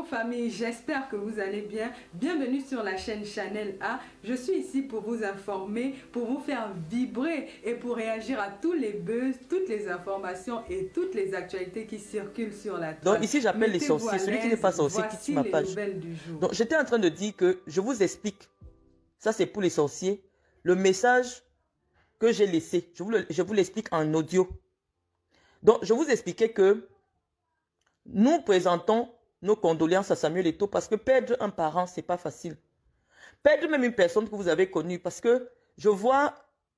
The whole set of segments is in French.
Bonjour famille, j'espère que vous allez bien. Bienvenue sur la chaîne Channel A. Je suis ici pour vous informer, pour vous faire vibrer et pour réagir à tous les buzz, toutes les informations et toutes les actualités qui circulent sur la Donc toile. ici, j'appelle les Mettez-vous à sorciers. Celui qui n'est l'aise, pas sorcier quitte voici ma les page. nouvelles du jour. Donc, j'étais en train de dire que je vous explique. Ça, c'est pour les sorciers. Le message que j'ai laissé, je vous l'explique en audio. Donc, je vous expliquais que nous présentons nos condoléances à Samuel Eto'o parce que perdre un parent, c'est pas facile. Perdre même une personne que vous avez connue, parce que je vois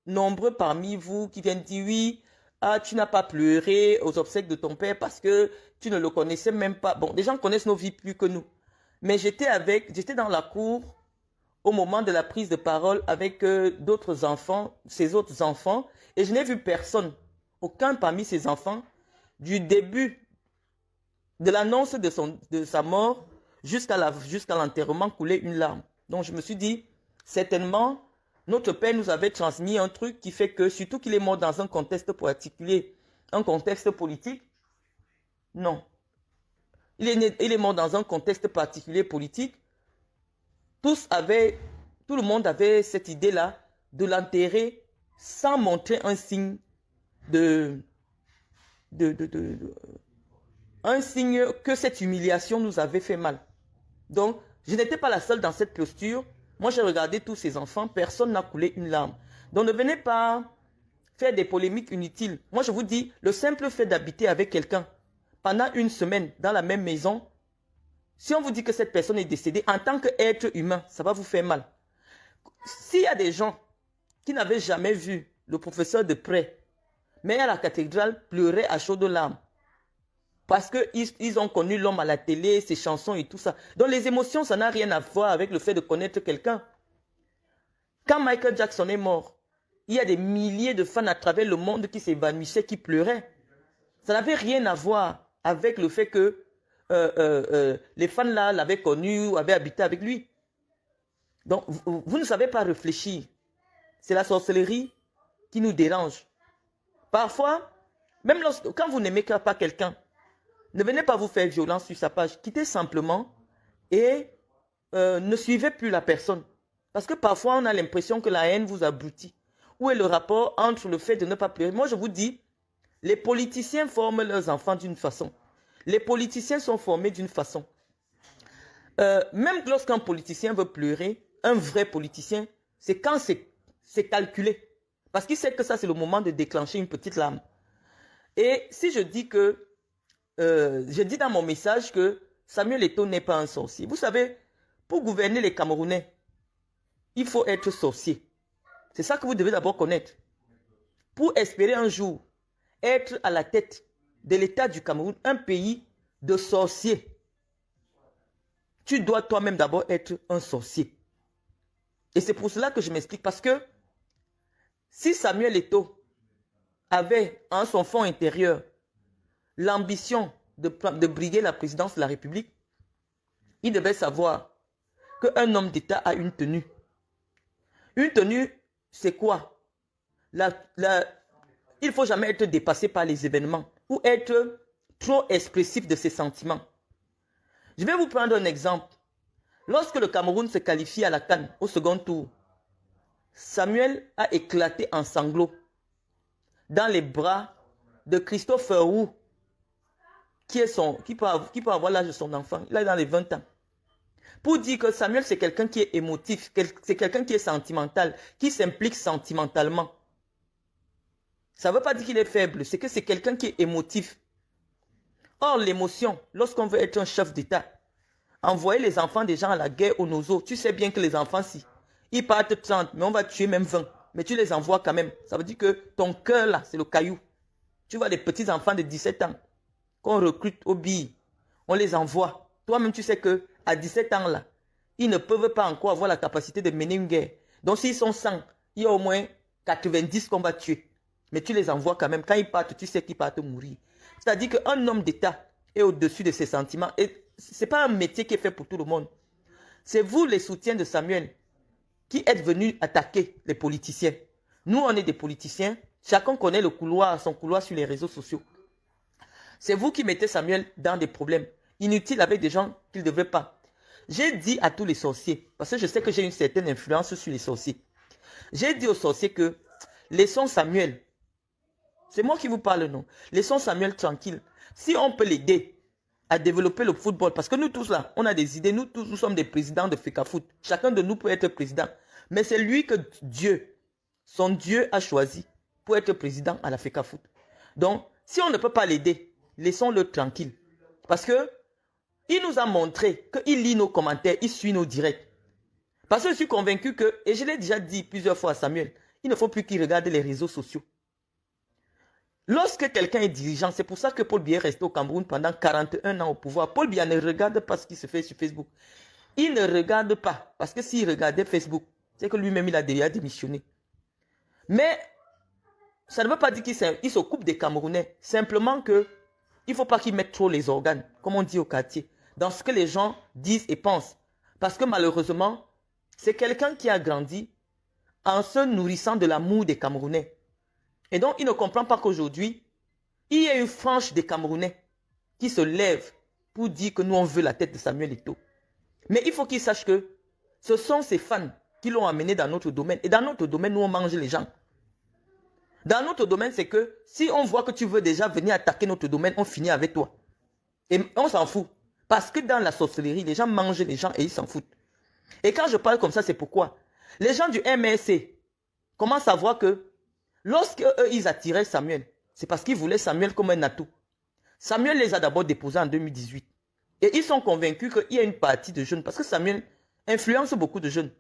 nombreux parmi vous qui viennent dire oui, ah, tu n'as pas pleuré aux obsèques de ton père parce que tu ne le connaissais même pas. Bon, les gens connaissent nos vies plus que nous. Mais j'étais dans la cour au moment de la prise de parole avec d'autres enfants, ces autres enfants, et je n'ai vu personne, aucun parmi ces enfants, du début de l'annonce de sa mort jusqu'à l'enterrement couler une larme. Donc je me suis dit, certainement, notre père nous avait transmis un truc qui fait que, surtout qu'il est mort dans un contexte particulier, un contexte politique, non. Il est mort dans un contexte particulier politique. Tout le monde avait cette idée-là de l'enterrer sans montrer un signe un signe que cette humiliation nous avait fait mal. Donc, je n'étais pas la seule dans cette posture. Moi, j'ai regardé tous ces enfants, personne n'a coulé une larme. Donc, ne venez pas faire des polémiques inutiles. Moi, je vous dis, le simple fait d'habiter avec quelqu'un pendant une semaine dans la même maison, si on vous dit que cette personne est décédée, en tant qu'être humain, ça va vous faire mal. S'il y a des gens qui n'avaient jamais vu le professeur de près, mais à la cathédrale pleurer à chaudes larmes, parce qu'ils ont connu l'homme à la télé, ses chansons et tout ça. Donc les émotions, ça n'a rien à voir avec le fait de connaître quelqu'un. Quand Michael Jackson est mort, il y a des milliers de fans à travers le monde qui s'évanouissaient, qui pleuraient. Ça n'avait rien à voir avec le fait que les fans là l'avaient connu ou avaient habité avec lui. Donc vous ne savez pas réfléchir. C'est la sorcellerie qui nous dérange. Parfois, même quand vous n'aimez pas quelqu'un, ne venez pas vous faire violence sur sa page. Quittez simplement et ne suivez plus la personne. Parce que parfois, on a l'impression que la haine vous abrutit. Où est le rapport entre le fait de ne pas pleurer? Moi, je vous dis, les politiciens forment leurs enfants d'une façon. Les politiciens sont formés d'une façon. Même lorsqu'un politicien veut pleurer, un vrai politicien, c'est quand c'est calculé. Parce qu'il sait que ça, c'est le moment de déclencher une petite larme. Et si je dis que je dis dans mon message que Samuel Eto'o n'est pas un sorcier. Vous savez, pour gouverner les Camerounais, il faut être sorcier. C'est ça que vous devez d'abord connaître. Pour espérer un jour être à la tête de l'État du Cameroun, un pays de sorciers, tu dois toi-même d'abord être un sorcier. Et c'est pour cela que je m'explique. Parce que si Samuel Eto'o avait en son fond intérieur l'ambition de briguer la présidence de la République, il devait savoir qu'un homme d'État a une tenue. Une tenue, c'est quoi? Il ne faut jamais être dépassé par les événements ou être trop expressif de ses sentiments. Je vais vous prendre un exemple. Lorsque le Cameroun se qualifie à la CAN au second tour, Samuel a éclaté en sanglots dans les bras de Christopher Wu, qui peut avoir l'âge de son enfant. Il est dans les 20 ans. Pour dire que Samuel, c'est quelqu'un qui est émotif, c'est quelqu'un qui est sentimental, qui s'implique sentimentalement. Ça ne veut pas dire qu'il est faible, c'est que c'est quelqu'un qui est émotif. Or, l'émotion, lorsqu'on veut être un chef d'État, envoyer les enfants des gens à la guerre au nozo, tu sais bien que les enfants, si, ils partent 30, mais on va tuer même 20. Mais tu les envoies quand même. Ça veut dire que ton cœur, là, c'est le caillou. Tu vois les petits enfants de 17 ans qu'on recrute au billes, on les envoie. Toi-même, tu sais qu'à 17 ans, là, ils ne peuvent pas encore avoir la capacité de mener une guerre. Donc, s'ils sont 100, il y a au moins 90 qu'on va tuer. Mais tu les envoies quand même. Quand ils partent, tu sais qu'ils partent mourir. C'est-à-dire qu'un homme d'État est au-dessus de ses sentiments. Et ce n'est pas un métier qui est fait pour tout le monde. C'est vous, les soutiens de Samuel, qui êtes venus attaquer les politiciens. Nous, on est des politiciens. Chacun connaît son couloir sur les réseaux sociaux. C'est vous qui mettez Samuel dans des problèmes. inutile avec des gens qu'il ne devrait pas. J'ai dit à tous les sorciers, parce que je sais que j'ai une certaine influence sur les sorciers. J'ai dit aux sorciers que laissons Samuel. C'est moi qui vous parle, non? Laissons Samuel tranquille. Si on peut l'aider à développer le football, parce que nous tous là, on a des idées, nous tous, nous sommes des présidents de FECAFOOT. Chacun de nous peut être président. Mais c'est lui que Dieu, son Dieu a choisi pour être président à la FECAFOOT. Donc, si on ne peut pas l'aider, laissons-le tranquille. Parce que il nous a montré qu'il lit nos commentaires, il suit nos directs. Parce que je suis convaincu que, et je l'ai déjà dit plusieurs fois à Samuel, il ne faut plus qu'il regarde les réseaux sociaux. Lorsque quelqu'un est dirigeant, c'est pour ça que Paul Biya est resté au Cameroun pendant 41 ans au pouvoir. Paul Biya ne regarde pas ce qui se fait sur Facebook. Il ne regarde pas, parce que s'il regardait Facebook, c'est que lui-même il a déjà démissionné. Mais ça ne veut pas dire qu'il se coupe des Camerounais. Simplement que il ne faut pas qu'il mette trop les organes, comme on dit au quartier, dans ce que les gens disent et pensent. Parce que malheureusement, c'est quelqu'un qui a grandi en se nourrissant de l'amour des Camerounais. Et donc, il ne comprend pas qu'aujourd'hui, il y a une frange des Camerounais qui se lève pour dire que nous, on veut la tête de Samuel Eto'o. Mais il faut qu'il sache que ce sont ses fans qui l'ont amené dans notre domaine. Et dans notre domaine, nous, on mange les gens. Dans notre domaine, c'est que si on voit que tu veux déjà venir attaquer notre domaine, on finit avec toi. Et on s'en fout. Parce que dans la sorcellerie, les gens mangent les gens et ils s'en foutent. Et quand je parle comme ça, c'est pourquoi les gens du MRC commencent à voir que lorsque eux, ils attiraient Samuel, c'est parce qu'ils voulaient Samuel comme un atout. Samuel les a d'abord déposés en 2018. Et ils sont convaincus qu'il y a une partie de jeunes, parce que Samuel influence beaucoup de jeunes.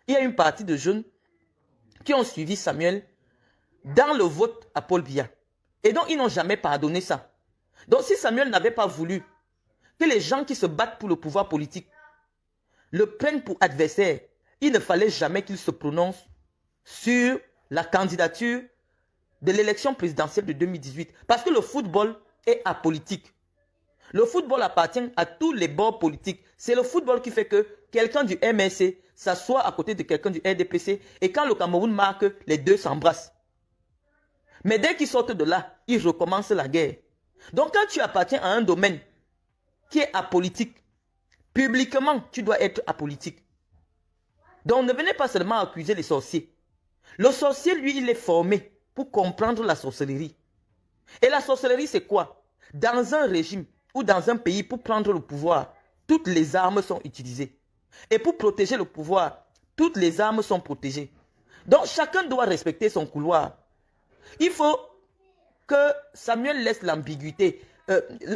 Il y a une partie de jeunes qui ont suivi Samuel dans le vote à Paul Biya. Et donc, ils n'ont jamais pardonné ça. Donc, si Samuel n'avait pas voulu que les gens qui se battent pour le pouvoir politique le prennent pour adversaire, il ne fallait jamais qu'il se prononce sur la candidature de l'élection présidentielle de 2018. Parce que le football est apolitique. Le football appartient à tous les bords politiques. C'est le football qui fait que quelqu'un du MRC s'assoit à côté de quelqu'un du RDPC et quand le Cameroun marque, les deux s'embrassent. Mais dès qu'ils sortent de là, ils recommencent la guerre. Donc quand tu appartiens à un domaine qui est apolitique, publiquement, tu dois être apolitique. Donc ne venez pas seulement accuser les sorciers. Le sorcier, lui, il est formé pour comprendre la sorcellerie. Et la sorcellerie, c'est quoi? Dans un régime ou dans un pays, pour prendre le pouvoir, toutes les armes sont utilisées. Et pour protéger le pouvoir, toutes les armes sont protégées. Donc chacun doit respecter son couloir. Il faut que Samuel laisse l'ambiguïté.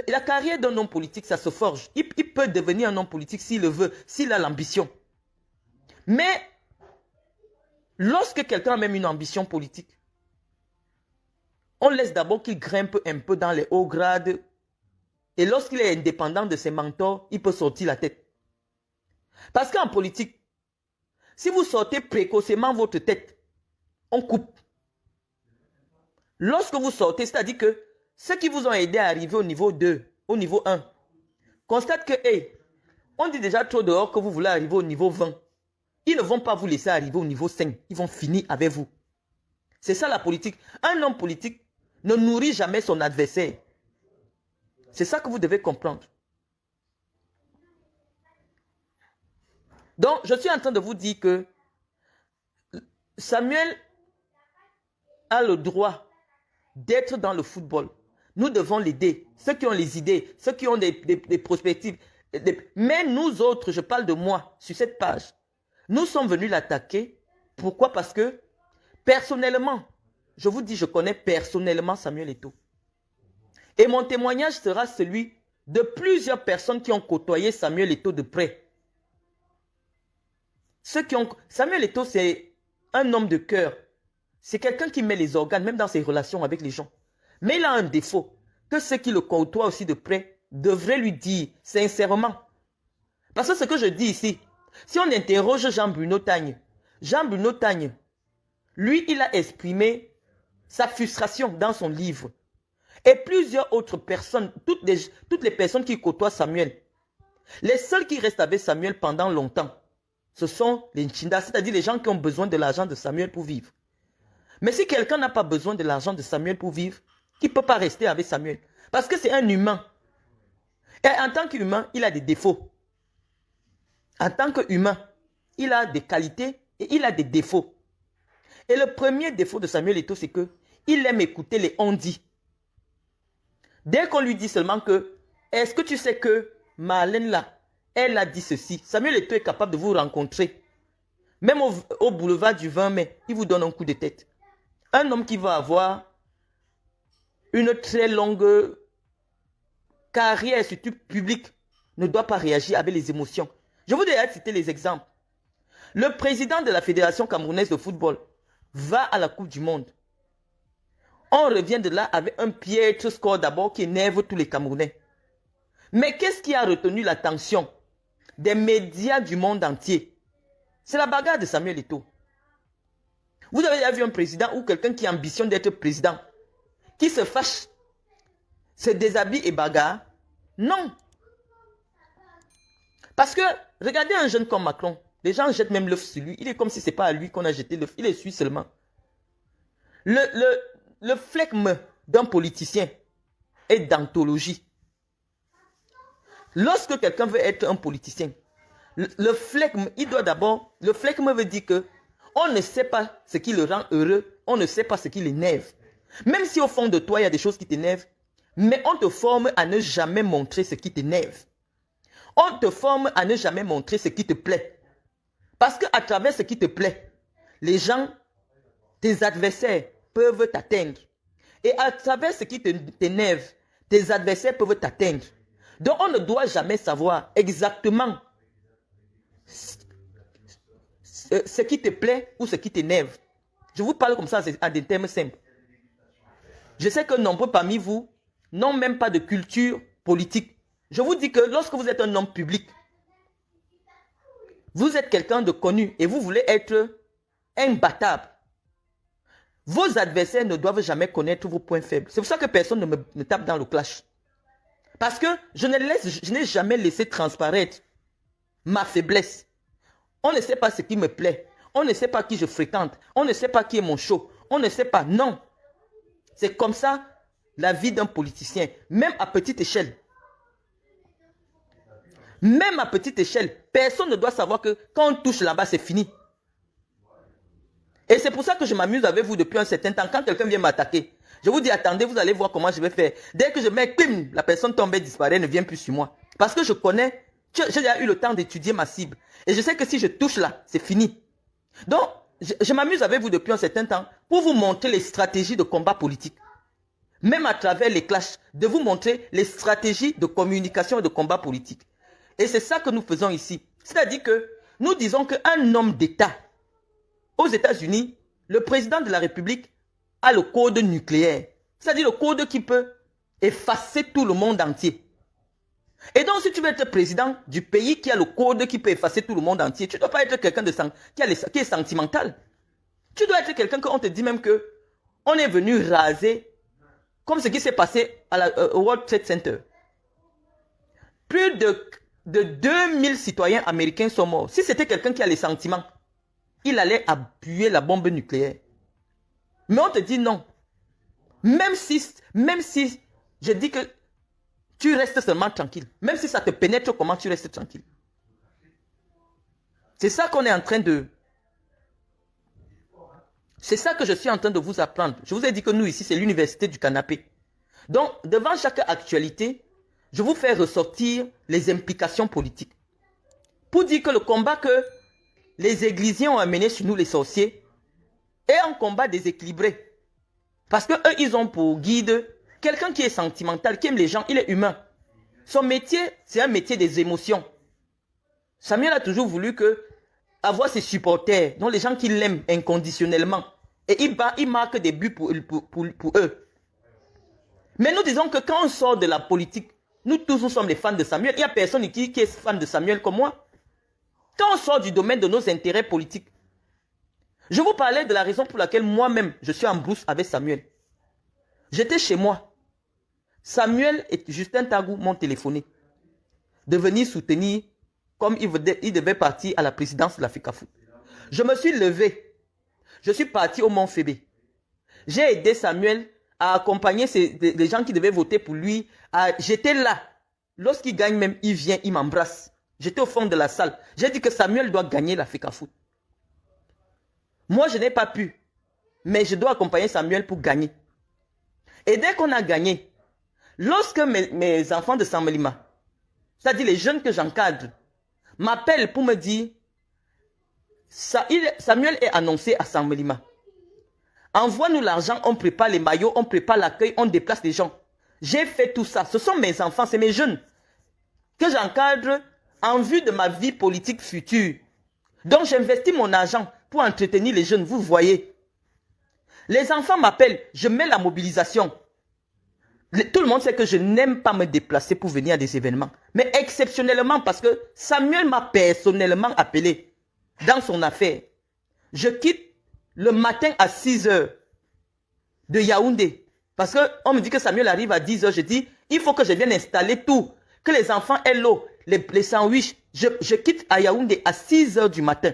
La carrière d'un homme politique, ça se forge. Il peut devenir un homme politique s'il le veut, s'il a l'ambition. Mais lorsque quelqu'un a même une ambition politique, on laisse d'abord qu'il grimpe un peu dans les hauts grades. Et lorsqu'il est indépendant de ses mentors, il peut sortir la tête. Parce qu'en politique, si vous sortez précocement votre tête, on coupe. Lorsque vous sortez, c'est-à-dire que ceux qui vous ont aidé à arriver au niveau 2, au niveau 1, constatent que, hey, on dit déjà trop dehors que vous voulez arriver au niveau 20. Ils ne vont pas vous laisser arriver au niveau 5. Ils vont finir avec vous. C'est ça la politique. Un homme politique ne nourrit jamais son adversaire. C'est ça que vous devez comprendre. Donc, je suis en train de vous dire que Samuel a le droit d'être dans le football. Nous devons l'aider. Ceux qui ont les idées, ceux qui ont des perspectives. Mais nous autres, je parle de moi, sur cette page, nous sommes venus l'attaquer. Pourquoi? Parce que, personnellement, je vous dis, je connais personnellement Samuel Eto'o. Et mon témoignage sera celui de plusieurs personnes qui ont côtoyé Samuel Eto'o de près. Samuel Eto'o, c'est un homme de cœur. C'est quelqu'un qui met les organes, même dans ses relations avec les gens. Mais il a un défaut, que ceux qui le côtoient aussi de près devraient lui dire sincèrement. Parce que ce que je dis ici, si on interroge Jean-Bruno Tagne, Jean-Bruno Tagne, lui, il a exprimé sa frustration dans son livre. Et plusieurs autres personnes, toutes les personnes qui côtoient Samuel, les seuls qui restent avec Samuel pendant longtemps, ce sont les Nchinda, c'est-à-dire les gens qui ont besoin de l'argent de Samuel pour vivre. Mais si quelqu'un n'a pas besoin de l'argent de Samuel pour vivre, il ne peut pas rester avec Samuel. Parce que c'est un humain. Et en tant qu'humain, il a des défauts. En tant qu'humain, il a des qualités et il a des défauts. Et le premier défaut de Samuel Eto'o, c'est qu'il aime écouter les on-dit. Dès qu'on lui dit seulement que, est-ce que tu sais que Marlène là, elle a dit ceci. Samuel Eto'o est capable de vous rencontrer. Même au boulevard du 20 mai, il vous donne un coup de tête. Un homme qui va avoir une très longue carrière, surtout publique, ne doit pas réagir avec les émotions. Je vous ai cité les exemples. Le président de la Fédération camerounaise de football va à la Coupe du Monde. On revient de là avec un piètre score d'abord qui énerve tous les Camerounais. Mais qu'est-ce qui a retenu l'attention des médias du monde entier? C'est la bagarre de Samuel Eto'o. Vous avez déjà vu un président ou quelqu'un qui ambitionne d'être président, qui se fâche, se déshabille et bagarre? Non. Parce que, regardez un jeune comme Macron, les gens jettent même l'œuf sur lui. Il est comme si ce n'est pas à lui qu'on a jeté l'œuf, il est su seulement. Le flegme d'un politicien est d'anthologie. Lorsque quelqu'un veut être un politicien, le flegme, il doit d'abord... Le flegme veut dire que on ne sait pas ce qui le rend heureux, on ne sait pas ce qui l'énerve. Même si au fond de toi, il y a des choses qui t'énervent, mais on te forme à ne jamais montrer ce qui t'énerve. On te forme à ne jamais montrer ce qui te plaît. Parce qu'à travers ce qui te plaît, les gens, tes adversaires, peuvent t'atteindre. Et à travers ce qui t'énerve, tes adversaires peuvent t'atteindre. Donc on ne doit jamais savoir exactement ce qui te plaît ou ce qui t'énerve. Je vous parle comme ça en des termes simples. Je sais que nombreux parmi vous n'ont même pas de culture politique. Je vous dis que lorsque vous êtes un homme public, vous êtes quelqu'un de connu et vous voulez être imbattable. Vos adversaires ne doivent jamais connaître vos points faibles. C'est pour ça que personne ne me tape dans le clash. Parce que je n'ai jamais laissé transparaître ma faiblesse. On ne sait pas ce qui me plaît. On ne sait pas qui je fréquente. On ne sait pas qui est mon show. On ne sait pas. Non. C'est comme ça la vie d'un politicien. Même à petite échelle. Même à petite échelle. Personne ne doit savoir que quand on touche là-bas, c'est fini. Et c'est pour ça que je m'amuse avec vous depuis un certain temps. Quand quelqu'un vient m'attaquer, je vous dis, attendez, vous allez voir comment je vais faire. Dès que je mets, pim, la personne tombe et disparaît, ne vient plus sur moi. Parce que je connais, j'ai déjà eu le temps d'étudier ma cible. Et je sais que si je touche là, c'est fini. Donc, je m'amuse avec vous depuis un certain temps pour vous montrer les stratégies de combat politique. Même à travers les clashs, de vous montrer les stratégies de communication et de combat politique. Et c'est ça que nous faisons ici. C'est-à-dire que nous disons qu'un homme d'État, aux États-Unis, le président de la République a le code nucléaire. C'est-à-dire le code qui peut effacer tout le monde entier. Et donc, si tu veux être président du pays qui a le code qui peut effacer tout le monde entier, tu ne dois pas être quelqu'un qui est sentimental. Tu dois être quelqu'un qu'on te dit même que on est venu raser, comme ce qui s'est passé au World Trade Center. Plus de 2000 citoyens américains sont morts. Si c'était quelqu'un qui a les sentiments, il allait appuyer la bombe nucléaire. Mais on te dit non. Même si je dis que tu restes seulement tranquille. Même si ça te pénètre, comment tu restes tranquille. C'est ça qu'on est en train de... C'est ça que je suis en train de vous apprendre. Je vous ai dit que nous ici, c'est l'université du canapé. Donc, devant chaque actualité, je vous fais ressortir les implications politiques. Pour dire que le combat que les églisiens ont amené sur nous les sorciers est un combat déséquilibré. Parce que eux, ils ont pour guide quelqu'un qui est sentimental, qui aime les gens, il est humain. Son métier, c'est un métier des émotions. Samuel a toujours voulu avoir ses supporters, donc les gens qui l'aiment inconditionnellement. Et il marque des buts pour eux. Mais nous disons que quand on sort de la politique, nous tous nous sommes des fans de Samuel. Il n'y a personne qui est fan de Samuel comme moi. Quand on sort du domaine de nos intérêts politiques, je vous parlais de la raison pour laquelle moi-même, je suis en brousse avec Samuel. J'étais chez moi. Samuel et Justin Tagou m'ont téléphoné de venir soutenir comme il devait partir à la présidence de l'Africa Foot. Je me suis levé. Je suis parti au Mont Fébé. J'ai aidé Samuel à accompagner les gens qui devaient voter pour lui. J'étais là. Lorsqu'il gagne même, il vient, il m'embrasse. J'étais au fond de la salle. J'ai dit que Samuel doit gagner la FECAFOOT. Moi, je n'ai pas pu. Mais je dois accompagner Samuel pour gagner. Et dès qu'on a gagné, lorsque mes enfants de Samelima, c'est-à-dire les jeunes que j'encadre, m'appellent pour me dire, Samuel est annoncé à Samelima. Envoie-nous l'argent, on prépare les maillots, on prépare l'accueil, on déplace les gens. J'ai fait tout ça. Ce sont mes enfants, c'est mes jeunes que j'encadre en vue de ma vie politique future. Donc j'investis mon argent pour entretenir les jeunes, vous voyez. Les enfants m'appellent, je mets la mobilisation. Tout le monde sait que je n'aime pas me déplacer pour venir à des événements. Mais exceptionnellement, parce que Samuel m'a personnellement appelé dans son affaire. Je quitte le matin à 6 h de Yaoundé. Parce qu'on me dit que Samuel arrive à 10 h. Je dis, il faut que je vienne installer tout. Que les enfants aient l'eau, les sandwichs. Je quitte à Yaoundé à 6 h du matin.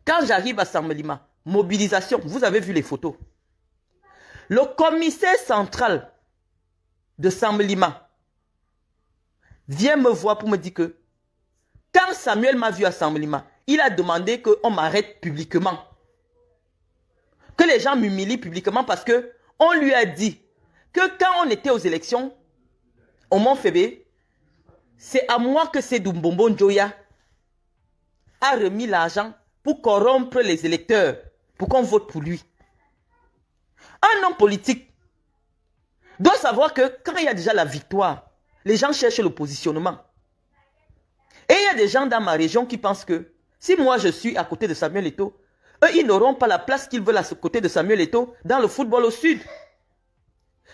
Quand j'arrive à Samelima, mobilisation, vous avez vu les photos. Le commissaire central de Samelima vient me voir pour me dire que quand Samuel m'a vu à Samelima, il a demandé qu'on m'arrête publiquement. Que les gens m'humilient publiquement parce que on lui a dit que quand on était aux élections au Mont-Fébé, c'est à moi que Sédou Mbombo Njoya a remis l'argent pour corrompre les électeurs, pour qu'on vote pour lui. Un homme politique doit savoir que quand il y a déjà la victoire, les gens cherchent le positionnement. Et il y a des gens dans ma région qui pensent que si moi je suis à côté de Samuel Eto'o, eux ils n'auront pas la place qu'ils veulent à côté de Samuel Eto'o dans le football au sud.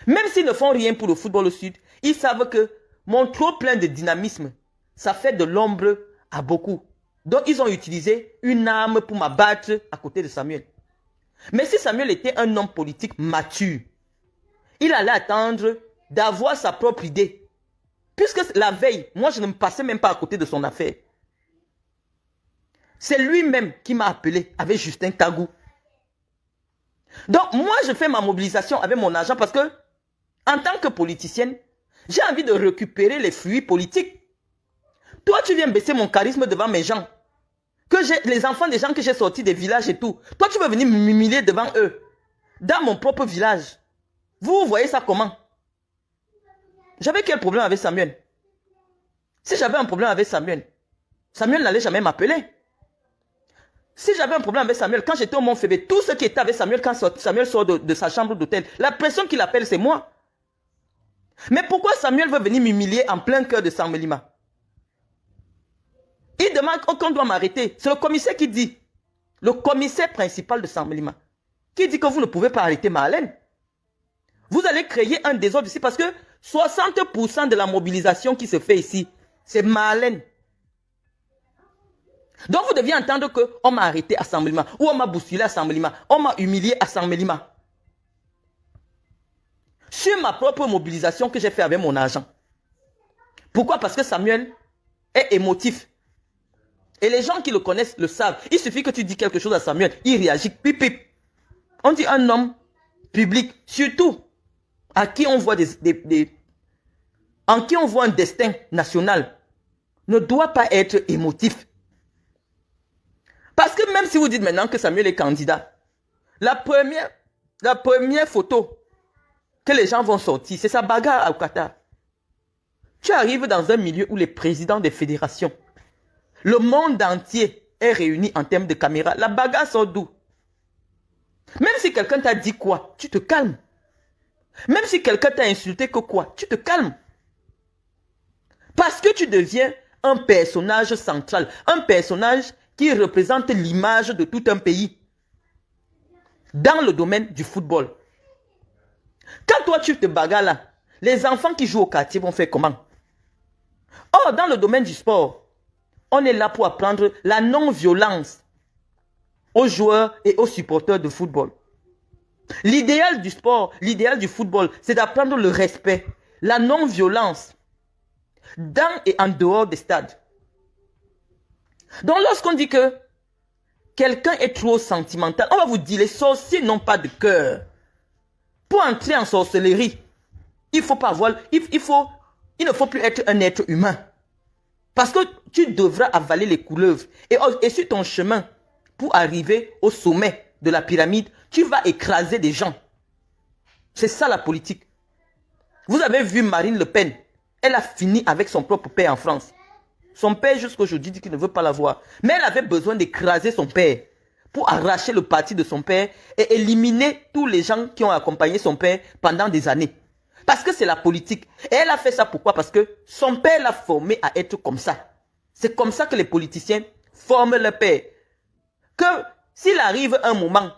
Même s'ils ne font rien pour le football au sud, ils savent que mon trop plein de dynamisme, ça fait de l'ombre à beaucoup. Donc ils ont utilisé une arme pour m'abattre à côté de Samuel. Mais si Samuel était un homme politique mature, il allait attendre d'avoir sa propre idée. Puisque la veille, moi je ne me passais même pas à côté de son affaire. C'est lui-même qui m'a appelé avec Justin Tagou. Donc moi je fais ma mobilisation avec mon argent parce que en tant que politicienne, j'ai envie de récupérer les fruits politiques. Toi tu viens baisser mon charisme devant mes gens. Que j'ai les enfants des gens que j'ai sortis des villages et tout. Toi tu veux venir m'humilier devant eux. Dans mon propre village. Vous voyez ça comment? J'avais quel problème avec Samuel? Si j'avais un problème avec Samuel, Samuel n'allait jamais m'appeler. Si j'avais un problème avec Samuel, quand j'étais au Mont-Fébé, tout ce qui était avec Samuel, quand Samuel sort de sa chambre d'hôtel, la personne qui l'appelle, c'est moi. Mais pourquoi Samuel veut venir m'humilier en plein cœur de Samelima? Il demande qu'on doit m'arrêter. C'est le commissaire qui dit. Le commissaire principal de Samelima. Qui dit que vous ne pouvez pas arrêter Marlène. Vous allez créer un désordre ici parce que 60% de la mobilisation qui se fait ici, c'est Marlène. Donc vous deviez entendre qu'on m'a arrêté à Samelima, ou on m'a bousculé à Samelima, on m'a humilié à Samelima. Sur ma propre mobilisation que j'ai fait avec mon argent. Pourquoi? Parce que Samuel est émotif. Et les gens qui le connaissent le savent. Il suffit que tu dis quelque chose à Samuel, il réagit, pip pip. On dit un homme public, surtout à qui on voit en qui on voit un destin national, ne doit pas être émotif. Parce que même si vous dites maintenant que Samuel est candidat, la première photo que les gens vont sortir, c'est sa bagarre au Qatar. Tu arrives dans un milieu où les présidents des fédérations, le monde entier est réuni en termes de caméra. La bagarre sort d'où? Même si quelqu'un t'a dit quoi, tu te calmes. Même si quelqu'un t'a insulté que quoi, tu te calmes. Parce que tu deviens un personnage central, un personnage qui représente l'image de tout un pays dans le domaine du football. Quand toi tu te bagarres là, les enfants qui jouent au quartier vont faire comment? Or, dans le domaine du sport, on est là pour apprendre la non-violence aux joueurs et aux supporters de football. L'idéal du sport, l'idéal du football, c'est d'apprendre le respect, la non-violence dans et en dehors des stades. Donc lorsqu'on dit que quelqu'un est trop sentimental, on va vous dire les sorciers n'ont pas de cœur. Pour entrer en sorcellerie, il faut pas avoir, il il ne faut plus être un être humain. Parce que tu devras avaler les couleuvres. Et sur ton chemin, pour arriver au sommet de la pyramide, tu vas écraser des gens. C'est ça la politique. Vous avez vu Marine Le Pen. Elle a fini avec son propre père en France. Son père jusqu'à aujourd'hui dit qu'il ne veut pas la voir. Mais elle avait besoin d'écraser son père pour arracher le parti de son père et éliminer tous les gens qui ont accompagné son père pendant des années. Parce que c'est la politique. Et elle a fait ça pourquoi? Parce que son père l'a formé à être comme ça. C'est comme ça que les politiciens forment leur père. Que s'il arrive un moment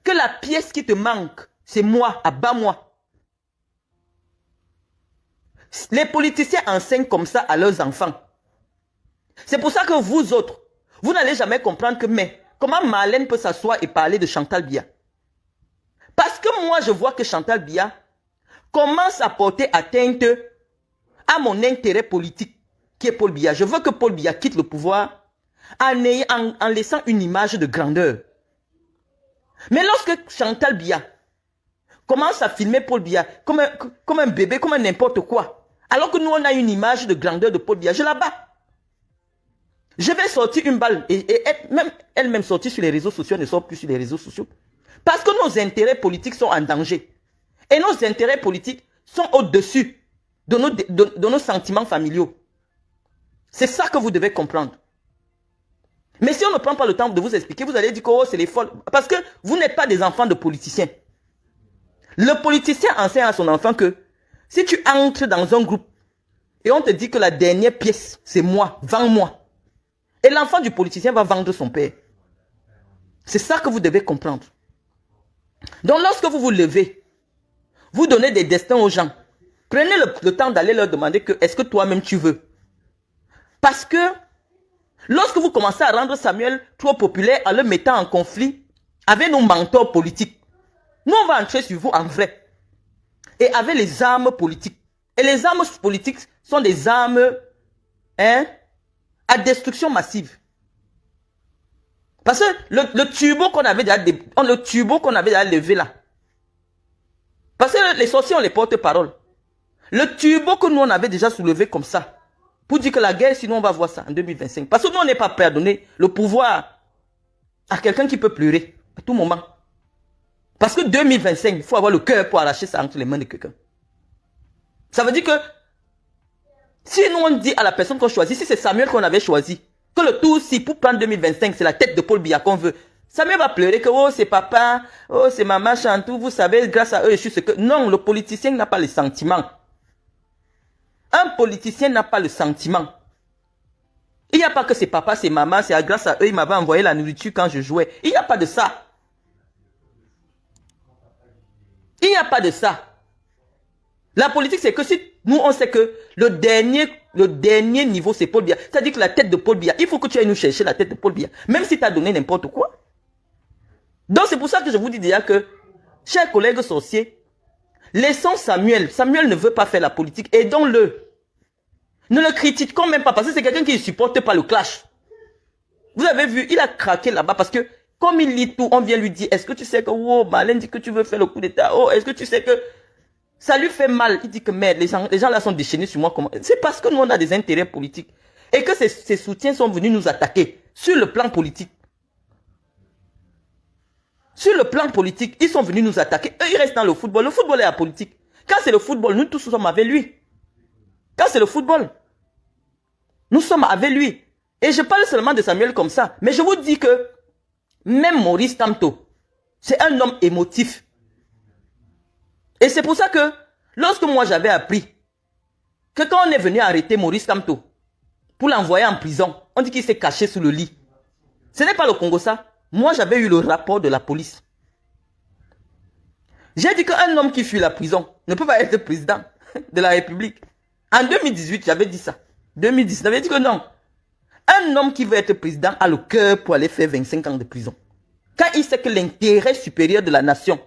que la pièce qui te manque, c'est moi, abat-moi. Les politiciens enseignent comme ça à leurs enfants. C'est pour ça que vous autres, vous n'allez jamais comprendre que, mais comment Marlène peut s'asseoir et parler de Chantal Biya? Parce que moi, je vois que Chantal Biya commence à porter atteinte à mon intérêt politique, qui est Paul Biya. Je veux que Paul Biya quitte le pouvoir en laissant une image de grandeur. Mais lorsque Chantal Biya commence à filmer Paul Biya comme un bébé, comme un n'importe quoi, alors que nous, on a une image de grandeur de Paul Biya, je la bats. Je vais sortir une balle et elle-même sortie sur les réseaux sociaux, ne sort plus sur les réseaux sociaux. Parce que nos intérêts politiques sont en danger. Et nos intérêts politiques sont au-dessus de nos sentiments familiaux. C'est ça que vous devez comprendre. Mais si on ne prend pas le temps de vous expliquer, vous allez dire que oh, c'est les folles. Parce que vous n'êtes pas des enfants de politiciens. Le politicien enseigne à son enfant que si tu entres dans un groupe et on te dit que la dernière pièce, c'est moi, vends-moi. Et l'enfant du politicien va vendre son père. C'est ça que vous devez comprendre. Donc lorsque vous vous levez, vous donnez des destins aux gens. Prenez le temps d'aller leur demander que est-ce que toi-même tu veux. Parce que lorsque vous commencez à rendre Samuel trop populaire en le mettant en conflit avec nos mentors politiques, nous on va entrer sur vous en vrai. Et avec les armes politiques. Et les armes politiques sont des armes à destruction massive. Parce que le turbo qu'on avait déjà levé là. Parce que les sorciers ont les porte-paroles. Le turbo que nous on avait déjà soulevé comme ça. Pour dire que la guerre, sinon on va voir ça en 2025. Parce que nous on n'est pas prêt à donner le pouvoir à quelqu'un qui peut pleurer à tout moment. Parce que 2025, il faut avoir le cœur pour arracher ça entre les mains de quelqu'un. Ça veut dire que si nous on dit à la personne qu'on choisit, si c'est Samuel qu'on avait choisi, que le tout si pour prendre 2025, c'est la tête de Paul Biya qu'on veut, Samuel va pleurer que oh c'est papa, oh c'est maman Chantou, vous savez, grâce à eux je suis ce que... Non, le politicien n'a pas le sentiment. Un politicien n'a pas le sentiment. Il n'y a pas que c'est papa, c'est maman, c'est grâce à eux, ils m'avaient envoyé la nourriture quand je jouais. Il n'y a pas de ça. Il n'y a pas de ça. La politique, c'est que si nous, on sait que le dernier niveau, c'est Paul Biya. C'est-à-dire que la tête de Paul Biya, il faut que tu ailles nous chercher la tête de Paul Biya. Même si tu as donné n'importe quoi. Donc, c'est pour ça que je vous dis déjà que, chers collègues sorciers, laissons Samuel. Samuel ne veut pas faire la politique. Aidons-le. Ne le critiquons même pas parce que c'est quelqu'un qui ne supporte pas le clash. Vous avez vu, il a craqué là-bas parce que, comme il lit tout, on vient lui dire, est-ce que tu sais que, oh, Marlène dit que tu veux faire le coup d'état. Oh, est-ce que tu sais que... Ça lui fait mal. Il dit que merde, les gens là sont déchaînés sur moi. C'est parce que nous on a des intérêts politiques. Et que ces soutiens sont venus nous attaquer. Sur le plan politique. Sur le plan politique, ils sont venus nous attaquer. Eux, ils restent dans le football. Le football est la politique. Quand c'est le football, nous tous sommes avec lui. Quand c'est le football, nous sommes avec lui. Et je parle seulement de Samuel comme ça. Mais je vous dis que même Maurice Kamto, c'est un homme émotif. Et c'est pour ça que, lorsque moi j'avais appris que quand on est venu arrêter Maurice Kamto pour l'envoyer en prison, on dit qu'il s'est caché sous le lit. Ce n'est pas le Congo ça. Moi j'avais eu le rapport de la police. J'ai dit qu'un homme qui fuit la prison ne peut pas être président de la République. En 2018, j'avais dit ça. 2019, j'avais dit que non. Un homme qui veut être président a le cœur pour aller faire 25 ans de prison. Quand il sait que l'intérêt supérieur de la nation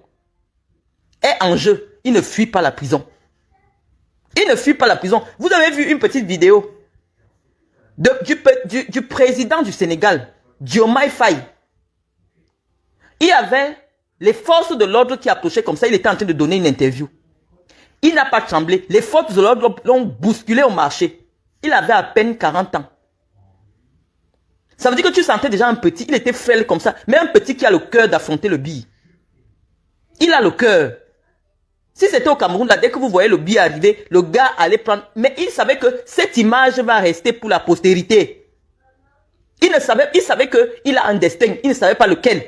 est en jeu, il ne fuit pas la prison. Il ne fuit pas la prison. Vous avez vu une petite vidéo du président du Sénégal, Diomaye Faye. Il y avait les forces de l'ordre qui approchaient comme ça, il était en train de donner une interview. Il n'a pas tremblé. Les forces de l'ordre l'ont bousculé au marché. Il avait à peine 40 ans. Ça veut dire que tu sentais déjà un petit, il était frêle comme ça, mais un petit qui a le cœur d'affronter le billet. Il a le cœur. Si c'était au Cameroun, là, dès que vous voyez le billet arriver, le gars allait prendre... Mais il savait que cette image va rester pour la postérité. Il savait qu'il a un destin, il ne savait pas lequel.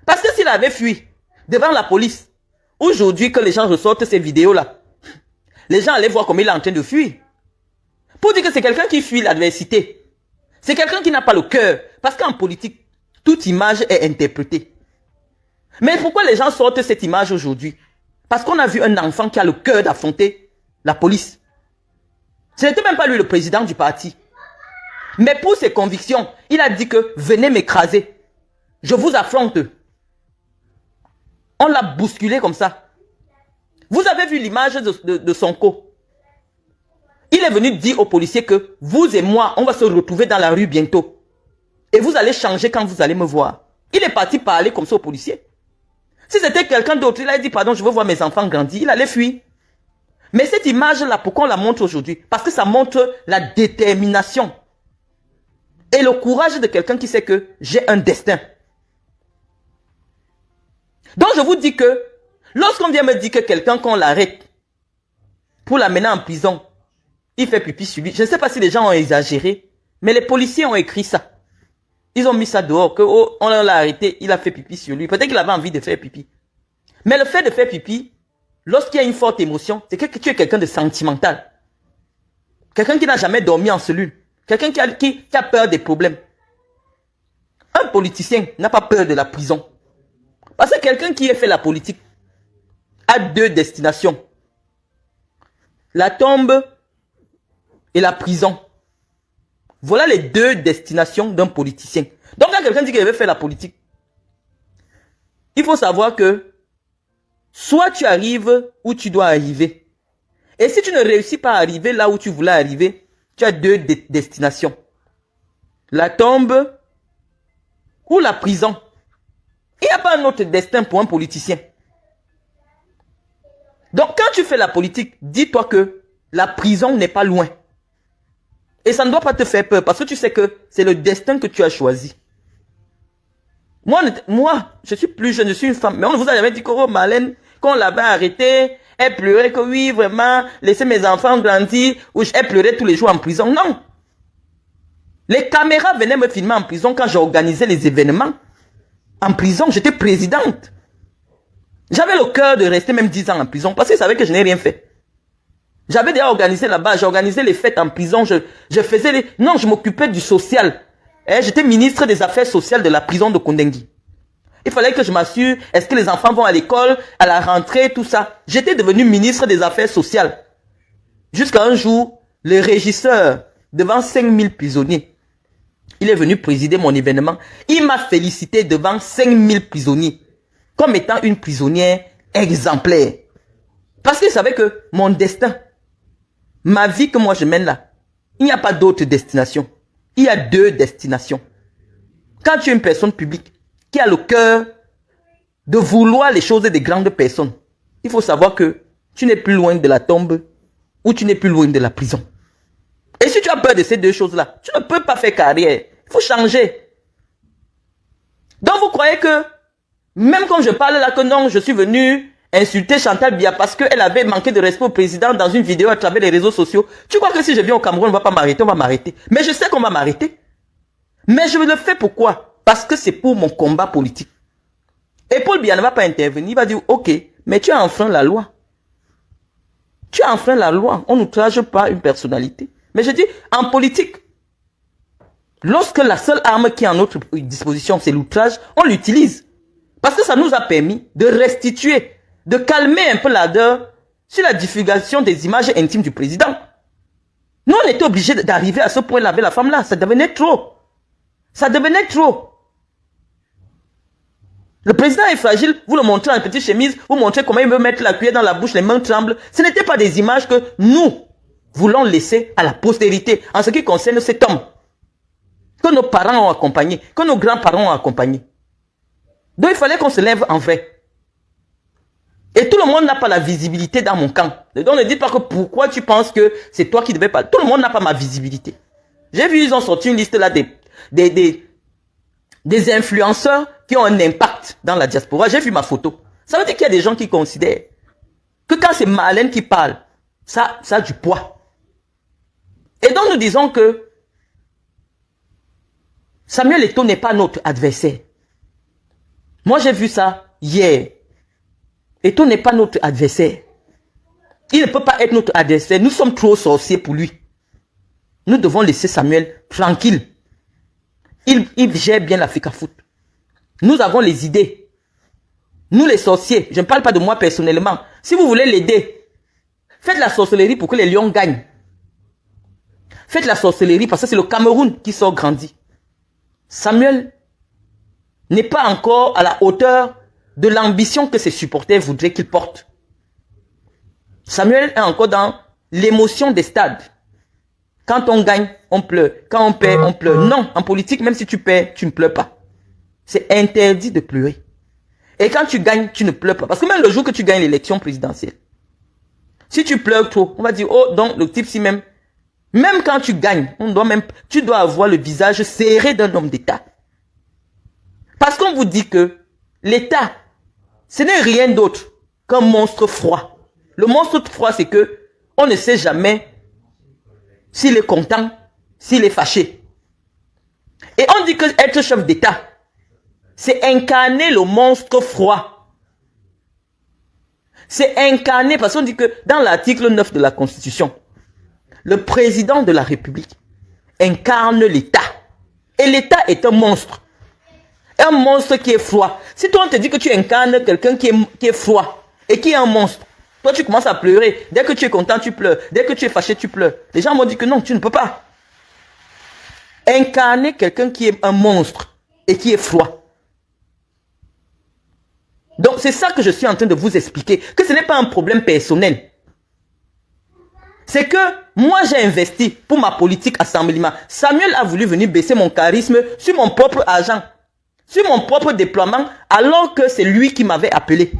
Parce que s'il avait fui devant la police, aujourd'hui que les gens ressortent ces vidéos-là, les gens allaient voir comment il est en train de fuir. Pour dire que c'est quelqu'un qui fuit l'adversité. C'est quelqu'un qui n'a pas le cœur. Parce qu'en politique, toute image est interprétée. Mais pourquoi les gens sortent cette image aujourd'hui? Parce qu'on a vu un enfant qui a le cœur d'affronter la police. Ce n'était même pas lui le président du parti. Mais pour ses convictions, il a dit que venez m'écraser. Je vous affronte. On l'a bousculé comme ça. Vous avez vu l'image de Sonko. Il est venu dire aux policiers que vous et moi, on va se retrouver dans la rue bientôt. Et vous allez changer quand vous allez me voir. Il est parti parler comme ça aux policiers. Si c'était quelqu'un d'autre, il a dit pardon, je veux voir mes enfants grandir, il allait fuir. Mais cette image-là, pourquoi on la montre aujourd'hui? Parce que ça montre la détermination. Et le courage de quelqu'un qui sait que j'ai un destin. Donc je vous dis que, lorsqu'on vient me dire que quelqu'un qu'on l'arrête pour l'amener en prison, il fait pipi sur lui. Je ne sais pas si les gens ont exagéré, mais les policiers ont écrit ça. Ils ont mis ça dehors, que oh, on l'a arrêté, il a fait pipi sur lui. Peut-être qu'il avait envie de faire pipi. Mais le fait de faire pipi, lorsqu'il y a une forte émotion, c'est que tu es quelqu'un de sentimental. Quelqu'un qui n'a jamais dormi en cellule. Quelqu'un qui a peur des problèmes. Un politicien n'a pas peur de la prison. Parce que quelqu'un qui a fait la politique a deux destinations. La tombe et la prison. Voilà les deux destinations d'un politicien. Donc quand quelqu'un dit qu'il veut faire la politique, il faut savoir que soit tu arrives où tu dois arriver. Et si tu ne réussis pas à arriver là où tu voulais arriver, tu as deux destinations. La tombe ou la prison. Il n'y a pas un autre destin pour un politicien. Donc quand tu fais la politique, dis-toi que la prison n'est pas loin. Et ça ne doit pas te faire peur parce que tu sais que c'est le destin que tu as choisi. Moi, je suis plus jeune, je suis une femme. Mais on vous a jamais dit que oh, Marlène, quand on l'avait arrêtée, elle pleurait que oui, vraiment, laissez mes enfants grandir, ou elle pleurait tous les jours en prison. Non. Les caméras venaient me filmer en prison quand j'organisais les événements. En prison, j'étais présidente. J'avais le cœur de rester même 10 ans en prison parce qu'ils savaient que je n'ai rien fait. J'avais déjà organisé là-bas, j'organisais les fêtes en prison, je faisais les... Non, je m'occupais du social. J'étais ministre des Affaires sociales de la prison de Kondengui. Il fallait que je m'assure, est-ce que les enfants vont à l'école, à la rentrée, tout ça. J'étais devenu ministre des Affaires sociales. Jusqu'à un jour, le régisseur, devant 5000 prisonniers, il est venu présider mon événement. Il m'a félicité devant 5000 prisonniers, comme étant une prisonnière exemplaire. Parce qu'il savait que mon destin, ma vie que moi je mène là, il n'y a pas d'autre destination. Il y a deux destinations. Quand tu es une personne publique qui a le cœur de vouloir les choses des grandes personnes, il faut savoir que tu n'es plus loin de la tombe ou tu n'es plus loin de la prison. Et si tu as peur de ces deux choses-là, tu ne peux pas faire carrière. Il faut changer. Donc vous croyez que, même quand je parle là que non, je suis venu insulter Chantal Biya parce qu'elle avait manqué de respect au président dans une vidéo à travers les réseaux sociaux. Tu crois que si je viens au Cameroun, on ne va pas m'arrêter, on va m'arrêter. Mais je sais qu'on va m'arrêter. Mais je le fais pourquoi? Parce que c'est pour mon combat politique. Et Paul Biya ne va pas intervenir. Il va dire, ok, mais tu as enfreint la loi. Tu as enfreint la loi. On n'outrage pas une personnalité. Mais je dis, en politique, lorsque la seule arme qui est à notre disposition, c'est l'outrage, on l'utilise. Parce que ça nous a permis de restituer, de calmer un peu l'ardeur sur la divulgation des images intimes du président. Nous, on était obligés d'arriver à ce point-là avec la femme-là. Ça devenait trop. Ça devenait trop. Le président est fragile, vous le montrez en petite chemise, vous montrez comment il veut mettre la cuillère dans la bouche, les mains tremblent. Ce n'étaient pas des images que nous voulons laisser à la postérité en ce qui concerne cet homme. Que nos parents ont accompagné, que nos grands-parents ont accompagné. Donc il fallait qu'on se lève en vrai. Et tout le monde n'a pas la visibilité dans mon camp. Donc ne dis pas que pourquoi tu penses que c'est toi qui devais parler. Tout le monde n'a pas ma visibilité. J'ai vu, ils ont sorti une liste là des influenceurs qui ont un impact dans la diaspora. J'ai vu ma photo. Ça veut dire qu'il y a des gens qui considèrent que quand c'est Marlène qui parle, ça a du poids. Et donc nous disons que Samuel Eto'o n'est pas notre adversaire. Moi j'ai vu ça hier. Eto'o n'est pas notre adversaire. Il ne peut pas être notre adversaire. Nous sommes trop sorciers pour lui. Nous devons laisser Samuel tranquille. Il gère bien l'Africa Foot. Nous avons les idées. Nous les sorciers, je ne parle pas de moi personnellement. Si vous voulez l'aider, faites la sorcellerie pour que les lions gagnent. Faites la sorcellerie parce que c'est le Cameroun qui sort grandi. Samuel n'est pas encore à la hauteur de l'ambition que ses supporters voudraient qu'il porte. Samuel est encore dans l'émotion des stades. Quand on gagne, on pleure. Quand on perd, on pleure. Non, en politique, même si tu perds, tu ne pleures pas. C'est interdit de pleurer. Et quand tu gagnes, tu ne pleures pas. Parce que même le jour que tu gagnes l'élection présidentielle, si tu pleures trop, on va dire, oh, donc le type si même quand tu gagnes, tu dois avoir le visage serré d'un homme d'État. Parce qu'on vous dit que l'État, ce n'est rien d'autre qu'un monstre froid. Le monstre froid, c'est que on ne sait jamais s'il est content, s'il est fâché. Et on dit que être chef d'État, c'est incarner le monstre froid. C'est incarner, parce qu'on dit que dans l'article 9 de la Constitution, le président de la République incarne l'État. Et l'État est un monstre. Un monstre qui est froid. Si toi on te dit que tu incarnes quelqu'un qui est froid et qui est un monstre, toi tu commences à pleurer. Dès que tu es content, tu pleures. Dès que tu es fâché, tu pleures. Les gens m'ont dit que non, tu ne peux pas. Incarner quelqu'un qui est un monstre et qui est froid. Donc c'est ça que je suis en train de vous expliquer. Que ce n'est pas un problème personnel. C'est que moi j'ai investi pour ma politique assemblement. Samuel a voulu venir baisser mon charisme sur mon propre argent. Sur mon propre déploiement, alors que c'est lui qui m'avait appelé.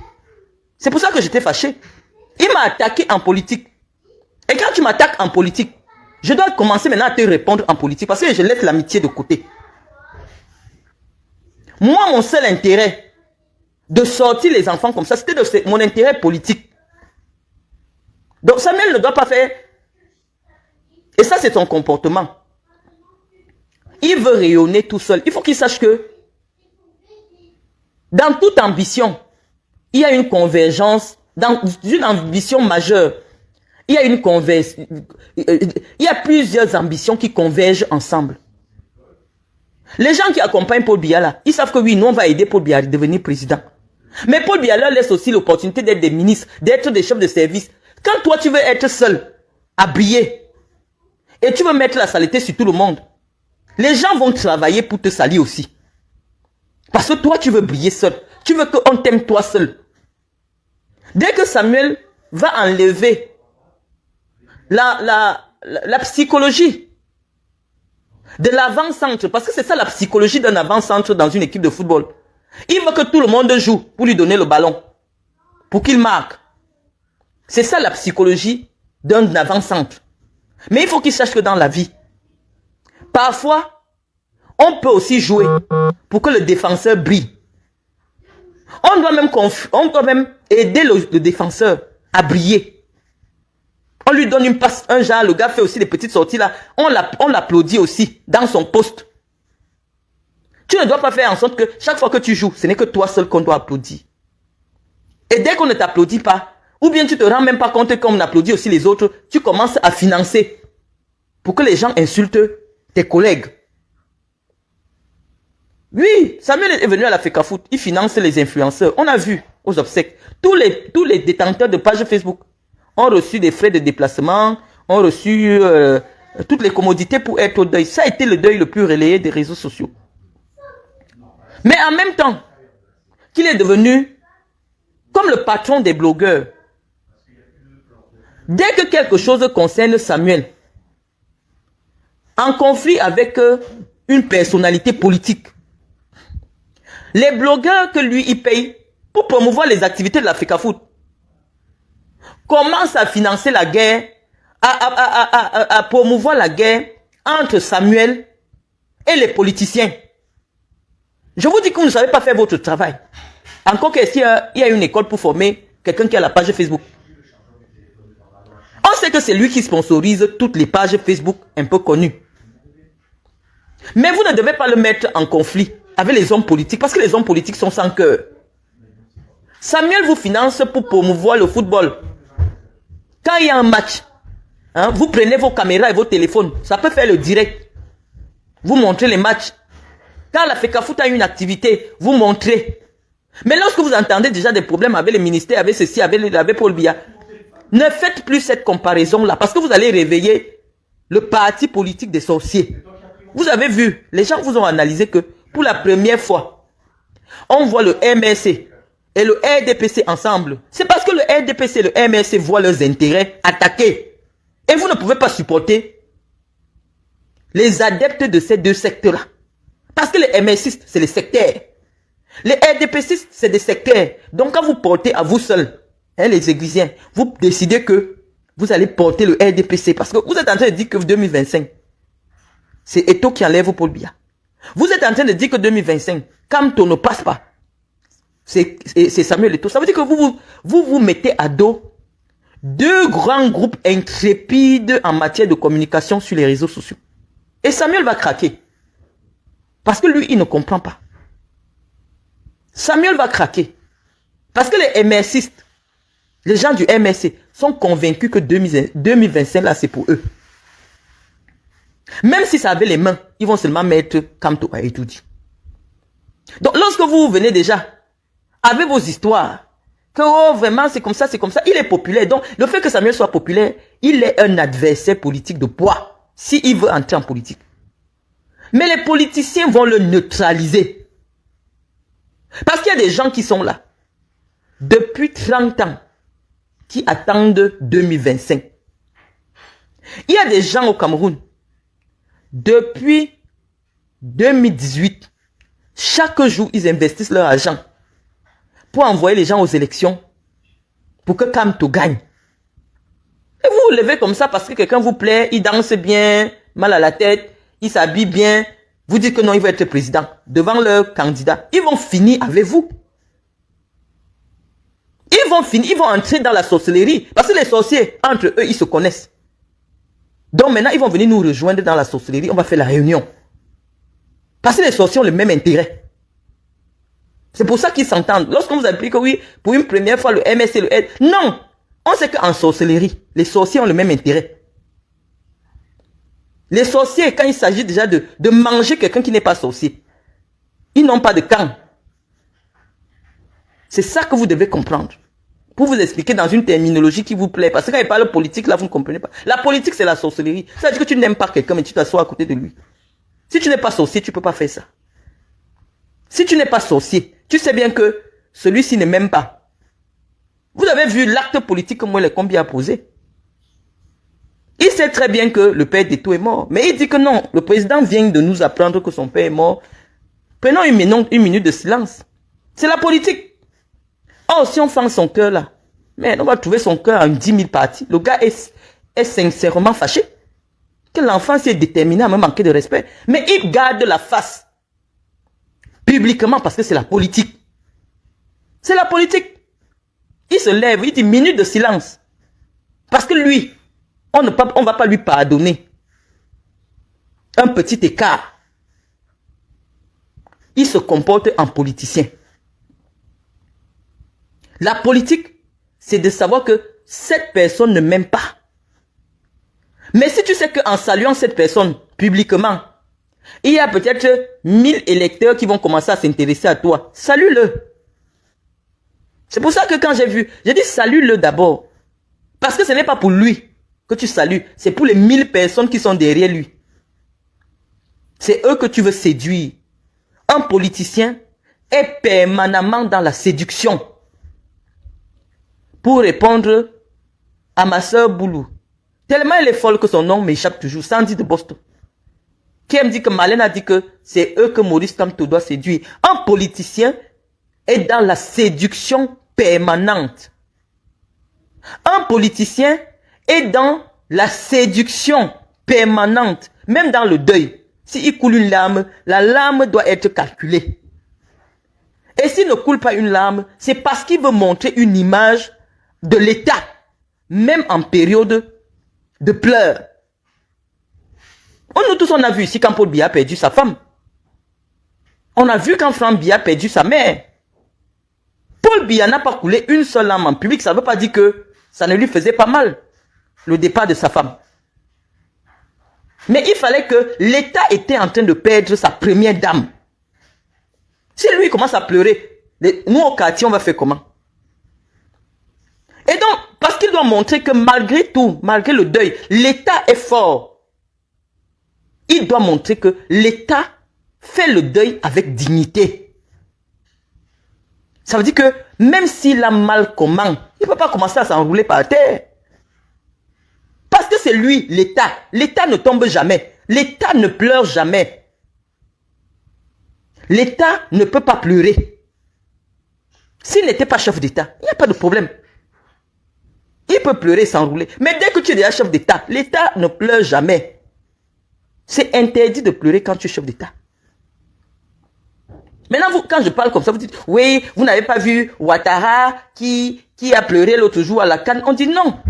C'est pour ça que j'étais fâché. Il m'a attaqué en politique. Et quand tu m'attaques en politique, je dois commencer maintenant à te répondre en politique parce que je laisse l'amitié de côté. Moi, mon seul intérêt de sortir les enfants comme ça, c'était mon intérêt politique. Donc Samuel ne doit pas faire... Et ça, c'est son comportement. Il veut rayonner tout seul. Il faut qu'il sache que dans toute ambition, il y a une convergence. Dans une ambition majeure, il y a une convergence. Il y a plusieurs ambitions qui convergent ensemble. Les gens qui accompagnent Paul Biya là, ils savent que oui, nous on va aider Paul Biya à devenir président. Mais Paul Biya leur laisse aussi l'opportunité d'être des ministres, d'être des chefs de service. Quand toi tu veux être seul, à briller, et tu veux mettre la saleté sur tout le monde, les gens vont travailler pour te salir aussi. Parce que toi, tu veux briller seul. Tu veux qu'on t'aime toi seul. Dès que Samuel va enlever la psychologie de l'avant-centre, parce que c'est ça la psychologie d'un avant-centre dans une équipe de football. Il veut que tout le monde joue pour lui donner le ballon, pour qu'il marque. C'est ça la psychologie d'un avant-centre. Mais il faut qu'il sache que dans la vie, parfois, on peut aussi jouer pour que le défenseur brille. On doit même aider le défenseur à briller. On lui donne une passe, un genre, le gars fait aussi des petites sorties là. On l'applaudit aussi dans son poste. Tu ne dois pas faire en sorte que chaque fois que tu joues, ce n'est que toi seul qu'on doit applaudir. Et dès qu'on ne t'applaudit pas, ou bien tu te rends même pas compte qu'on applaudit aussi les autres, tu commences à financer pour que les gens insultent tes collègues. Oui, Samuel est venu à l'Africa Foot, il finance les influenceurs. On a vu aux obsèques. Tous les détenteurs de pages Facebook ont reçu des frais de déplacement, ont reçu toutes les commodités pour être au deuil. Ça a été le deuil le plus relayé des réseaux sociaux. Mais en même temps qu'il est devenu comme le patron des blogueurs, dès que quelque chose concerne Samuel, en conflit avec une personnalité politique, les blogueurs que lui, il paye pour promouvoir les activités de l'Africa Foot, commence à financer la guerre, à promouvoir la guerre entre Samuel et les politiciens. Je vous dis que vous ne savez pas faire votre travail. Encore qu'il y a une école pour former quelqu'un qui a la page Facebook. On sait que c'est lui qui sponsorise toutes les pages Facebook un peu connues. Mais vous ne devez pas le mettre en conflit avec les hommes politiques parce que les hommes politiques sont sans cœur. Samuel vous finance pour promouvoir le football. Quand il y a un match, hein, vous prenez vos caméras et vos téléphones. Ça peut faire le direct. Vous montrez les matchs. Quand la FECAFOOT a une activité, vous montrez. Mais lorsque vous entendez déjà des problèmes avec les ministères, avec ceci, avec Paul Biya, ne faites plus cette comparaison-là parce que vous allez réveiller le parti politique des sorciers. Vous avez vu, les gens vous ont analysé que pour la première fois, on voit le MRC et le RDPC ensemble. C'est parce que le RDPC et le MRC voient leurs intérêts attaqués. Et vous ne pouvez pas supporter les adeptes de ces deux secteurs-là. Parce que les MRCistes, c'est les sectaires. Les RDPCistes, c'est des sectaires. Donc quand vous portez à vous seuls, hein, les églisiens, vous décidez que vous allez porter le RDPC. Parce que vous êtes en train de dire que 2025, c'est Eto'o qui enlève Paul Biya. Vous êtes en train de dire que 2025, Kamto ne passe pas. C'est Samuel Eto'o. Ça veut dire que vous mettez à dos deux grands groupes intrépides en matière de communication sur les réseaux sociaux. Et Samuel va craquer. Parce que lui, il ne comprend pas. Samuel va craquer. Parce que les MRCistes, les gens du MRC, sont convaincus que 2025, là, c'est pour eux. Même si ça avait les mains, ils vont seulement mettre Kamto à étudier. Donc, lorsque vous venez déjà avec vos histoires, que oh, vraiment, c'est comme ça, il est populaire. Donc, le fait que Samuel soit populaire, il est un adversaire politique de poids, s'il veut entrer en politique. Mais les politiciens vont le neutraliser. Parce qu'il y a des gens qui sont là, depuis 30 ans, qui attendent 2025. Il y a des gens au Cameroun, depuis 2018, chaque jour, ils investissent leur argent pour envoyer les gens aux élections, pour que Kamto gagne. Et vous vous levez comme ça parce que quelqu'un vous plaît, il danse bien, mal à la tête, il s'habille bien, vous dites que non, il va être président devant leur candidat. Ils vont finir avec vous. Ils vont finir, ils vont entrer dans la sorcellerie. Parce que les sorciers, entre eux, ils se connaissent. Donc maintenant, ils vont venir nous rejoindre dans la sorcellerie. On va faire la réunion. Parce que les sorciers ont le même intérêt. C'est pour ça qu'ils s'entendent. Lorsqu'on vous applique que oui, pour une première fois, le MSC, le L. Non! On sait qu'en sorcellerie, les sorciers ont le même intérêt. Les sorciers, quand il s'agit déjà de manger quelqu'un qui n'est pas sorcier, ils n'ont pas de camp. C'est ça que vous devez comprendre. Pour vous expliquer dans une terminologie qui vous plaît. Parce que quand il parle politique, là, vous ne comprenez pas. La politique, c'est la sorcellerie. Ça veut dire que tu n'aimes pas quelqu'un, mais tu t'assois à côté de lui. Si tu n'es pas sorcier, tu ne peux pas faire ça. Si tu n'es pas sorcier, tu sais bien que celui-ci ne m'aime pas. Vous avez vu l'acte politique que Moïse Kombi a posé. Il sait très bien que le père d'Eto'o est mort. Mais il dit que non, le président vient de nous apprendre que son père est mort. Prenons une minute de silence. C'est la politique. Oh, si on fend son cœur là, mais on va trouver son cœur en 10 000 parties. Le gars est sincèrement fâché. Que l'enfant s'est déterminé à me manquer de respect. Mais il garde la face. Publiquement parce que c'est la politique. C'est la politique. Il se lève, il dit minute de silence. Parce que lui, on ne va pas lui pardonner un petit écart. Il se comporte en politicien. La politique, c'est de savoir que cette personne ne m'aime pas. Mais si tu sais qu'en saluant cette personne publiquement, il y a peut-être 1000 électeurs qui vont commencer à s'intéresser à toi, salue-le. C'est pour ça que quand j'ai dit salue-le d'abord. Parce que ce n'est pas pour lui que tu salues, c'est pour les 1000 personnes qui sont derrière lui. C'est eux que tu veux séduire. Un politicien est permanemment dans la séduction. Pour répondre à ma soeur Boulou. Tellement elle est folle que son nom m'échappe toujours. Sandy de Boston. Qui me dit que Malène a dit que c'est eux que Maurice Kamto doit séduire. Un politicien est dans la séduction permanente. Un politicien est dans la séduction permanente, même dans le deuil. S'il coule une larme, la larme doit être calculée. Et s'il ne coule pas une larme, c'est parce qu'il veut montrer une image de l'État, même en période de pleurs. Nous tous, on a vu ici quand Paul Biya a perdu sa femme. On a vu quand Franck Biya a perdu sa mère. Paul Biya n'a pas coulé une seule larme en public. Ça ne veut pas dire que ça ne lui faisait pas mal, le départ de sa femme. Mais il fallait que l'État était en train de perdre sa première dame. Si lui commence à pleurer, nous au quartier, on va faire comment? Et donc, parce qu'il doit montrer que malgré tout, malgré le deuil, l'État est fort. Il doit montrer que l'État fait le deuil avec dignité. Ça veut dire que même s'il a mal comment, il ne peut pas commencer à s'enrouler par terre. Parce que c'est lui, l'État. L'État ne tombe jamais. L'État ne pleure jamais. L'État ne peut pas pleurer. S'il n'était pas chef d'État, il n'y a pas de problème. Il peut pleurer et s'enrouler. Mais dès que tu es déjà chef d'État, l'État ne pleure jamais. C'est interdit de pleurer quand tu es chef d'État. Maintenant, vous, quand je parle comme ça, vous dites, oui, vous n'avez pas vu Ouattara qui a pleuré l'autre jour à la CAN. On dit non.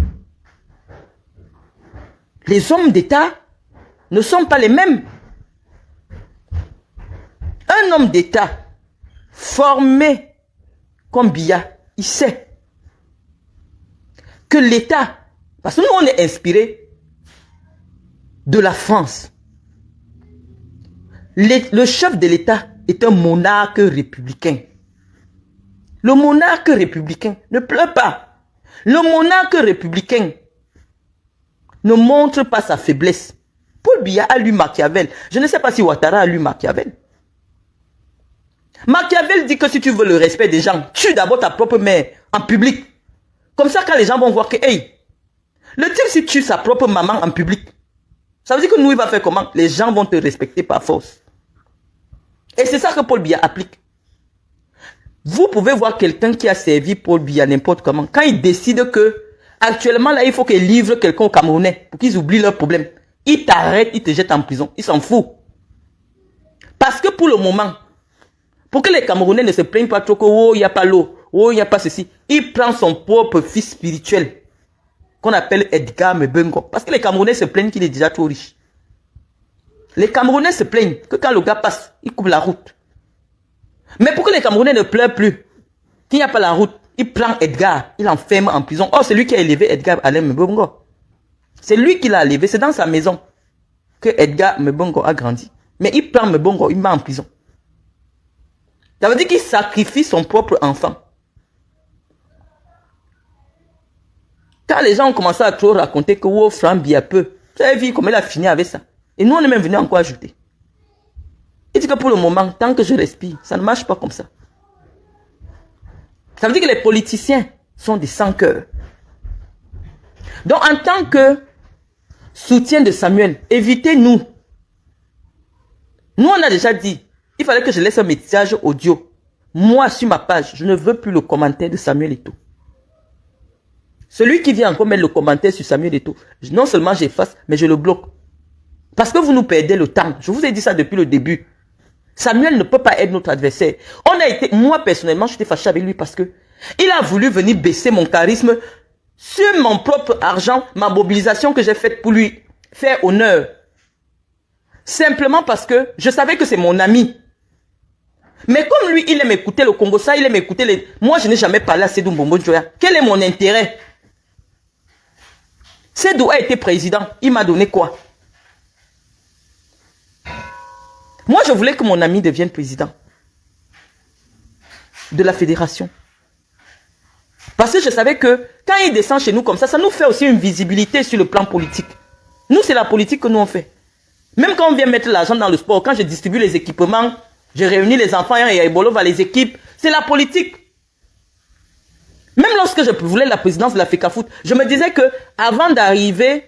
Les hommes d'État ne sont pas les mêmes. Un homme d'État formé comme Biya, il sait que l'État, parce que nous on est inspiré de la France. Le chef de l'État est un monarque républicain. Le monarque républicain ne pleure pas. Le monarque républicain ne montre pas sa faiblesse. Paul Biya a lu Machiavel. Je ne sais pas si Ouattara a lu Machiavel. Machiavel dit que si tu veux le respect des gens, tue d'abord ta propre mère en public. Comme ça, quand les gens vont voir que, hey, le type si tue sa propre maman en public, ça veut dire que nous, il va faire comment? Les gens vont te respecter par force. Et c'est ça que Paul Biya applique. Vous pouvez voir quelqu'un qui a servi Paul Biya n'importe comment. Quand il décide que, actuellement, là, il faut qu'il livre quelqu'un aux Camerounais pour qu'ils oublient leurs problèmes. Il t'arrête, il te jette en prison. Il s'en fout. Parce que pour le moment, pour que les Camerounais ne se plaignent pas trop que, oh, il n'y a pas l'eau, oh, il n'y a pas ceci, il prend son propre fils spirituel, qu'on appelle Edgar Mebengo. Parce que les Camerounais se plaignent qu'il est déjà trop riche. Les Camerounais se plaignent que quand le gars passe, il coupe la route. Mais pour que les Camerounais ne pleurent plus, qu'il n'y a pas la route, il prend Edgar, il l'enferme en prison. Oh, c'est lui qui a élevé Edgar Alain Mebongo. C'est lui qui l'a élevé, c'est dans sa maison que Edgar Mebongo a grandi. Mais il prend Mebongo, il met en prison. Ça veut dire qu'il sacrifie son propre enfant. Quand les gens ont commencé à trop raconter que oh, Franck Biya peu, vous avez vu comment il a fini avec ça. Et nous, on est même venu encore ajouter. Il dit que pour le moment, tant que je respire, ça ne marche pas comme ça. Ça veut dire que les politiciens sont des sans-cœurs. Donc, en tant que soutien de Samuel, évitez-nous. Nous, on a déjà dit, il fallait que je laisse un message audio. Moi, sur ma page, je ne veux plus le commentaire de Samuel Eto'o. Celui qui vient encore mettre le commentaire sur Samuel Eto'o, non seulement j'efface, mais je le bloque. Parce que vous nous perdez le temps. Je vous ai dit ça depuis le début. Samuel ne peut pas être notre adversaire. Moi personnellement, j'étais fâché avec lui parce que il a voulu venir baisser mon charisme sur mon propre argent, ma mobilisation que j'ai faite pour lui faire honneur. Simplement parce que je savais que c'est mon ami. Mais comme lui, il aime écouter le Congo, ça, il aime écouter les... Moi, je n'ai jamais parlé à Sédou Mbombo Njoya. Quel est mon intérêt? Sédou a été président. Il m'a donné quoi? Moi, je voulais que mon ami devienne président de la fédération. Parce que je savais que quand il descend chez nous comme ça nous fait aussi une visibilité sur le plan politique. Nous, c'est la politique que nous on fait. Même quand on vient mettre l'argent dans le sport, quand je distribue les équipements, je réunis les enfants et Ebolo va les équipes, c'est la politique. Même lorsque je voulais la présidence de la FECAFOOT, je me disais que avant d'arriver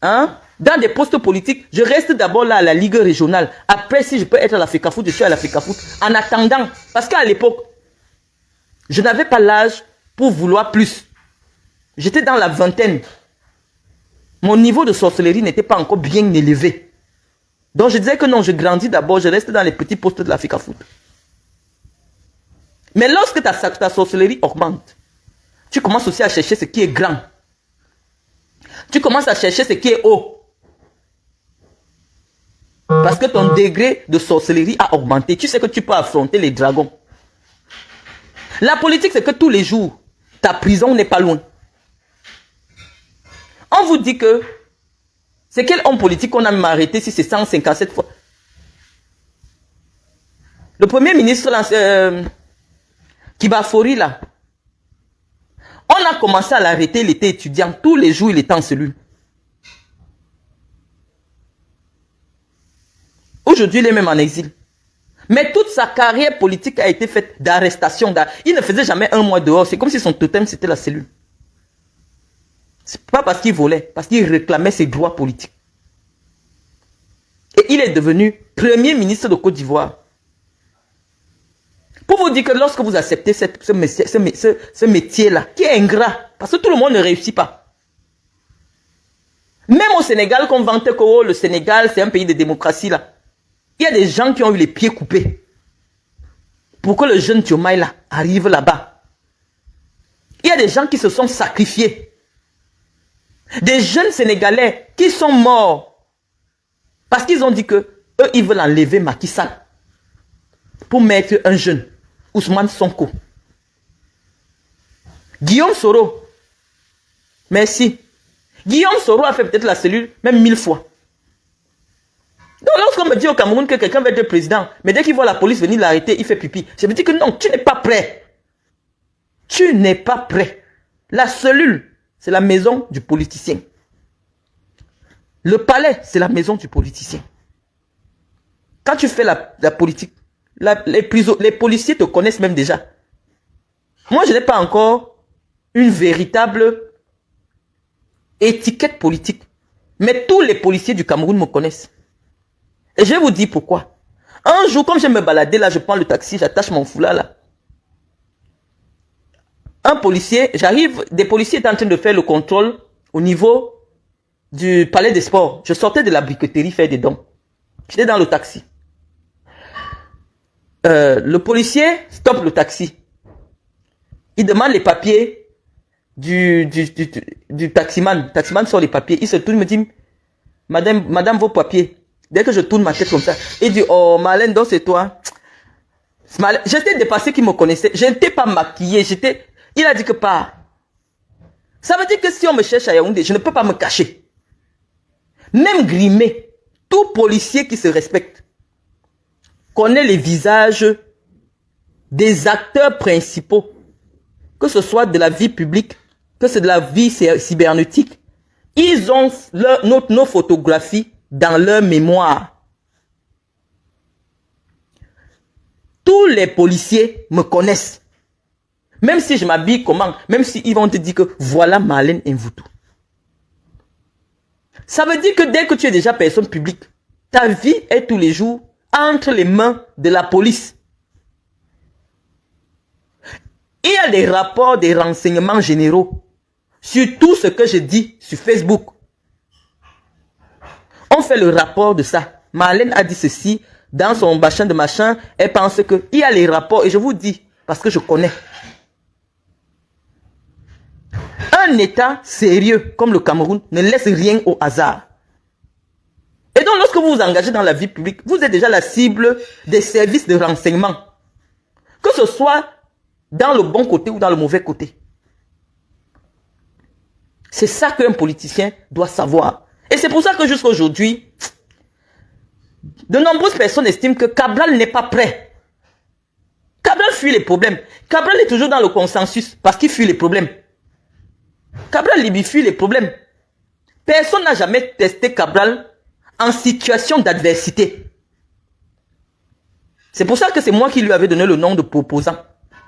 dans des postes politiques, je reste d'abord là à la Ligue régionale. Après, si je peux être à la FECAFOOT, je suis à la FECAFOOT. En attendant, parce qu'à l'époque, je n'avais pas l'âge pour vouloir plus. J'étais dans la vingtaine. Mon niveau de sorcellerie n'était pas encore bien élevé. Donc je disais que non, je grandis d'abord, je reste dans les petits postes de l'Africa Foot. Mais lorsque ta sorcellerie augmente, tu commences aussi à chercher ce qui est grand. Tu commences à chercher ce qui est haut. Parce que ton degré de sorcellerie a augmenté. Tu sais que tu peux affronter les dragons. La politique, c'est que tous les jours, ta prison n'est pas loin. On vous dit que c'est quel homme politique qu'on a même arrêté si c'est 157 fois. Le premier ministre, Kibafori, là, on a commencé à l'arrêter, il était étudiant. Tous les jours, il était en cellule. Aujourd'hui, il est même en exil. Mais toute sa carrière politique a été faite d'arrestation. Il ne faisait jamais un mois dehors. C'est comme si son totem, c'était la cellule. C'est pas parce qu'il volait, parce qu'il réclamait ses droits politiques. Et il est devenu premier ministre de Côte d'Ivoire. Pour vous dire que lorsque vous acceptez ce métier-là, qui est ingrat, parce que tout le monde ne réussit pas. Même au Sénégal, qu'on vantait que oh, le Sénégal, c'est un pays de démocratie, là. Il y a des gens qui ont eu les pieds coupés pour que le jeune Diomaye là arrive là-bas. Il y a des gens qui se sont sacrifiés. Des jeunes Sénégalais qui sont morts parce qu'ils ont dit que eux, ils veulent enlever Macky Sall pour mettre un jeune, Ousmane Sonko. Guillaume Soro, merci. Guillaume Soro a fait peut-être la cellule même 1000 fois. Donc lorsqu'on me dit au Cameroun que quelqu'un va être président, mais dès qu'il voit la police venir l'arrêter, il fait pipi. Je me dis que non, tu n'es pas prêt. Tu n'es pas prêt. La cellule, c'est la maison du politicien. Le palais, c'est la maison du politicien. Quand tu fais la politique, les policiers te connaissent même déjà. Moi, je n'ai pas encore une véritable étiquette politique. Mais tous les policiers du Cameroun me connaissent. Et je vais vous dire pourquoi. Un jour, comme je me baladais là, je prends le taxi, j'attache mon foulard là. Un policier, j'arrive, des policiers étaient en train de faire le contrôle au niveau du palais des sports. Je sortais de la briqueterie faire des dons. J'étais dans le taxi. Le policier stoppe le taxi. Il demande les papiers du taximan. Le taximan sort les papiers. Il se tourne, il me dit, madame, vos papiers. Dès que je tourne ma tête comme ça, il dit, oh, Marlène, donc c'est toi. J'étais dépassé qu'il me connaissait. Je n'étais pas maquillée. Il a dit que pas. Ça veut dire que si on me cherche à Yaoundé, je ne peux pas me cacher. Même grimé, tout policier qui se respecte connaît les visages des acteurs principaux. Que ce soit de la vie publique, que c'est de la vie cybernétique. Ils ont nos photographies dans leur mémoire. Tous les policiers me connaissent. Même si je m'habille comment, même s'ils vont te dire que voilà Marlène Mvoutou. Ça veut dire que dès que tu es déjà personne publique, ta vie est tous les jours entre les mains de la police. Il y a des rapports, des renseignements généraux sur tout ce que je dis sur Facebook. On fait le rapport de ça. Marlène a dit ceci dans son machin de machin. Elle pense qu'il y a les rapports. Et je vous dis, parce que je connais. Un État sérieux comme le Cameroun ne laisse rien au hasard. Et donc lorsque vous vous engagez dans la vie publique, vous êtes déjà la cible des services de renseignement. Que ce soit dans le bon côté ou dans le mauvais côté. C'est ça qu'un politicien doit savoir. Et c'est pour ça que jusqu'à aujourd'hui, de nombreuses personnes estiment que Cabral n'est pas prêt. Cabral fuit les problèmes. Cabral est toujours dans le consensus parce qu'il fuit les problèmes. Cabral Libye fuit les problèmes. Personne n'a jamais testé Cabral en situation d'adversité. C'est pour ça que c'est moi qui lui avais donné le nom de proposant.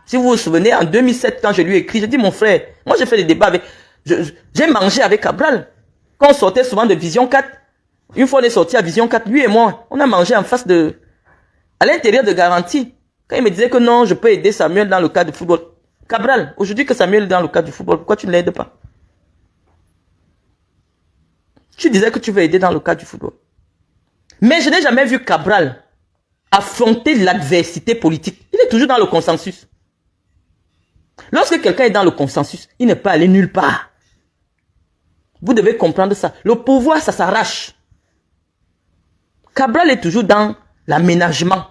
Si vous vous souvenez, en 2007, quand je lui ai écrit, j'ai dit, mon frère, moi j'ai fait des débats avec... J'ai mangé avec Cabral. Quand on sortait souvent de Vision 4, une fois on est sorti à Vision 4, lui et moi, on a mangé en face de... à l'intérieur de Garantie. Quand il me disait que non, je peux aider Samuel dans le cadre du football. Cabral, aujourd'hui que Samuel est dans le cadre du football, pourquoi tu ne l'aides pas? Tu disais que tu veux aider dans le cadre du football. Mais je n'ai jamais vu Cabral affronter l'adversité politique. Il est toujours dans le consensus. Lorsque quelqu'un est dans le consensus, il ne peut aller nulle part. Vous devez comprendre ça. Le pouvoir, ça s'arrache. Cabral est toujours dans l'aménagement,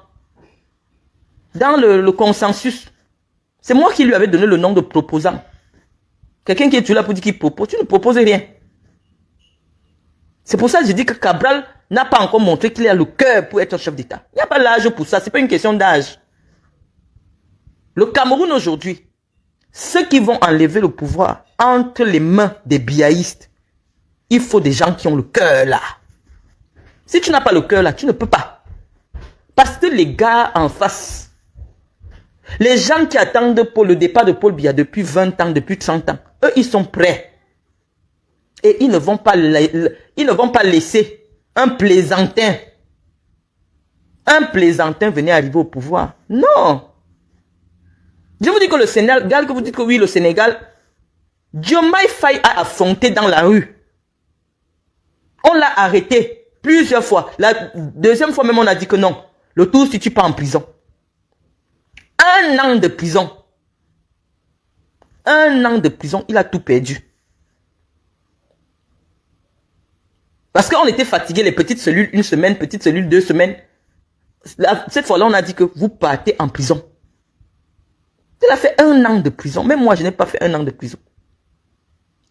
dans le consensus. C'est moi qui lui avais donné le nom de proposant. Quelqu'un qui est toujours là pour dire qu'il propose, tu ne proposes rien. C'est pour ça que je dis que Cabral n'a pas encore montré qu'il a le cœur pour être un chef d'État. Il n'y a pas l'âge pour ça, ce n'est pas une question d'âge. Le Cameroun aujourd'hui, ceux qui vont enlever le pouvoir entre les mains des biaïstes, il faut des gens qui ont le cœur là. Si tu n'as pas le cœur là, tu ne peux pas. Parce que les gars en face, les gens qui attendent pour le départ de Paul Biya depuis 20 ans, depuis 30 ans, eux, ils sont prêts. Et ils ne vont pas laisser un plaisantin venir arriver au pouvoir. Non. Je vous dis que le Sénégal, que vous dites que oui, le Sénégal, Diomaye Faye a affronté dans la rue. On l'a arrêté plusieurs fois. La deuxième fois même, on a dit que non. Le tout, si tu pars en prison. 1 an de prison. 1 an de prison, il a tout perdu. Parce qu'on était fatigués, les petites cellules, 1 semaine, petites cellules, 2 semaines. Cette fois-là, on a dit que vous partez en prison. Il a fait 1 an de prison. Même moi, je n'ai pas fait 1 an de prison.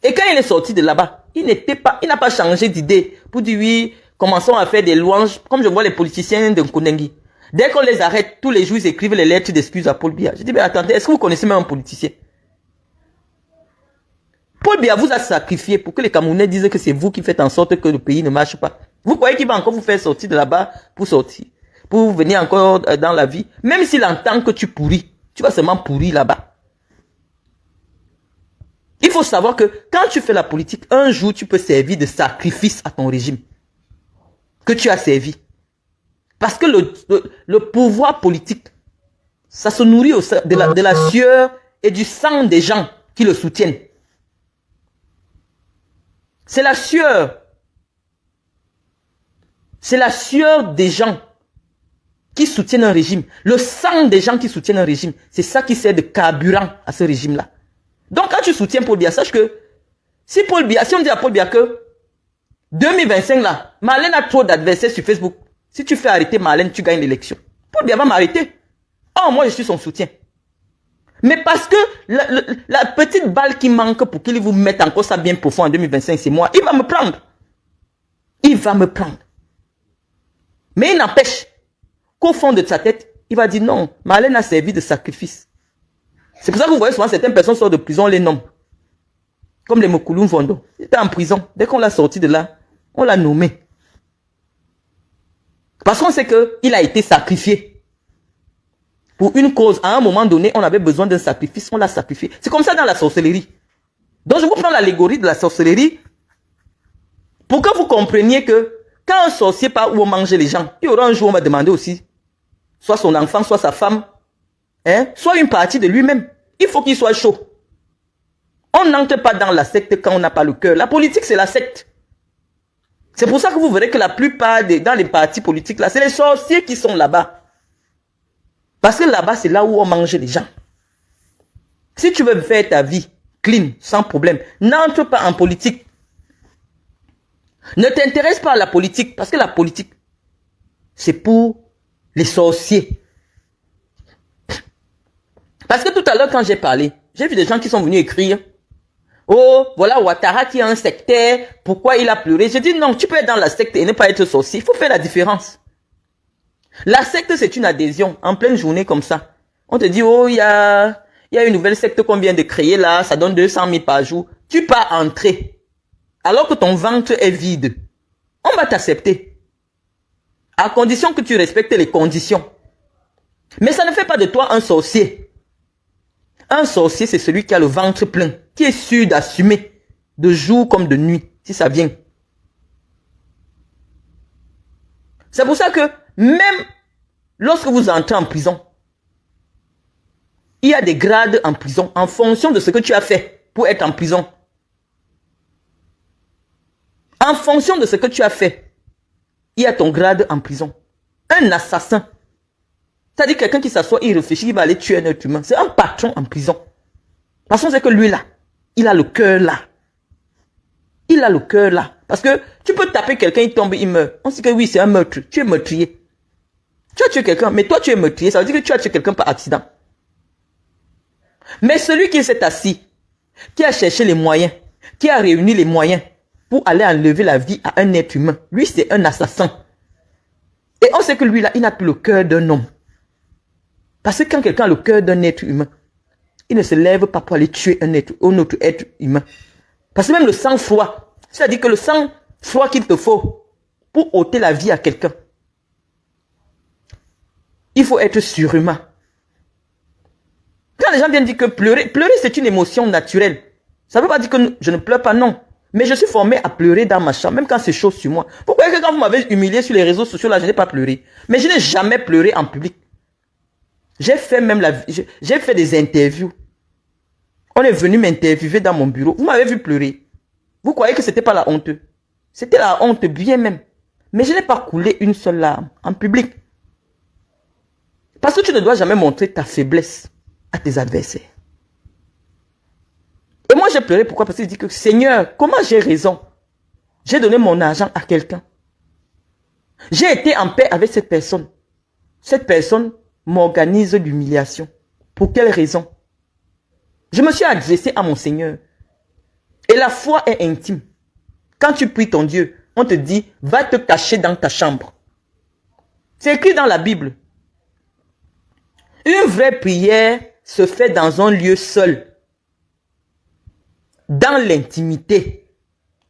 Et quand il est sorti de là-bas, il n'a pas changé d'idée pour dire oui, commençons à faire des louanges, comme je vois les politiciens de Nkondengi. Dès qu'on les arrête, tous les jours, ils écrivent les lettres d'excuses à Paul Biya. Je dis, mais attendez, est-ce que vous connaissez même un politicien? Paul Biya vous a sacrifié pour que les Camerounais disent que c'est vous qui faites en sorte que le pays ne marche pas. Vous croyez qu'il va encore vous faire sortir de là-bas pour sortir, pour venir encore dans la vie? Même s'il entend que tu pourris, tu vas seulement pourrir là-bas. Il faut savoir que quand tu fais la politique, un jour tu peux servir de sacrifice à ton régime que tu as servi. Parce que le pouvoir politique, ça se nourrit de la sueur et du sang des gens qui le soutiennent. C'est la sueur. C'est la sueur des gens qui soutiennent un régime. Le sang des gens qui soutiennent un régime. C'est ça qui sert de carburant à ce régime-là. Donc quand tu soutiens Paul Biya, sache que si on dit à Paul Biya que 2025 là, Marlène a trop d'adversaires sur Facebook. Si tu fais arrêter Marlène, tu gagnes l'élection. Paul Biya va m'arrêter. Oh, moi je suis son soutien. Mais parce que la petite balle qui manque pour qu'il vous mette encore ça bien profond en 2025, c'est moi. Il va me prendre. Il va me prendre. Mais il n'empêche qu'au fond de sa tête, il va dire non, Marlène a servi de sacrifice. C'est pour ça que vous voyez souvent certaines personnes sortent de prison, on les nomme. Comme les Mokouloum Vondo. Il était en prison. Dès qu'on l'a sorti de là, on l'a nommé. Parce qu'on sait qu'il a été sacrifié. Pour une cause, à un moment donné, on avait besoin d'un sacrifice, on l'a sacrifié. C'est comme ça dans la sorcellerie. Donc je vous prends l'allégorie de la sorcellerie pour que vous compreniez que quand un sorcier part où on mange les gens, il y aura un jour où on va demander aussi, soit son enfant, soit sa femme, soit une partie de lui-même. Il faut qu'il soit chaud. On n'entre pas dans la secte quand on n'a pas le cœur. La politique, c'est la secte. C'est pour ça que vous verrez que la plupart dans les partis politiques, là, c'est les sorciers qui sont là-bas. Parce que là-bas, c'est là où on mange les gens. Si tu veux faire ta vie clean, sans problème, n'entre pas en politique. Ne t'intéresse pas à la politique, parce que la politique, c'est pour les sorciers. Parce que tout à l'heure, quand j'ai parlé, j'ai vu des gens qui sont venus écrire « Oh, voilà Ouattara qui est un sectaire, pourquoi il a pleuré ?» J'ai dit non, tu peux être dans la secte et ne pas être sorcier. Il faut faire la différence. La secte, c'est une adhésion en pleine journée comme ça. On te dit « Oh, il y a une nouvelle secte qu'on vient de créer là, ça donne 200 000 par jour. » Tu peux entrer alors que ton ventre est vide. On va t'accepter. À condition que tu respectes les conditions. Mais ça ne fait pas de toi un sorcier. Un sorcier, c'est celui qui a le ventre plein, qui est sûr d'assumer, de jour comme de nuit, si ça vient. C'est pour ça que même lorsque vous entrez en prison, il y a des grades en prison en fonction de ce que tu as fait pour être en prison. En fonction de ce que tu as fait, il y a ton grade en prison. Un assassin. C'est-à-dire quelqu'un qui s'assoit, il réfléchit, il va aller tuer un être humain. C'est un patron en prison. Parce qu'on sait que lui là, il a le cœur là. Il a le cœur là. Parce que tu peux taper quelqu'un, il tombe, il meurt. On sait que oui, c'est un meurtre. Tu es meurtrier. Tu as tué quelqu'un, mais toi tu es meurtrier. Ça veut dire que tu as tué quelqu'un par accident. Mais celui qui s'est assis, qui a cherché les moyens, qui a réuni les moyens pour aller enlever la vie à un être humain, lui c'est un assassin. Et on sait que lui là, il n'a plus le cœur d'un homme. Parce que quand quelqu'un a le cœur d'un être humain, il ne se lève pas pour aller tuer un autre être humain. Parce que même le sang-froid, c'est-à-dire que le sang-froid qu'il te faut pour ôter la vie à quelqu'un, il faut être surhumain. Quand les gens viennent dire que pleurer c'est une émotion naturelle. Ça ne veut pas dire que je ne pleure pas, non. Mais je suis formé à pleurer dans ma chambre, même quand c'est chaud sur moi. Pourquoi est-ce que quand vous m'avez humilié sur les réseaux sociaux, là, je n'ai pas pleuré? Mais je n'ai jamais pleuré en public. J'ai fait des interviews. On est venu m'interviewer dans mon bureau. Vous m'avez vu pleurer. Vous croyez que c'était pas la honte? C'était la honte bien même. Mais je n'ai pas coulé une seule larme en public. Parce que tu ne dois jamais montrer ta faiblesse à tes adversaires. Et moi j'ai pleuré, pourquoi? Parce que je dis que Seigneur, comment j'ai raison? J'ai donné mon argent à quelqu'un. J'ai été en paix avec cette personne. Cette personne m'organise l'humiliation. Pour quelle raison? Je me suis adressé à mon Seigneur. Et la foi est intime. Quand tu pries ton Dieu, on te dit, va te cacher dans ta chambre. C'est écrit dans la Bible. Une vraie prière se fait dans un lieu seul. Dans l'intimité.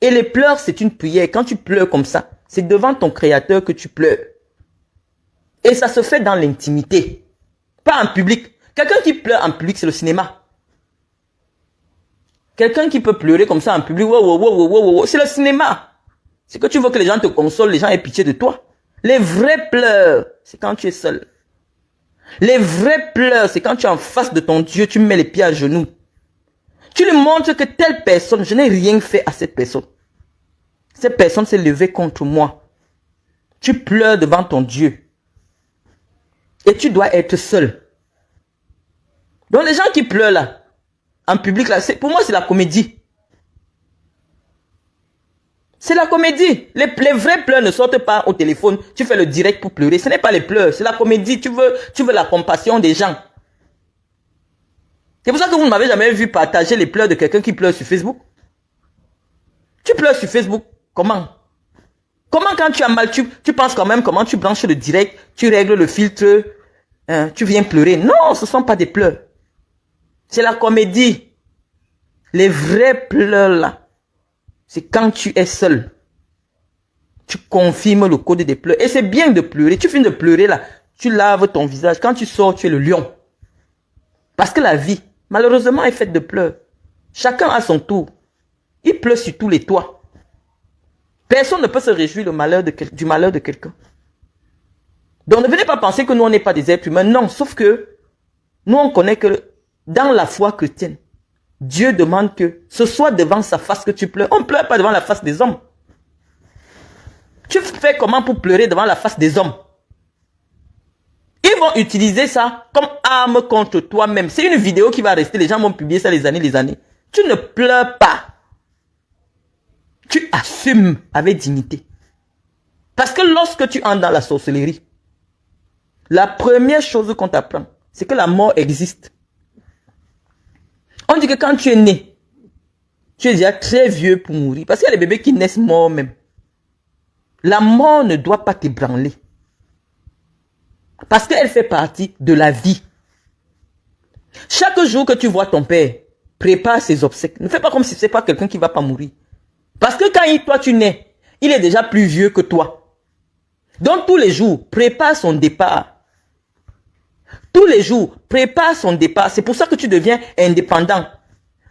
Et les pleurs, c'est une prière. Quand tu pleures comme ça, c'est devant ton Créateur que tu pleures. Et ça se fait dans l'intimité. Pas en public. Quelqu'un qui pleure en public, c'est le cinéma. Quelqu'un qui peut pleurer comme ça en public, c'est le cinéma. C'est que tu veux que les gens te consolent, les gens aient pitié de toi. Les vrais pleurs, c'est quand tu es seul. Les vrais pleurs, c'est quand tu es en face de ton Dieu, tu mets les pieds à genoux. Tu lui montres que telle personne, je n'ai rien fait à cette personne. Cette personne s'est levée contre moi. Tu pleures devant ton Dieu. Et tu dois être seul. Donc les gens qui pleurent là, en public là, pour moi c'est la comédie. C'est la comédie. Les vrais pleurs ne sortent pas au téléphone. Tu fais le direct pour pleurer. Ce n'est pas les pleurs, c'est la comédie. Tu veux la compassion des gens. C'est pour ça que vous ne m'avez jamais vu partager les pleurs de quelqu'un qui pleure sur Facebook. Tu pleures sur Facebook. Comment? Comment quand tu as mal, tu penses quand même comment tu branches le direct, tu règles le filtre, tu viens pleurer. Non, ce ne sont pas des pleurs. C'est la comédie. Les vrais pleurs là, c'est quand tu es seul. Tu confirmes le code des pleurs. Et c'est bien de pleurer. Tu finis de pleurer là, tu laves ton visage. Quand tu sors, tu es le lion. Parce que la vie, malheureusement, est faite de pleurs. Chacun a son tour. Il pleut sur tous les toits. Personne ne peut se réjouir du malheur de quelqu'un. Donc ne venez pas penser que nous, on n'est pas des êtres humains. Non, sauf que nous, on connaît que dans la foi chrétienne, Dieu demande que ce soit devant sa face que tu pleures. On ne pleure pas devant la face des hommes. Tu fais comment pour pleurer devant la face des hommes? Ils vont utiliser ça comme arme contre toi-même. C'est une vidéo qui va rester. Les gens vont publier ça les années. Tu ne pleures pas. Tu assumes avec dignité. Parce que lorsque tu entres dans la sorcellerie, la première chose qu'on t'apprend, c'est que la mort existe. On dit que quand tu es né, tu es déjà très vieux pour mourir. Parce qu'il y a des bébés qui naissent morts même. La mort ne doit pas t'ébranler. Parce qu'elle fait partie de la vie. Chaque jour que tu vois ton père, prépare ses obsèques. Ne fais pas comme si ce n'est pas quelqu'un qui ne va pas mourir. Parce que quand toi tu nais, il est déjà plus vieux que toi. Donc tous les jours, prépare son départ. Tous les jours, prépare son départ. C'est pour ça que tu deviens indépendant.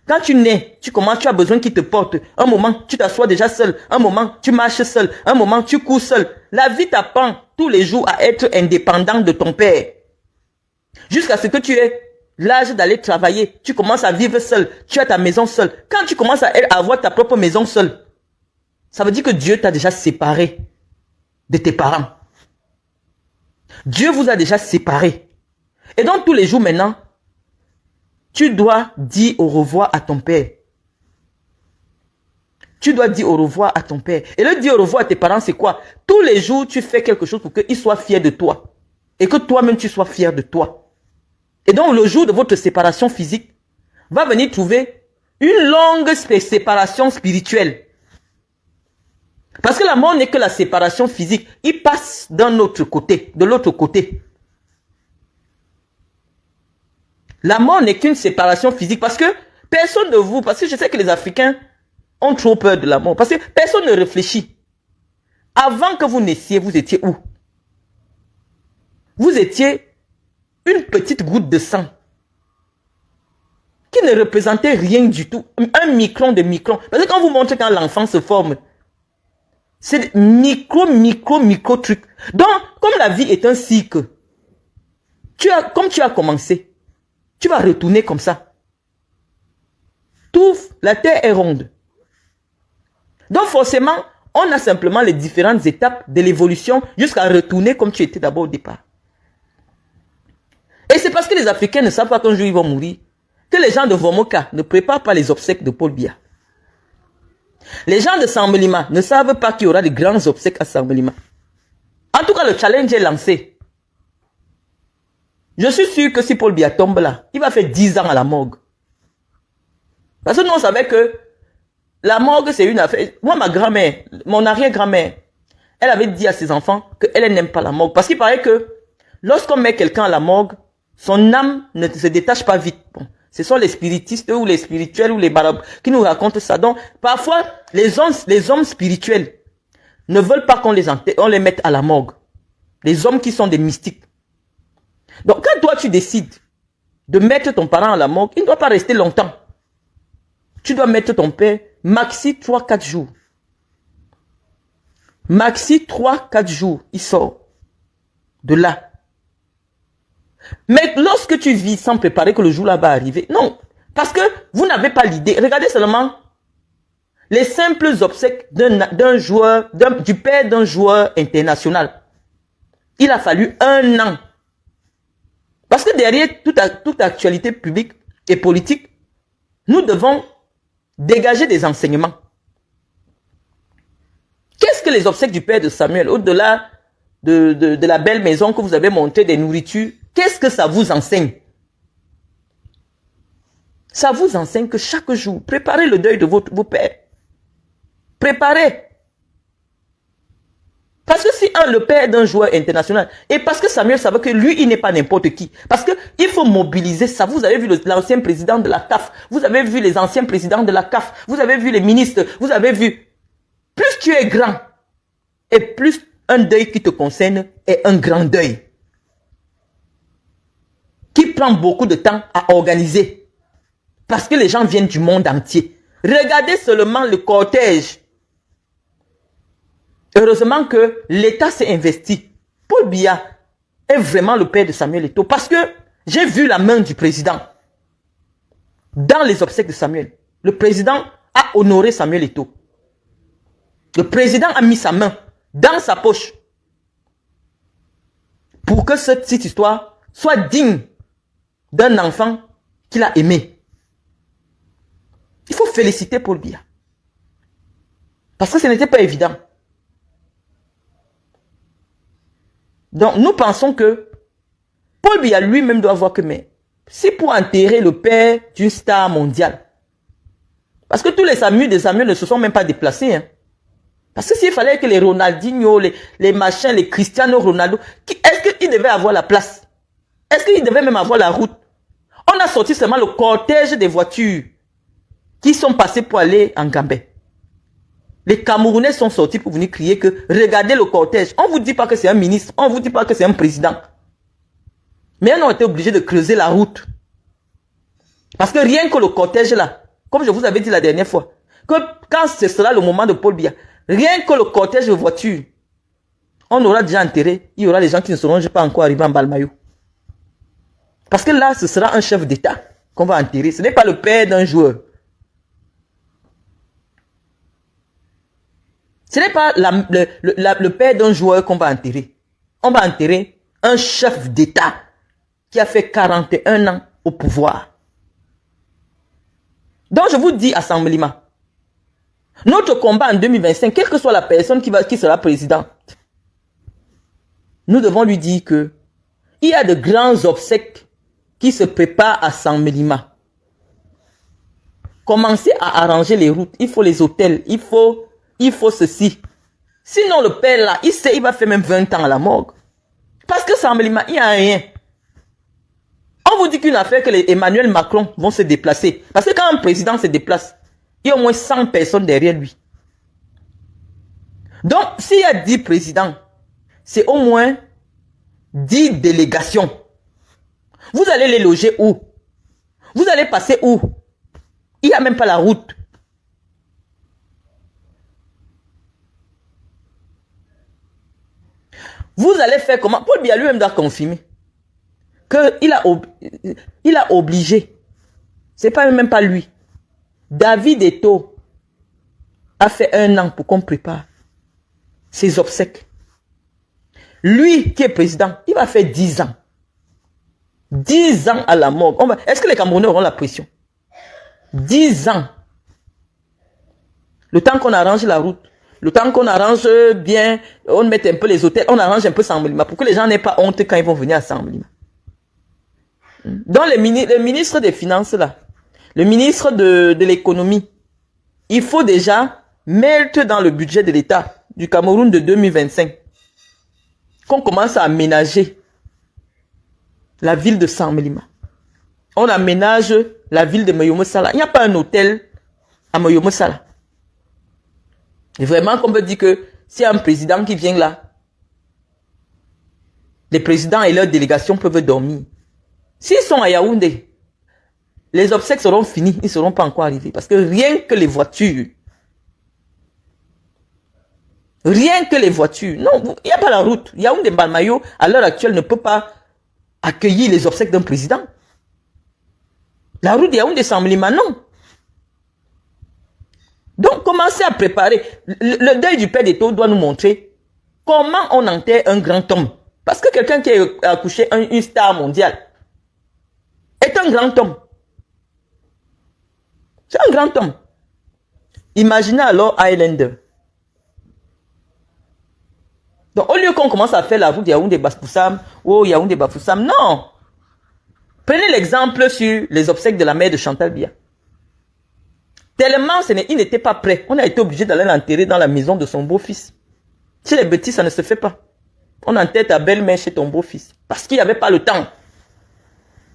Quand tu nais, tu as besoin qu'il te porte. Un moment, tu t'assois déjà seul. Un moment, tu marches seul. Un moment, tu cours seul. La vie t'apprend tous les jours à être indépendant de ton père. Jusqu'à ce que tu aies l'âge d'aller travailler. Tu commences à vivre seul. Tu as ta maison seule. Quand tu commences à avoir ta propre maison seule, Ça veut dire que Dieu t'a déjà séparé de tes parents. Dieu vous a déjà séparés. Et donc tous les jours maintenant, tu dois dire au revoir à ton père. Tu dois dire au revoir à ton père. Et le dire au revoir à tes parents, c'est quoi? Tous les jours, tu fais quelque chose pour qu'ils soient fiers de toi. Et que toi-même, tu sois fier de toi. Et donc, le jour de votre séparation physique, va venir trouver une longue séparation spirituelle. Parce que la mort n'est que la séparation physique. Il passe d'un autre côté, de l'autre côté. La mort n'est qu'une séparation physique. Parce que personne de vous, parce que je sais que les Africains ont trop peur de la mort. Parce que personne ne réfléchit. Avant que vous naissiez, vous étiez où? Vous étiez une petite goutte de sang qui ne représentait rien du tout. Un micron de micron. Parce que quand vous montrez quand l'enfant se forme, c'est micro truc. Donc, comme la vie est un cycle, comme tu as commencé, tu vas retourner comme ça. Tout, la terre est ronde. Donc forcément, on a simplement les différentes étapes de l'évolution jusqu'à retourner comme tu étais d'abord au départ. Et c'est parce que les Africains ne savent pas qu'un jour ils vont mourir que les gens de Vomoka ne préparent pas les obsèques de Paul Biya. Les gens de Sambalima ne savent pas qu'il y aura de grands obsèques à Sambalima. En tout cas, le challenge est lancé. Je suis sûr que si Paul Biya tombe là, il va faire 10 ans à la morgue. Parce que nous, on savait que la morgue, c'est une affaire. Moi, ma grand-mère, mon arrière-grand-mère, elle avait dit à ses enfants qu'elle n'aime pas la morgue. Parce qu'il paraît que lorsqu'on met quelqu'un à la morgue, son âme ne se détache pas vite. Bon, ce sont les spiritistes ou les spirituels ou les marabouts qui nous racontent ça. Donc, parfois, les hommes spirituels ne veulent pas qu'on les mette à la morgue. Les hommes qui sont des mystiques. Donc, quand toi, tu décides de mettre ton parent à la morgue, il ne doit pas rester longtemps. Tu dois mettre ton père maxi 3-4 jours. Maxi 3-4 jours, il sort de là. Mais lorsque tu vis sans préparer que le jour là va arriver, non. Parce que vous n'avez pas l'idée. Regardez seulement les simples obsèques du père d'un joueur international. Il a fallu 1 an. Parce que derrière toute actualité publique et politique, nous devons dégager des enseignements. Qu'est-ce que les obsèques du père de Samuel, au-delà de la belle maison que vous avez montée, des nourritures, qu'est-ce que ça vous enseigne? Ça vous enseigne que chaque jour, préparez le deuil de vos pères. Préparez. Parce que si le père d'un joueur international, et parce que Samuel savait que lui, il n'est pas n'importe qui. Parce qu'il faut mobiliser ça. Vous avez vu l'ancien président de la CAF. Vous avez vu les anciens présidents de la CAF. Vous avez vu les ministres. Vous avez vu. Plus tu es grand, et plus un deuil qui te concerne est un grand deuil. Qui prend beaucoup de temps à organiser. Parce que les gens viennent du monde entier. Regardez seulement le cortège. Heureusement que l'État s'est investi. Paul Biya est vraiment le père de Samuel Eto'o. Parce que j'ai vu la main du président dans les obsèques de Samuel. Le président a honoré Samuel Eto'o. Le président a mis sa main dans sa poche pour que cette histoire soit digne d'un enfant qu'il a aimé. Il faut féliciter Paul Biya. Parce que ce n'était pas évident. Donc, nous pensons que Paul Biya lui-même doit voir que, mais c'est pour enterrer le père d'une star mondiale. Parce que tous les Samuel de Samuel ne se sont même pas déplacés. Hein. Parce que s'il fallait que les Ronaldinho, les machins, les Cristiano Ronaldo, est-ce qu'ils devaient avoir la place? Est-ce qu'ils devaient même avoir la route? On a sorti seulement le cortège des voitures qui sont passées pour aller en Gambie. Les Camerounais sont sortis pour venir crier que regardez le cortège. On ne vous dit pas que c'est un ministre, on ne vous dit pas que c'est un président. Mais on a été obligés de creuser la route. Parce que rien que le cortège là, comme je vous avais dit la dernière fois, que quand ce sera le moment de Paul Biya, rien que le cortège de voitures, on aura déjà enterré, il y aura les gens qui ne seront pas encore arrivés en Balmayo. Parce que là, ce sera un chef d'État qu'on va enterrer. Ce n'est pas le père d'un joueur. Ce n'est pas le père d'un joueur qu'on va enterrer. On va enterrer un chef d'État qui a fait 41 ans au pouvoir. Donc je vous dis, Assemblement, notre combat en 2025, quelle que soit la personne qui sera présidente, nous devons lui dire que il y a de grands obsèques qui se préparent à Assemblement. Commencez à arranger les routes, il faut les hôtels, il faut ceci. Sinon le père là, il va faire même 20 ans à la morgue. Parce que Assemblement, il n'y a rien. On vous dit qu'une affaire que les Emmanuel Macron vont se déplacer. Parce que quand un président se déplace, il y a au moins 100 personnes derrière lui. Donc, s'il y a 10 présidents, c'est au moins 10 délégations. Vous allez les loger où? Vous allez passer où? Il n'y a même pas la route. Vous allez faire comment? Paul Biya lui-même doit confirmer qu'il a obligé, c'est pas même pas lui, David Eto'o a fait 1 an pour qu'on prépare ses obsèques. Lui qui est président, il va faire 10 ans. 10 ans à la morgue. Est-ce que les Camerounais auront la pression? 10 ans. Le temps qu'on arrange la route, le temps qu'on arrange bien, on met un peu les hôtels, on arrange un peu Assemblement pour que les gens n'aient pas honte quand ils vont venir à Assemblement. Donc le ministre des Finances là, le ministre de l'économie, il faut déjà mettre dans le budget de l'État du Cameroun de 2025 qu'on commence à aménager la ville de Assemblement. On aménage la ville de Moyomo Sala. Il n'y a pas un hôtel à Moyomo Sala. Et vraiment qu'on peut dire que s'il y a un président qui vient là, les présidents et leurs délégations peuvent dormir. S'ils sont à Yaoundé, les obsèques seront finis, ils ne seront pas encore arrivés. Parce que rien que les voitures, non, il n'y a pas la route. Yaoundé Balmayo, à l'heure actuelle, ne peut pas accueillir les obsèques d'un président. La route de Yaoundé Assemblement, non. Donc, commencez à préparer. Le deuil du père d'Eto'o doit nous montrer comment on enterre un grand homme. Parce que quelqu'un qui a accouché une star mondiale est un grand homme. C'est un grand homme. Imaginez alors Highlander. Donc, au lieu qu'on commence à faire la route de Yaoundé Bafoussam, ou Yaoundé Bafoussam, non. Prenez l'exemple sur les obsèques de la mère de Chantal Biya. Tellement il n'était pas prêt. On a été obligé d'aller l'enterrer dans la maison de son beau-fils. Chez les petits, ça ne se fait pas. On enterre ta belle-mère chez ton beau-fils. Parce qu'il n'y avait pas le temps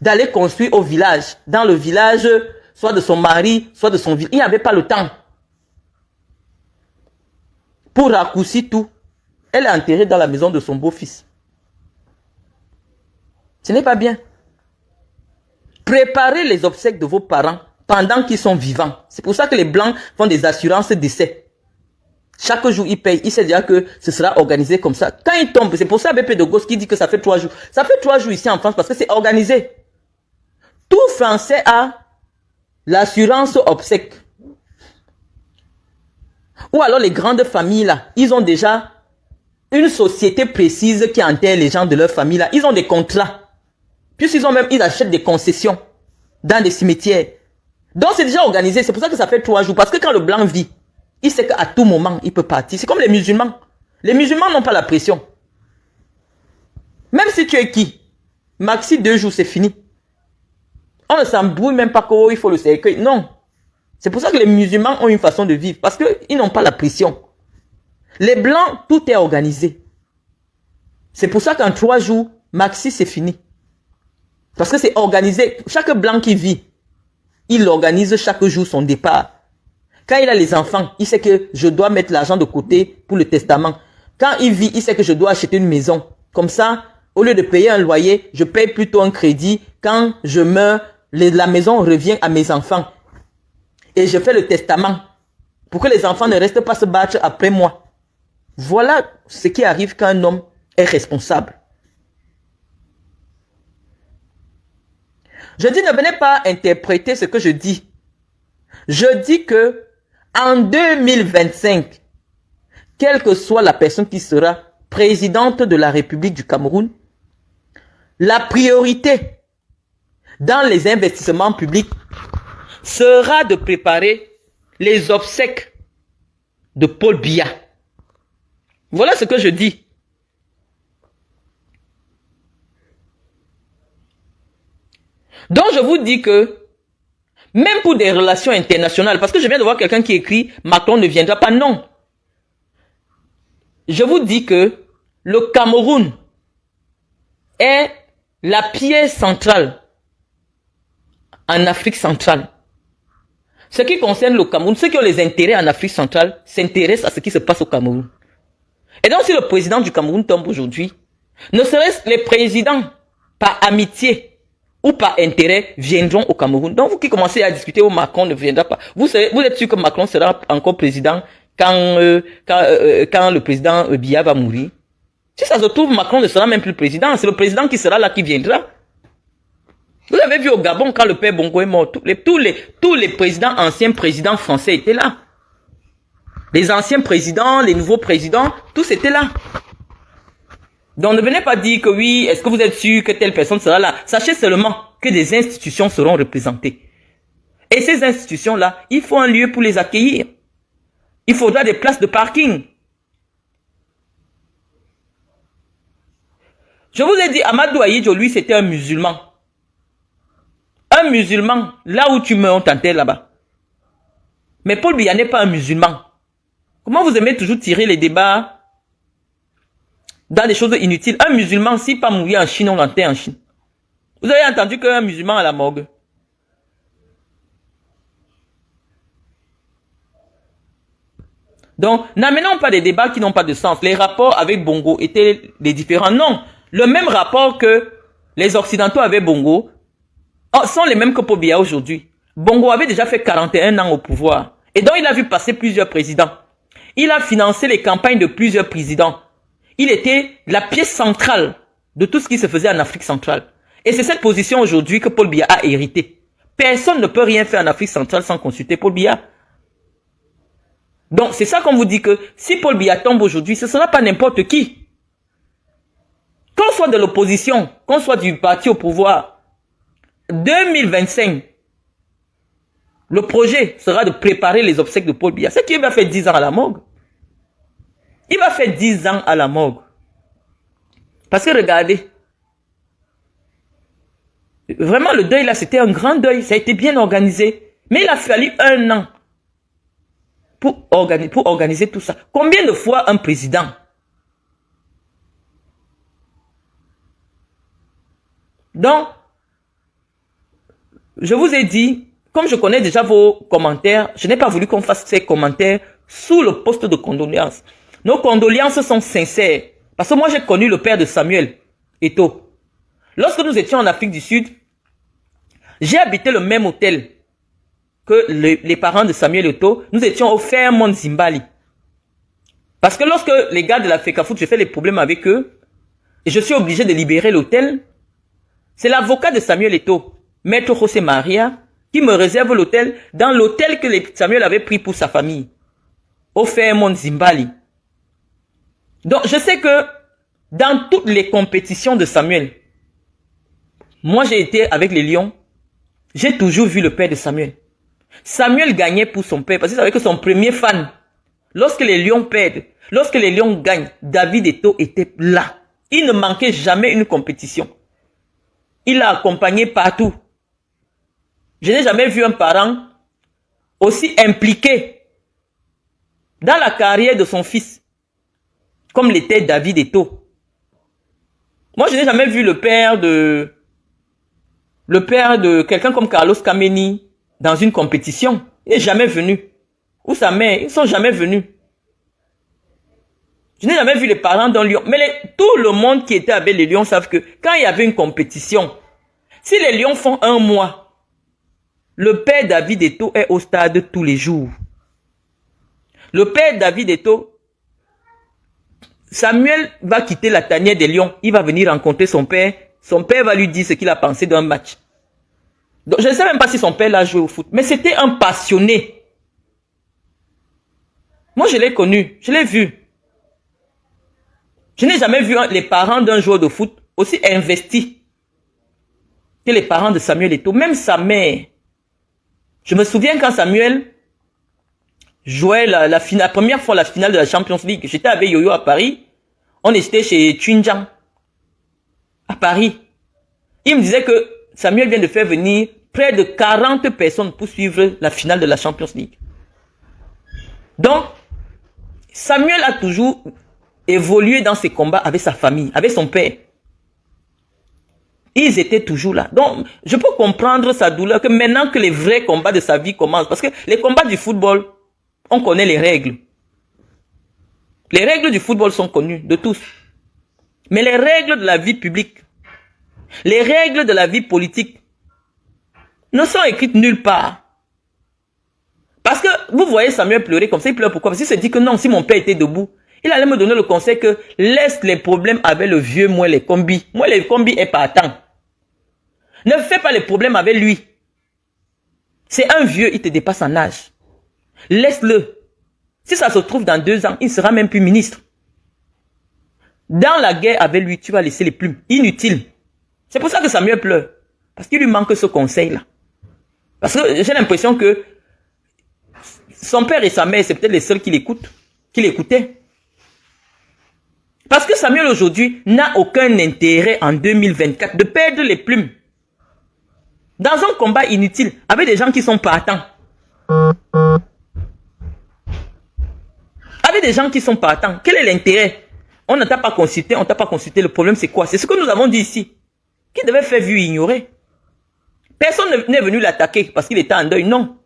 d'aller construire au village. Dans le village, soit de son mari, soit de son village. Il n'y avait pas le temps. Pour raccourcir tout, elle est enterrée dans la maison de son beau-fils. Ce n'est pas bien. Préparez les obsèques de vos parents pendant qu'ils sont vivants. C'est pour ça que les Blancs font des assurances décès. Chaque jour, ils payent. Ils savent déjà que ce sera organisé comme ça. Quand ils tombent, c'est pour ça BP de Gauche qui dit que ça fait 3 jours. Ça fait 3 jours ici en France parce que c'est organisé. Tout Français a l'assurance obsèque. Ou alors les grandes familles là, ils ont déjà une société précise qui enterre les gens de leur famille là. Ils ont des contrats. Ils achètent des concessions dans des cimetières. Donc c'est déjà organisé. C'est pour ça que ça fait 3 jours. Parce que quand le blanc vit, il sait qu'à tout moment, il peut partir. C'est comme les musulmans. Les musulmans n'ont pas la pression. Même si tu es qui? Maxi 2 jours, c'est fini. On ne s'embrouille même pas qu'il faut le cercueil. Non. C'est pour ça que les musulmans ont une façon de vivre. Parce qu'ils n'ont pas la pression. Les blancs, tout est organisé. C'est pour ça qu'en 3 jours, maxi, c'est fini. Parce que c'est organisé. Chaque blanc qui vit, il organise chaque jour son départ. Quand il a les enfants, il sait que je dois mettre l'argent de côté pour le testament. Quand il vit, il sait que je dois acheter une maison. Comme ça, au lieu de payer un loyer, je paye plutôt un crédit. Quand je meurs, la maison revient à mes enfants. Et je fais le testament pour que les enfants ne restent pas se battre après moi. Voilà ce qui arrive quand un homme est responsable. Je dis, ne venez pas interpréter ce que je dis. Je dis que en 2025, quelle que soit la personne qui sera présidente de la République du Cameroun, la priorité dans les investissements publics sera de préparer les obsèques de Paul Biya. Voilà ce que je dis. Donc je vous dis que, même pour des relations internationales, parce que je viens de voir quelqu'un qui écrit « Macron ne viendra pas », non. Je vous dis que le Cameroun est la pierre centrale en Afrique centrale. Ce qui concerne le Cameroun, ceux qui ont les intérêts en Afrique centrale s'intéressent à ce qui se passe au Cameroun. Et donc si le président du Cameroun tombe aujourd'hui, ne serait-ce les présidents par amitié ou par intérêt viendront au Cameroun. Donc vous qui commencez à discuter où Macron ne viendra pas, vous êtes sûr que Macron sera encore président quand le président Biya va mourir? Si ça se trouve, Macron ne sera même plus président. C'est le président qui sera là qui viendra. Vous avez vu au Gabon, quand le père Bongo est mort, tous les présidents, anciens présidents français étaient là. Les anciens présidents, les nouveaux présidents, tous étaient là. Donc ne venez pas dire que oui, est-ce que vous êtes sûr que telle personne sera là? Sachez seulement que des institutions seront représentées. Et ces institutions-là, il faut un lieu pour les accueillir. Il faudra des places de parking. Je vous ai dit, Amadou Ahidjo, lui, c'était un musulman. Un musulman, là où tu meurs, on t'enterre là-bas. Mais Paul Biya n'est pas un musulman. Comment vous aimez toujours tirer les débats dans des choses inutiles? Un musulman, s'il pas mourir en Chine, on l'enterre en Chine. Vous avez entendu qu'un musulman à la morgue? Donc, n'amenons pas des débats qui n'ont pas de sens. Les rapports avec Bongo étaient les différents. Non, le même rapport que les Occidentaux avaient Bongo sont les mêmes que Paul Biya aujourd'hui. Bongo avait déjà fait 41 ans au pouvoir. Et donc, il a vu passer plusieurs présidents. Il a financé les campagnes de plusieurs présidents. Il était la pièce centrale de tout ce qui se faisait en Afrique centrale. Et c'est cette position aujourd'hui que Paul Biya a hérité. Personne ne peut rien faire en Afrique centrale sans consulter Paul Biya. Donc, c'est ça qu'on vous dit que si Paul Biya tombe aujourd'hui, ce ne sera pas n'importe qui. Qu'on soit de l'opposition, qu'on soit du parti au pouvoir, 2025, le projet sera de préparer les obsèques de Paul Biya. C'est qu'il va faire 10 ans à la morgue. Il va faire 10 ans à la morgue. Parce que regardez, vraiment le deuil là, c'était un grand deuil. Ça a été bien organisé. Mais il a fallu 1 an pour organiser tout ça. Combien de fois un président Donc, je vous ai dit, comme je connais déjà vos commentaires, je n'ai pas voulu qu'on fasse ces commentaires sous le poste de condoléances. Nos condoléances sont sincères. Parce que moi, j'ai connu le père de Samuel Eto'o. Lorsque nous étions en Afrique du Sud, j'ai habité le même hôtel que les parents de Samuel Eto'o. Nous étions au Fairmont Zimbali. Parce que lorsque les gars de la FECAFOOT, j'ai fait les problèmes avec eux, et je suis obligé de libérer l'hôtel, c'est l'avocat de Samuel Eto'o, Maître José Maria, qui me réserve l'hôtel dans l'hôtel que Samuel avait pris pour sa famille, au Fairmont Zimbali. Donc, je sais que dans toutes les compétitions de Samuel, moi j'ai été avec les Lions, j'ai toujours vu le père de Samuel. Samuel gagnait pour son père parce qu'il savait que son premier fan, lorsque les Lions perdent, lorsque les Lions gagnent, David Eto'o était là. Il ne manquait jamais une compétition. Il l'a accompagné partout. Je n'ai jamais vu un parent aussi impliqué dans la carrière de son fils comme l'était David Eto'o. Moi, je n'ai jamais vu le père de quelqu'un comme Carlos Kameni dans une compétition. Il n'est jamais venu. Ou sa mère, ils ne sont jamais venus. Je n'ai jamais vu les parents d'un lion. Mais tout le monde qui était avec les lions savent que quand il y avait une compétition, si les lions font 1 mois, le père David Eto'o est au stade tous les jours. Le père David Eto'o, Samuel va quitter la tanière des lions. Il va venir rencontrer son père. Son père va lui dire ce qu'il a pensé d'un match. Donc, je ne sais même pas si son père l'a joué au foot. Mais c'était un passionné. Moi, je l'ai connu. Je l'ai vu. Je n'ai jamais vu les parents d'un joueur de foot aussi investis que les parents de Samuel Eto'o. Même sa mère. Je me souviens quand Samuel jouait la première fois la finale de la Champions League. J'étais avec Yoyo à Paris. On était chez Tunjang à Paris. Il me disait que Samuel vient de faire venir près de 40 personnes pour suivre la finale de la Champions League. Donc, Samuel a toujours évolué dans ses combats avec sa famille, avec son père. Ils étaient toujours là. Donc, je peux comprendre sa douleur que maintenant que les vrais combats de sa vie commencent, parce que les combats du football, on connaît les règles. Les règles du football sont connues de tous. Mais les règles de la vie publique, les règles de la vie politique, ne sont écrites nulle part. Parce que vous voyez Samuel pleurer comme ça, il pleure pourquoi? Parce qu'il se dit que non, si mon père était debout, il allait me donner le conseil que laisse les problèmes avec le vieux moi les combis. Moi les combis est partant. Ne fais pas les problèmes avec lui. C'est un vieux, il te dépasse en âge. Laisse-le. Si ça se trouve dans 2 ans, il ne sera même plus ministre. Dans la guerre avec lui, tu vas laisser les plumes. Inutile. C'est pour ça que Samuel pleure. Parce qu'il lui manque ce conseil-là. Parce que j'ai l'impression que son père et sa mère, c'est peut-être les seuls qui l'écoutaient. Parce que Samuel aujourd'hui n'a aucun intérêt en 2024 de perdre les plumes. Dans un combat inutile, avec des gens qui sont partants. Avec des gens qui sont partants, quel est l'intérêt? On ne t'a pas consulté, on ne t'a pas consulté. Le problème c'est quoi? C'est ce que nous avons dit ici. Qui devait faire vu ignorer? Personne n'est venu l'attaquer parce qu'il était en deuil, non.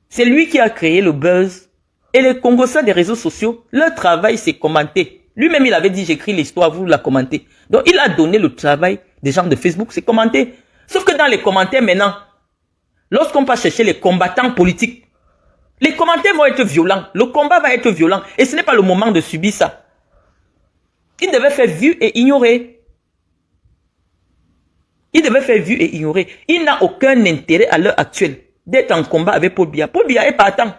C'est lui qui a créé le buzz. Et les Congolais des réseaux sociaux, leur travail c'est commenter. Lui-même il avait dit j'écris l'histoire, vous la commentez. Donc il a donné le travail des gens de Facebook, c'est commenter. Sauf que dans les commentaires maintenant, lorsqu'on va chercher les combattants politiques, les commentaires vont être violents, le combat va être violent et ce n'est pas le moment de subir ça. Il devait faire vu et ignorer. Il devait faire vu et ignorer. Il n'a aucun intérêt à l'heure actuelle d'être en combat avec Paul Biya. Paul Biya est partant.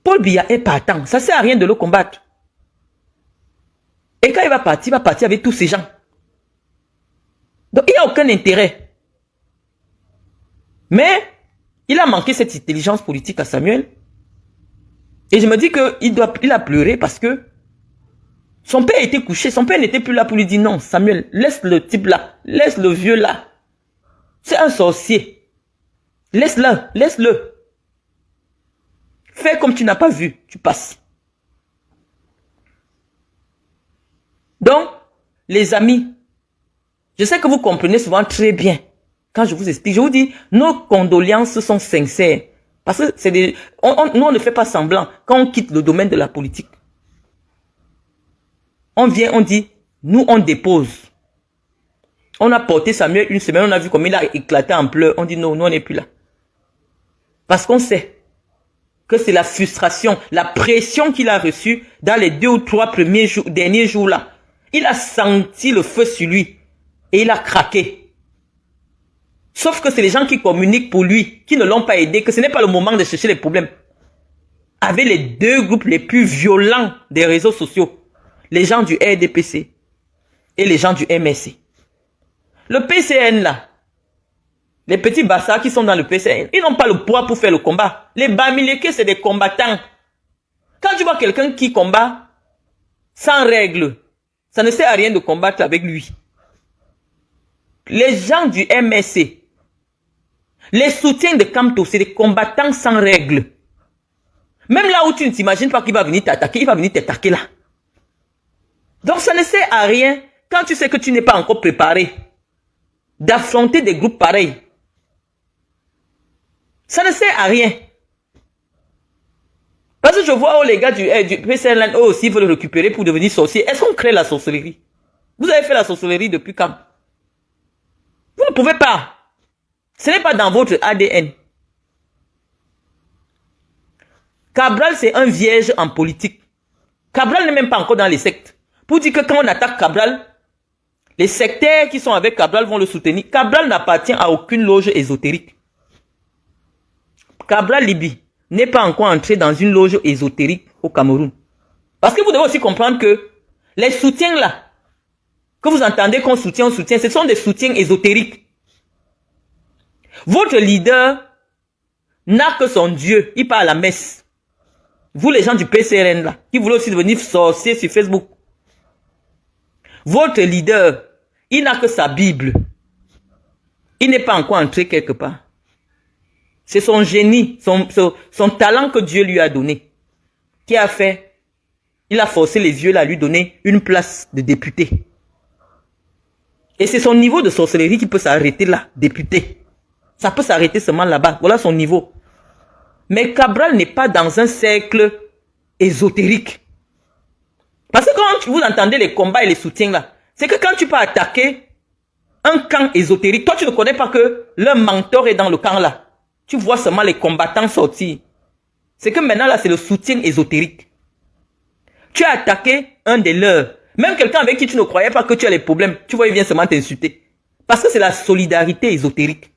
Paul Biya est partant. Ça ne sert à rien de le combattre. Et quand il va partir avec tous ces gens. Donc il n'a aucun intérêt. Mais il a manqué cette intelligence politique à Samuel. Et je me dis qu'il a pleuré parce que son père était couché. Son père n'était plus là pour lui dire non, Samuel, laisse le type là. Laisse le vieux là. C'est un sorcier. Laisse-le, laisse-le. Fais comme tu n'as pas vu, tu passes. Donc, les amis, je sais que vous comprenez souvent très bien quand je vous explique. Je vous dis, nos condoléances sont sincères. Parce que c'est des, nous, on ne fait pas semblant quand on quitte le domaine de la politique. On vient, on dit, nous, on dépose. On a porté Samuel une semaine, on a vu comme il a éclaté en pleurs. On dit non, nous, on n'est plus là. Parce qu'on sait que c'est la frustration, la pression qu'il a reçue dans les 2 ou 3 derniers jours là. Il a senti le feu sur lui et il a craqué. Sauf que c'est les gens qui communiquent pour lui, qui ne l'ont pas aidé, que ce n'est pas le moment de chercher les problèmes. Avec les 2 groupes les plus violents des réseaux sociaux, les gens du RDPC et les gens du MSC. Le PCN là, les petits bassards qui sont dans le PCN, ils n'ont pas le poids pour faire le combat. Les Bamileke, c'est des combattants. Quand tu vois quelqu'un qui combat sans règle, ça ne sert à rien de combattre avec lui. Les gens du MSC, les soutiens de Kamto, c'est des combattants sans règle. Même là où tu ne t'imagines pas qu'il va venir t'attaquer, il va venir t'attaquer là. Donc ça ne sert à rien, quand tu sais que tu n'es pas encore préparé, d'affronter des groupes pareils. Ça ne sert à rien. Parce que je vois les gars du PCN, eux aussi veulent le récupérer pour devenir sorcier. Est-ce qu'on crée la sorcellerie? Vous avez fait la sorcellerie depuis quand? Vous ne pouvez pas. Ce n'est pas dans votre ADN. Cabral, c'est un vierge en politique. Cabral n'est même pas encore dans les sectes. Pour dire que quand on attaque Cabral, les sectaires qui sont avec Cabral vont le soutenir. Cabral n'appartient à aucune loge ésotérique. Cabral Libi n'est pas encore entré dans une loge ésotérique au Cameroun. Parce que vous devez aussi comprendre que les soutiens là, que vous entendez qu'on soutient, ce sont des soutiens ésotériques. Votre leader n'a que son Dieu, il part à la messe. Vous les gens du PCRN là, qui voulaient aussi devenir sorciers sur Facebook. Votre leader, il n'a que sa Bible. Il n'est pas encore entré quelque part. C'est son génie, son talent que Dieu lui a donné. Qui a fait? Il a forcé les vieux là à lui donner une place de député. Et c'est son niveau de sorcellerie qui peut s'arrêter là, député. Ça peut s'arrêter seulement là-bas. Voilà son niveau. Mais Cabral n'est pas dans un cercle ésotérique. Parce que quand vous entendez les combats et les soutiens là, c'est que quand tu peux attaquer un camp ésotérique, toi tu ne connais pas que leur mentor est dans le camp là. Tu vois seulement les combattants sortir. C'est que maintenant là, c'est le soutien ésotérique. Tu as attaqué un des leurs. Même quelqu'un avec qui tu ne croyais pas que tu as les problèmes, tu vois, il vient seulement t'insulter. Parce que c'est la solidarité ésotérique.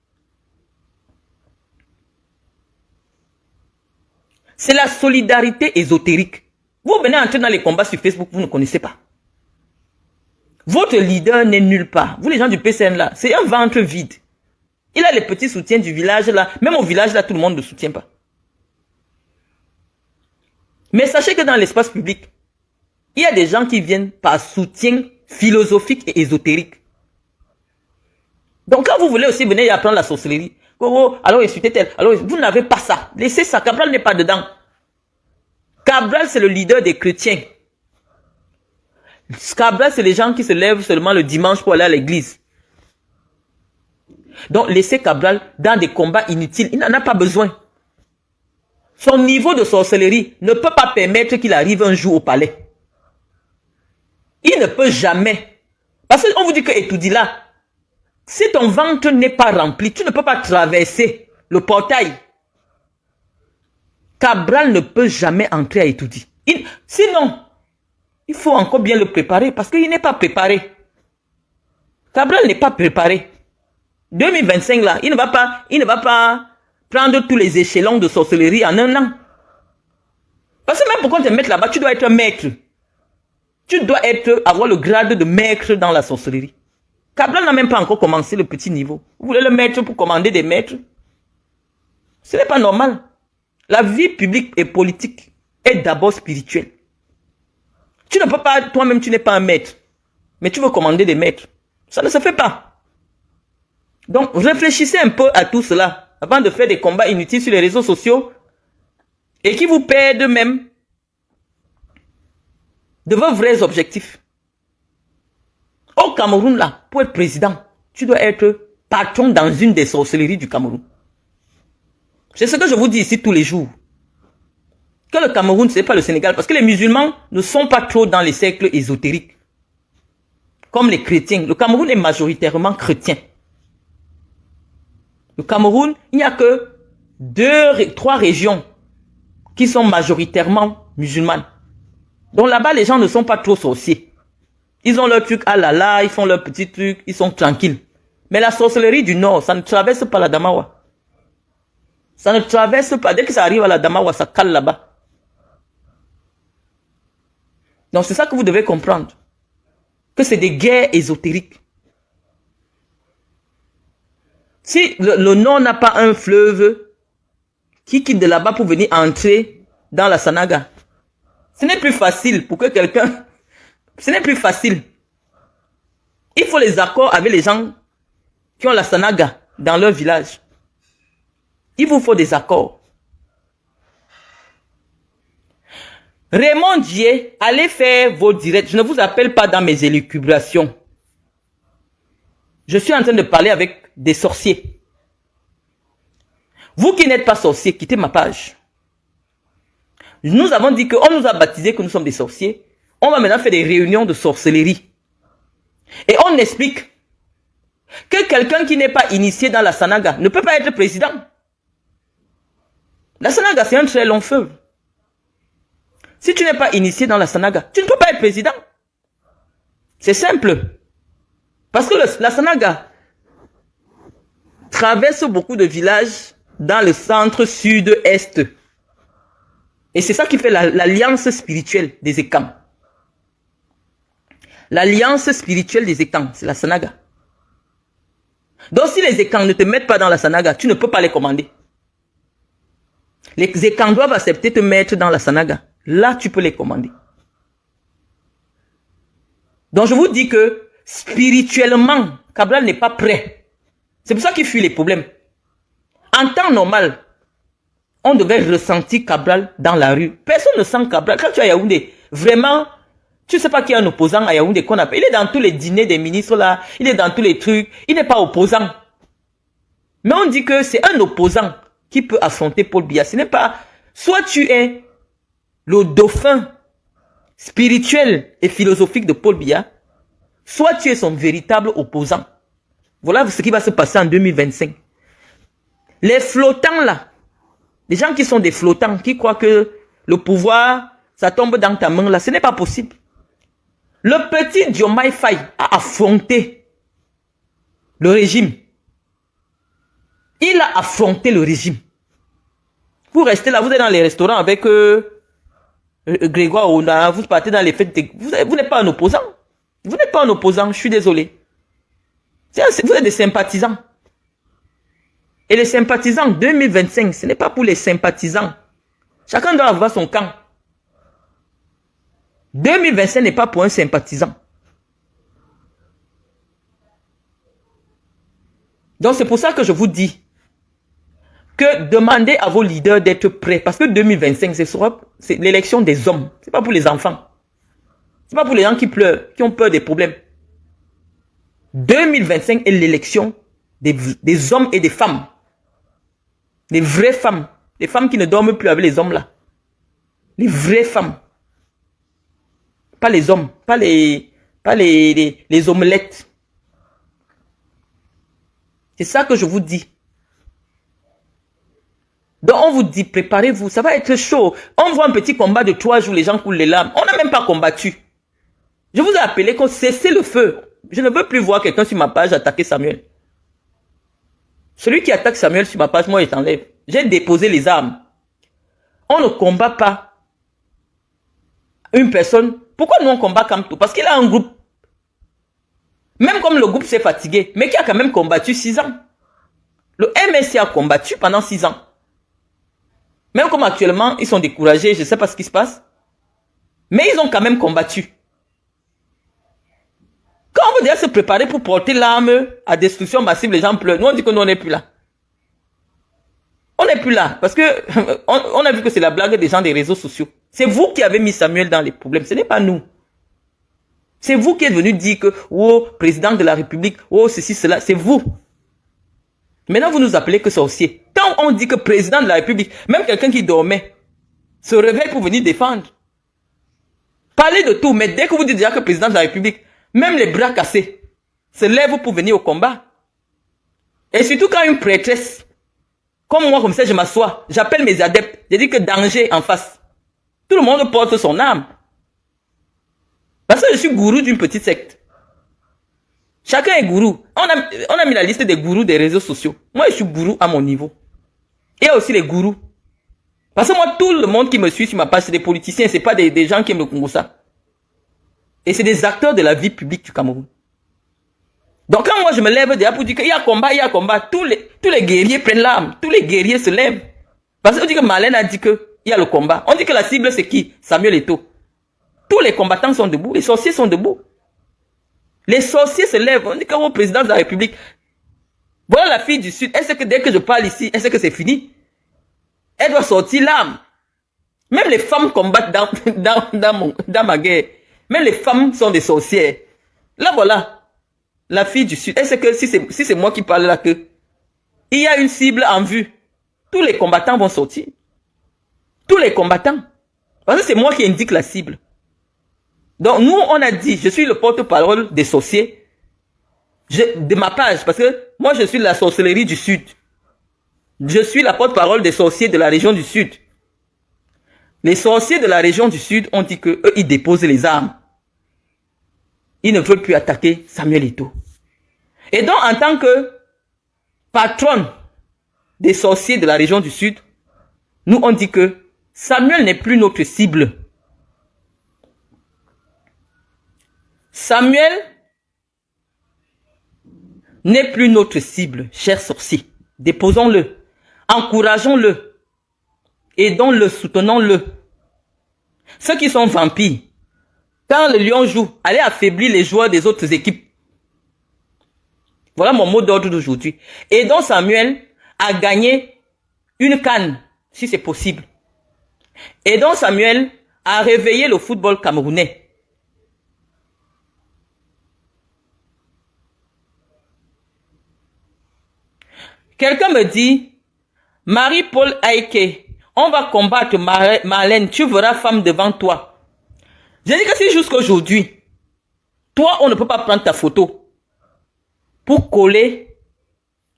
C'est la solidarité ésotérique. Vous venez entrer dans les combats sur Facebook, vous ne connaissez pas. Votre leader n'est nulle part. Vous les gens du PCN là, c'est un ventre vide. Il a les petits soutiens du village là. Même au village là, tout le monde ne soutient pas. Mais sachez que dans l'espace public, il y a des gens qui viennent par soutien philosophique et ésotérique. Donc quand vous voulez aussi venir apprendre la sorcellerie, oh, alors insultez tel, alors vous n'avez pas ça. Laissez ça, Cabral n'est pas dedans. Cabral c'est le leader des chrétiens. Cabral c'est les gens qui se lèvent seulement le dimanche pour aller à l'église. Donc laissez Cabral dans des combats inutiles, il n'en a pas besoin. Son niveau de sorcellerie ne peut pas permettre qu'il arrive un jour au palais. Il ne peut jamais. Parce qu'on vous dit que étoudie là, si ton ventre n'est pas rempli, tu ne peux pas traverser le portail. Cabral ne peut jamais entrer à étoudie. Sinon, il faut encore bien le préparer parce qu'il n'est pas préparé. Cabral n'est pas préparé. 2025 là, il ne va pas prendre tous les échelons de sorcellerie en un an. Parce que même pour qu'on te mette là-bas, tu dois être un maître. Tu dois avoir le grade de maître dans la sorcellerie. Cabral n'a même pas encore commencé le petit niveau. Vous voulez le maître pour commander des maîtres? Ce n'est pas normal. La vie publique et politique est d'abord spirituelle. Tu ne peux pas, toi-même tu n'es pas un maître, mais tu veux commander des maîtres. Ça ne se fait pas. Donc réfléchissez un peu à tout cela avant de faire des combats inutiles sur les réseaux sociaux et qui vous perdent même de vos vrais objectifs. Au Cameroun, là, pour être président, tu dois être patron dans une des sorcelleries du Cameroun. C'est ce que je vous dis ici tous les jours. Que le Cameroun, ce n'est pas le Sénégal, parce que les musulmans ne sont pas trop dans les cercles ésotériques. Comme les chrétiens. Le Cameroun est majoritairement chrétien. Le Cameroun, il n'y a que 3 régions qui sont majoritairement musulmanes. Donc là-bas, les gens ne sont pas trop sorciers. Ils ont leur truc, ah là là, ils font leur petit truc, ils sont tranquilles. Mais la sorcellerie du Nord, ça ne traverse pas la Damawa. Ça ne traverse pas. Dès que ça arrive à la Damawa, ça cale là-bas. Donc c'est ça que vous devez comprendre. Que c'est des guerres ésotériques. Si le Nord n'a pas un fleuve qui quitte de là-bas pour venir entrer dans la Sanaga, ce n'est plus facile pour que quelqu'un... Ce n'est plus facile. Il faut les accords avec les gens qui ont la Sanaga dans leur village. Il vous faut des accords. Raymond Dié, allez faire vos directs. Je ne vous appelle pas dans mes élucubrations. Je suis en train de parler avec des sorciers. Vous qui n'êtes pas sorciers, quittez ma page. Nous avons dit qu'on nous a baptisé que nous sommes des sorciers. On va maintenant faire des réunions de sorcellerie. Et on explique que quelqu'un qui n'est pas initié dans la Sanaga ne peut pas être président. La Sanaga, c'est un très long feu. Si tu n'es pas initié dans la Sanaga, tu ne peux pas être président. C'est simple. Parce que la Sanaga traverse beaucoup de villages dans le centre sud-est. Et c'est ça qui fait l'alliance spirituelle des Ekam. L'alliance spirituelle des Ekam, c'est la Sanaga. Donc si les Ekam ne te mettent pas dans la Sanaga, tu ne peux pas les commander. Les Ekam doivent accepter de te mettre dans la Sanaga. Là, tu peux les commander. Donc je vous dis que spirituellement, Cabral n'est pas prêt. C'est pour ça qu'il fuit les problèmes. En temps normal, on devait ressentir Cabral dans la rue. Personne ne sent Cabral. Quand tu es à Yaoundé, vraiment, tu ne sais pas qui est un opposant à Yaoundé qu'on appelle. Il est dans tous les dîners des ministres là. Il est dans tous les trucs. Il n'est pas opposant. Mais on dit que c'est un opposant qui peut affronter Paul Biya. Ce n'est pas... Soit tu es le dauphin spirituel et philosophique de Paul Biya, soit tu es son véritable opposant. Voilà ce qui va se passer en 2025. Les flottants là, les gens qui sont des flottants, qui croient que le pouvoir, ça tombe dans ta main là, ce n'est pas possible. Le petit Diomaye Faye a affronté le régime. Il a affronté le régime. Vous restez là, vous êtes dans les restaurants avec Grégoire Ona, vous partez dans les fêtes. Vous n'êtes pas un opposant. Vous n'êtes pas un opposant, je suis désolé. Vous êtes des sympathisants. Et les sympathisants 2025, ce n'est pas pour les sympathisants. Chacun doit avoir son camp. 2025 n'est pas pour un sympathisant. Donc c'est pour ça que je vous dis que demandez à vos leaders d'être prêts. Parce que 2025, c'est l'élection des hommes. Ce n'est pas pour les enfants. Ce n'est pas pour les gens qui pleurent, qui ont peur des problèmes. 2025 est l'élection des hommes et des femmes. Les vraies femmes. Les femmes qui ne dorment plus avec les hommes là. Les vraies femmes. Pas les hommes. Pas les omelettes. C'est ça que je vous dis. Donc on vous dit, préparez-vous, ça va être chaud. On voit un petit combat de 3 jours, les gens coulent les larmes. On n'a même pas combattu. Je vous ai appelé qu'on cesse le feu. Je ne veux plus voir quelqu'un sur ma page attaquer Samuel. Celui qui attaque Samuel sur ma page, moi, je t'enlève. J'ai déposé les armes. On ne combat pas une personne. Pourquoi nous on combat Kamto? Parce qu'il a un groupe. Même comme le groupe s'est fatigué, mais qui a quand même combattu 6 ans. Le MSC a combattu pendant 6 ans. Même comme actuellement, ils sont découragés, je ne sais pas ce qui se passe. Mais ils ont quand même combattu. Quand on veut déjà se préparer pour porter l'arme à destruction massive, les gens pleurent. Nous, on dit que nous, on n'est plus là. On n'est plus là. Parce que on a vu que c'est la blague des gens des réseaux sociaux. C'est vous qui avez mis Samuel dans les problèmes. Ce n'est pas nous. C'est vous qui êtes venu dire que, oh, président de la République, oh, ceci, cela. C'est vous. Maintenant, vous nous appelez que sorcier. Quand on dit que président de la République, même quelqu'un qui dormait, se réveille pour venir défendre. Parlez de tout, mais dès que vous dites déjà que président de la République, même les bras cassés, se lèvent pour venir au combat. Et surtout quand une prêtresse, comme moi, comme ça, je m'assois, j'appelle mes adeptes, je dis que danger en face. Tout le monde porte son âme. Parce que je suis gourou d'une petite secte. Chacun est gourou. On a mis la liste des gourous des réseaux sociaux. Moi, je suis gourou à mon niveau. Il y a aussi les gourous. Parce que moi, tout le monde qui me suit sur ma page, c'est des politiciens, c'est pas des gens qui aiment le Congo ça. Et c'est des acteurs de la vie publique du Cameroun. Donc quand moi je me lève déjà pour dire qu'il y a combat, tous les guerriers prennent l'arme, tous les guerriers se lèvent. Parce qu'on dit que Marlène a dit qu'il y a le combat. On dit que la cible c'est qui? Samuel Eto'o. Tous les combattants sont debout, les sorciers sont debout. Les sorciers se lèvent, on dit que au président de la République, voilà la fille du Sud, elle sait que dès que je parle ici, elle sait que c'est fini. Elle doit sortir l'arme. Même les femmes combattent dans ma guerre. Même les femmes sont des sorcières. Là, voilà. La fille du Sud. Elle sait que si c'est moi qui parle là, que il y a une cible en vue. Tous les combattants vont sortir. Tous les combattants. Parce que c'est moi qui indique la cible. Donc, nous, on a dit, je suis le porte-parole des sorciers. De ma page. Parce que moi, je suis la sorcellerie du Sud. Je suis la porte-parole des sorciers de la région du Sud. Les sorciers de la région du Sud ont dit que eux, ils déposent les armes. Ils ne veulent plus attaquer Samuel Eto'o. Et donc, en tant que patronne des sorciers de la région du Sud, nous, on dit que Samuel n'est plus notre cible. Samuel n'est plus notre cible, chers sorciers. Déposons-le, encourageons-le, aidons-le, soutenons-le. Ceux qui sont vampires, quand le lion joue, allez affaiblir les joueurs des autres équipes. Voilà mon mot d'ordre d'aujourd'hui. Aidons Samuel à gagner une CAN, si c'est possible. Aidons Samuel à réveiller le football camerounais. Quelqu'un me dit, Marie-Paul Aike, on va combattre Marlène, tu verras femme devant toi. J'ai dit que si jusqu'aujourd'hui, toi, on ne peut pas prendre ta photo pour coller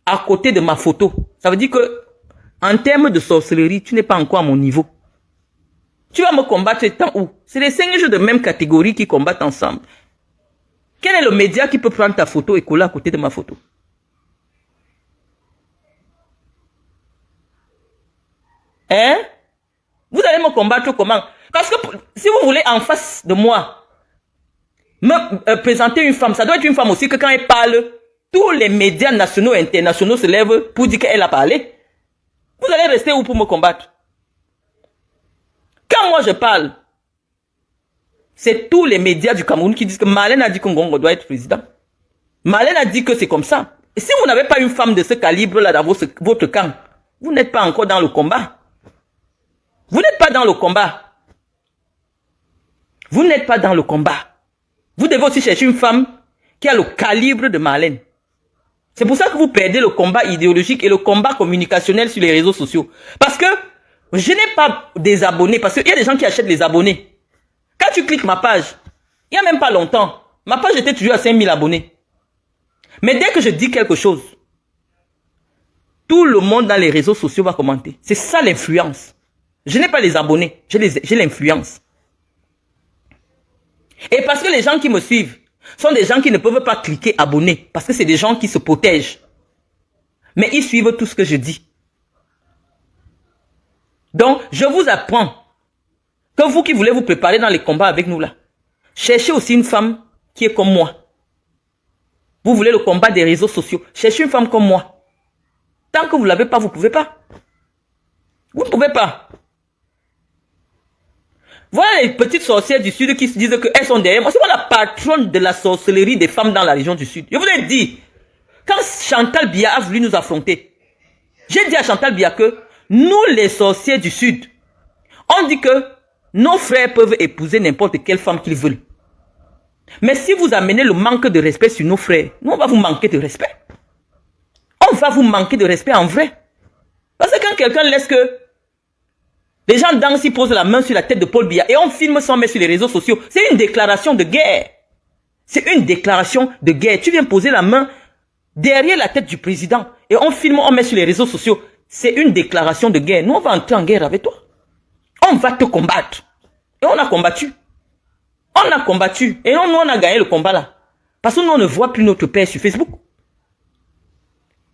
à côté de ma photo. Ça veut dire que, en termes de sorcellerie, tu n'es pas encore à mon niveau. Tu vas me combattre tant où? C'est les singes de même catégorie qui combattent ensemble. Quel est le média qui peut prendre ta photo et coller à côté de ma photo? Hein? Vous allez me combattre comment? Parce que si vous voulez en face de moi me présenter une femme, ça doit être une femme aussi que quand elle parle, tous les médias nationaux et internationaux se lèvent pour dire qu'elle a parlé. Vous allez rester où pour me combattre? Quand moi je parle, c'est tous les médias du Cameroun qui disent que Marlène a dit que Ngongo doit être président. Marlène a dit que c'est comme ça. Et si vous n'avez pas une femme de ce calibre-là dans votre camp, vous n'êtes pas encore dans le combat. Vous n'êtes pas dans le combat. Vous n'êtes pas dans le combat. Vous devez aussi chercher une femme qui a le calibre de Marlène. C'est pour ça que vous perdez le combat idéologique et le combat communicationnel sur les réseaux sociaux. Parce que je n'ai pas des abonnés. Parce qu'il y a des gens qui achètent les abonnés. Quand tu cliques ma page, il n'y a même pas longtemps, ma page était toujours à 5000 abonnés. Mais dès que je dis quelque chose, tout le monde dans les réseaux sociaux va commenter. C'est ça l'influence. Je n'ai pas les abonnés, j'ai l'influence. Et parce que les gens qui me suivent sont des gens qui ne peuvent pas cliquer abonner, parce que c'est des gens qui se protègent. Mais ils suivent tout ce que je dis. Donc, je vous apprends que vous qui voulez vous préparer dans les combats avec nous là, cherchez aussi une femme qui est comme moi. Vous voulez le combat des réseaux sociaux, cherchez une femme comme moi. Tant que vous ne l'avez pas, vous ne pouvez pas. Vous ne pouvez pas. Voilà les petites sorcières du Sud qui se disent qu'elles sont derrière moi. C'est moi la patronne de la sorcellerie des femmes dans la région du Sud. Je vous l'ai dit, quand Chantal Biya a voulu nous affronter, j'ai dit à Chantal Biya que nous les sorciers du Sud, on dit que nos frères peuvent épouser n'importe quelle femme qu'ils veulent. Mais si vous amenez le manque de respect sur nos frères, nous on va vous manquer de respect. On va vous manquer de respect en vrai. Parce que quand quelqu'un laisse que les gens dansent, ils posent la main sur la tête de Paul Biya et on filme sans mettre sur les réseaux sociaux, c'est une déclaration de guerre. C'est une déclaration de guerre. Tu viens poser la main derrière la tête du président et on filme, on met sur les réseaux sociaux. C'est une déclaration de guerre. Nous, on va entrer en guerre avec toi. On va te combattre. Et on a combattu. On a combattu. Et non, nous, on a gagné le combat là. Parce que nous, on ne voit plus notre père sur Facebook.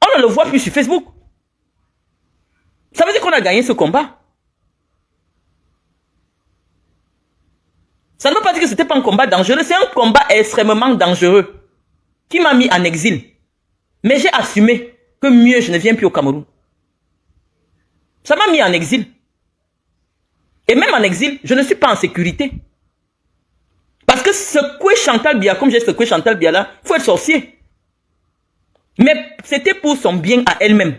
On ne le voit plus sur Facebook. Ça veut dire qu'on a gagné ce combat. Ça ne veut pas dire que ce n'était pas un combat dangereux. C'est un combat extrêmement dangereux qui m'a mis en exil. Mais j'ai assumé que mieux, je ne viens plus au Cameroun. Ça m'a mis en exil. Et même en exil, je ne suis pas en sécurité. Parce que secouer Chantal Biya, comme j'ai secoué Chantal Biya là, il faut être sorcier. Mais c'était pour son bien à elle-même.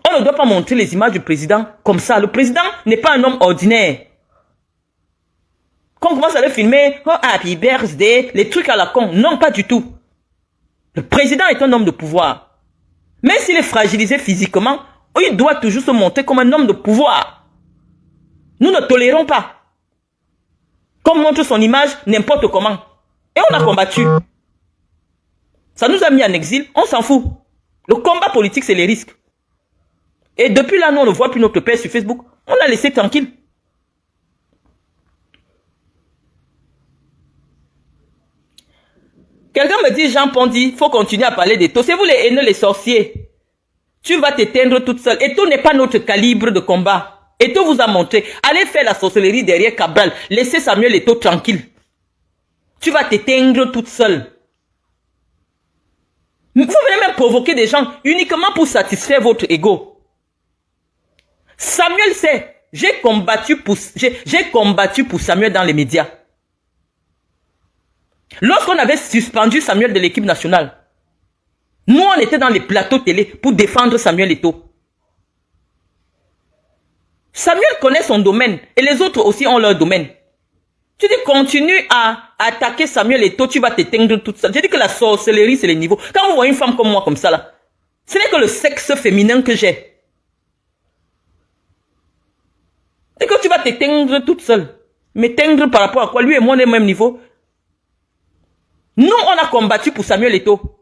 On ne doit pas montrer les images du président comme ça. Le président n'est pas un homme ordinaire. Quand on commence à le filmer, oh happy birthday, les trucs à la con. Non, pas du tout. Le président est un homme de pouvoir. Même s'il est fragilisé physiquement, il doit toujours se montrer comme un homme de pouvoir. Nous ne tolérons pas qu'on montre son image n'importe comment. Et on a combattu. Ça nous a mis en exil, on s'en fout. Le combat politique, c'est les risques. Et depuis là, nous, on ne voit plus notre père sur Facebook. On l'a laissé tranquille. Quelqu'un me dit, Jean Pondi, il faut continuer à parler des taux. C'est vous les haineux, les sorciers. Tu vas t'éteindre toute seule. Et tout n'est pas notre calibre de combat. Eto'o vous a montré. Allez faire la sorcellerie derrière Cabral. Laissez Samuel Eto'o tranquille. Tu vas t'éteindre toute seule. Vous venez même provoquer des gens uniquement pour satisfaire votre ego. Samuel sait, j'ai combattu pour Samuel dans les médias. Lorsqu'on avait suspendu Samuel de l'équipe nationale, nous on était dans les plateaux télé pour défendre Samuel Eto'o. Samuel connaît son domaine et les autres aussi ont leur domaine. Tu dis continue à attaquer Samuel Eto'o, tu vas t'éteindre toute seule. Je dis que la sorcellerie c'est les niveaux. Quand vous voyez une femme comme moi comme ça là, ce n'est que le sexe féminin que j'ai. Et que tu vas t'éteindre toute seule. M'éteindre par rapport à quoi? Lui et moi on est au même niveau. Nous on a combattu pour Samuel Eto'o.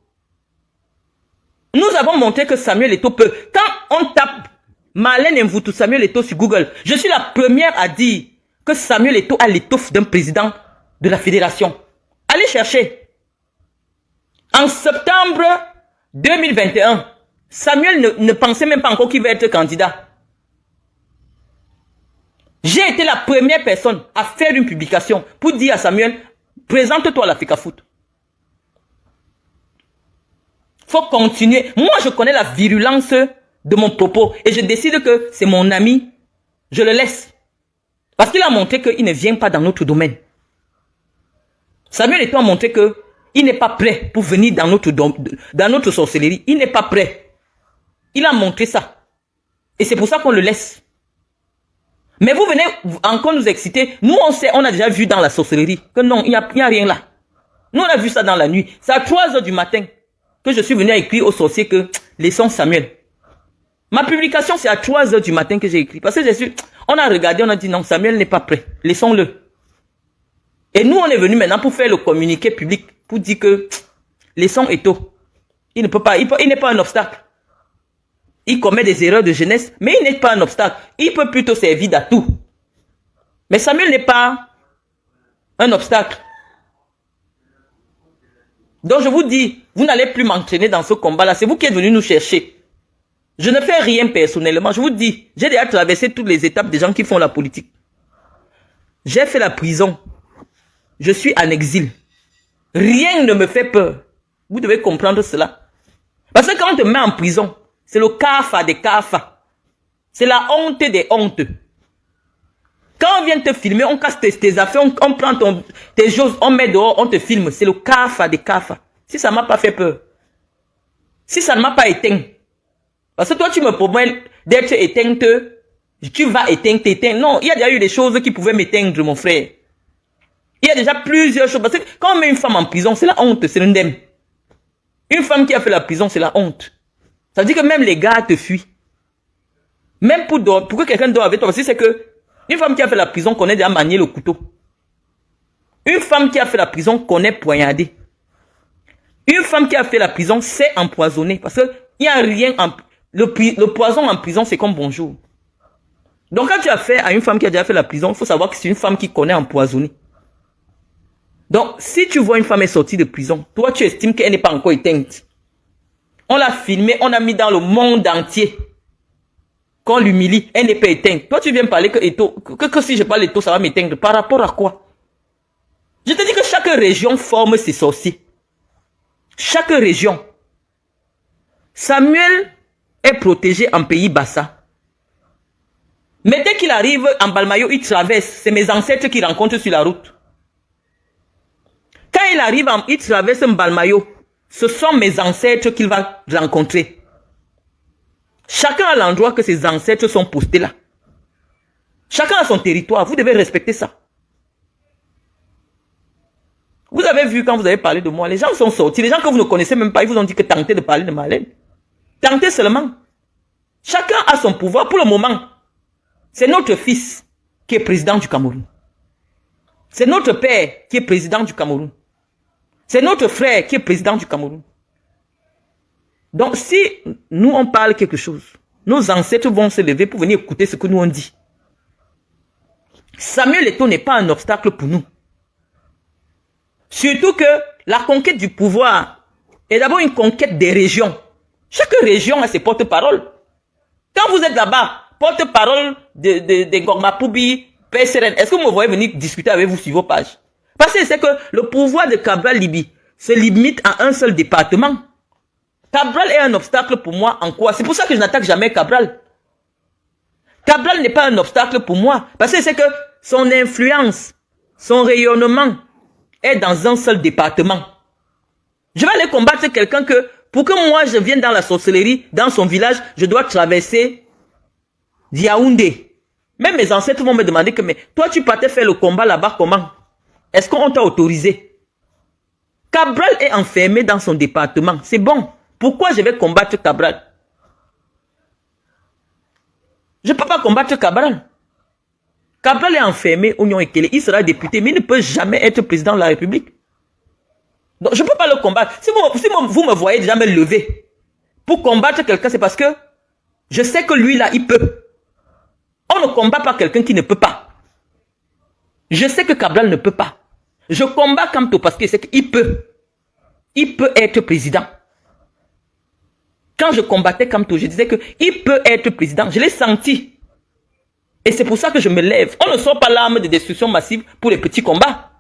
Nous avons montré que Samuel Eto'o peut. Quand on tape Marlène Mvoutou Samuel Eto'o sur Google, je suis la première à dire que Samuel Eto'o a l'étoffe d'un président de la fédération. Allez chercher. En septembre 2021, Samuel ne pensait même pas encore qu'il va être candidat. J'ai été la première personne à faire une publication pour dire à Samuel, présente-toi à l'Africa Foot. Faut continuer. Moi, je connais la virulence de mon propos et je décide que c'est mon ami. Je le laisse. Parce qu'il a montré qu'il ne vient pas dans notre domaine. Samuel Eto'o a montré qu'il n'est pas prêt pour venir dans notre sorcellerie. Il n'est pas prêt. Il a montré ça. Et c'est pour ça qu'on le laisse. Mais vous venez encore nous exciter. Nous, on sait, on a déjà vu dans la sorcellerie que non, il n'y a rien là. Nous, on a vu ça dans la nuit. C'est à 3 h du matin que je suis venu à écrire aux sorciers que laissons Samuel. Ma publication, c'est à 3 h du matin que j'ai écrit. Parce que on a regardé, on a dit non, Samuel n'est pas prêt. Laissons-le. Et nous, on est venu maintenant pour faire le communiqué public, pour dire que laissons Eto'o. Il ne peut pas, il n'est pas un obstacle. Il commet des erreurs de jeunesse, mais il n'est pas un obstacle. Il peut plutôt servir d'atout. Mais Samuel n'est pas un obstacle. Donc je vous dis, vous n'allez plus m'entraîner dans ce combat-là. C'est vous qui êtes venus nous chercher. Je ne fais rien personnellement. Je vous dis, j'ai déjà traversé toutes les étapes des gens qui font la politique. J'ai fait la prison. Je suis en exil. Rien ne me fait peur. Vous devez comprendre cela. Parce que quand on te met en prison, c'est le CAFA des CAFA. C'est la honte des hontes. Quand on vient te filmer, on casse tes affaires, on prend tes choses, on met dehors, on te filme. C'est le CAFA des CAFA. Si ça ne m'a pas fait peur. Si ça ne m'a pas éteint. Parce que toi, tu me promets d'être éteinte. Tu vas t'éteindre. Non, il y a déjà eu des choses qui pouvaient m'éteindre, mon frère. Il y a déjà plusieurs choses. Parce que quand on met une femme en prison, c'est la honte, c'est l'indemne. Une femme qui a fait la prison, c'est la honte. Ça veut dire que même les gars te fuient. Même pour que quelqu'un dort avec toi. Parce que c'est que une femme qui a fait la prison connaît déjà manier le couteau. Une femme qui a fait la prison connaît poignarder. Une femme qui a fait la prison sait empoisonner. Parce que il n'y a rien en... Le poison en prison, c'est comme bonjour. Donc quand tu as fait à une femme qui a déjà fait la prison, il faut savoir que c'est une femme qui connaît empoisonner. Donc si tu vois une femme est sortie de prison, toi tu estimes qu'elle n'est pas encore éteinte. On l'a filmée, on a mis dans le monde entier. Qu'on l'humilie, elle n'est pas éteinte. Toi tu viens parler que si je parle Eto'o, ça va m'éteindre. Par rapport à quoi? Je te dis que chaque région forme ses sorciers. Chaque région. Samuel est protégé en pays Bassa. Mais dès qu'il arrive en Balmayo, il traverse. C'est mes ancêtres qu'il rencontre sur la route. Quand il arrive, il traverse un Balmayo. Ce sont mes ancêtres qu'il va rencontrer. Chacun a l'endroit que ses ancêtres sont postés là. Chacun a son territoire. Vous devez respecter ça. Vous avez vu quand vous avez parlé de moi, les gens sont sortis. Les gens que vous ne connaissez même pas, ils vous ont dit que tentez de parler de Marlène. Tentez seulement. Chacun a son pouvoir. Pour le moment, c'est notre fils qui est président du Cameroun. C'est notre père qui est président du Cameroun. C'est notre frère qui est président du Cameroun. Donc si nous on parle quelque chose, nos ancêtres vont se lever pour venir écouter ce que nous on dit. Samuel Eto'o n'est pas un obstacle pour nous. Surtout que la conquête du pouvoir est d'abord une conquête des régions. Chaque région a ses porte-paroles. Quand vous êtes là-bas, porte-parole de Ngorma Poubi, PSRN. Est-ce que vous me voyez venir discuter avec vous sur vos pages? Parce que c'est que le pouvoir de Cabral Libi se limite à un seul département. Cabral est un obstacle pour moi en quoi? C'est pour ça que je n'attaque jamais Cabral. Cabral n'est pas un obstacle pour moi. Parce que c'est que son influence, son rayonnement est dans un seul département. Je vais aller combattre quelqu'un que, pour que moi je vienne dans la sorcellerie, dans son village, je dois traverser Yaoundé. Même mes ancêtres vont me demander que, mais toi tu partais faire le combat là-bas comment? Est-ce qu'on t'a autorisé? Cabral est enfermé dans son département. C'est bon. Pourquoi je vais combattre Cabral? Je ne peux pas combattre Cabral. Cabral est enfermé au Nyon Ekele. Il sera député, mais il ne peut jamais être président de la République. Donc, je ne peux pas le combattre. Si vous me voyez déjà me lever pour combattre quelqu'un, c'est parce que je sais que lui, là, il peut. On ne combat pas quelqu'un qui ne peut pas. Je sais que Cabral ne peut pas. Je combats Kamto parce que c'est qu'il peut. Il peut être président. Quand je combattais Kamto, je disais qu'il peut être président. Je l'ai senti. Et c'est pour ça que je me lève. On ne sort pas l'arme de destruction massive pour les petits combats.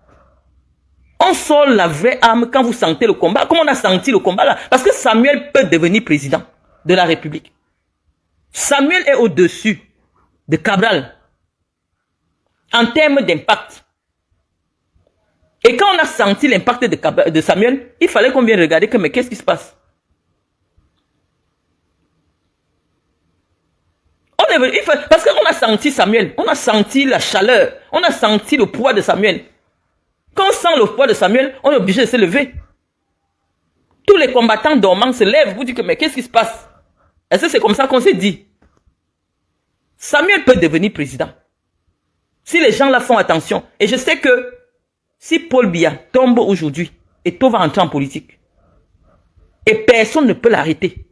On sort la vraie arme quand vous sentez le combat. Comme on a senti le combat là. Parce que Samuel peut devenir président de la République. Samuel est au-dessus de Cabral. En termes d'impact. Et quand on a senti l'impact de Samuel, il fallait qu'on vienne regarder que mais qu'est-ce qui se passe? Parce qu'on a senti Samuel, on a senti la chaleur, on a senti le poids de Samuel. Quand on sent le poids de Samuel, on est obligé de se lever. Tous les combattants dormants se lèvent, vous dites que mais qu'est-ce qui se passe? Est-ce que c'est comme ça qu'on s'est dit? Samuel peut devenir président. Si les gens là font attention. Et je sais que si Paul Biya tombe aujourd'hui, Eto'o va entrer en politique. Et personne ne peut l'arrêter.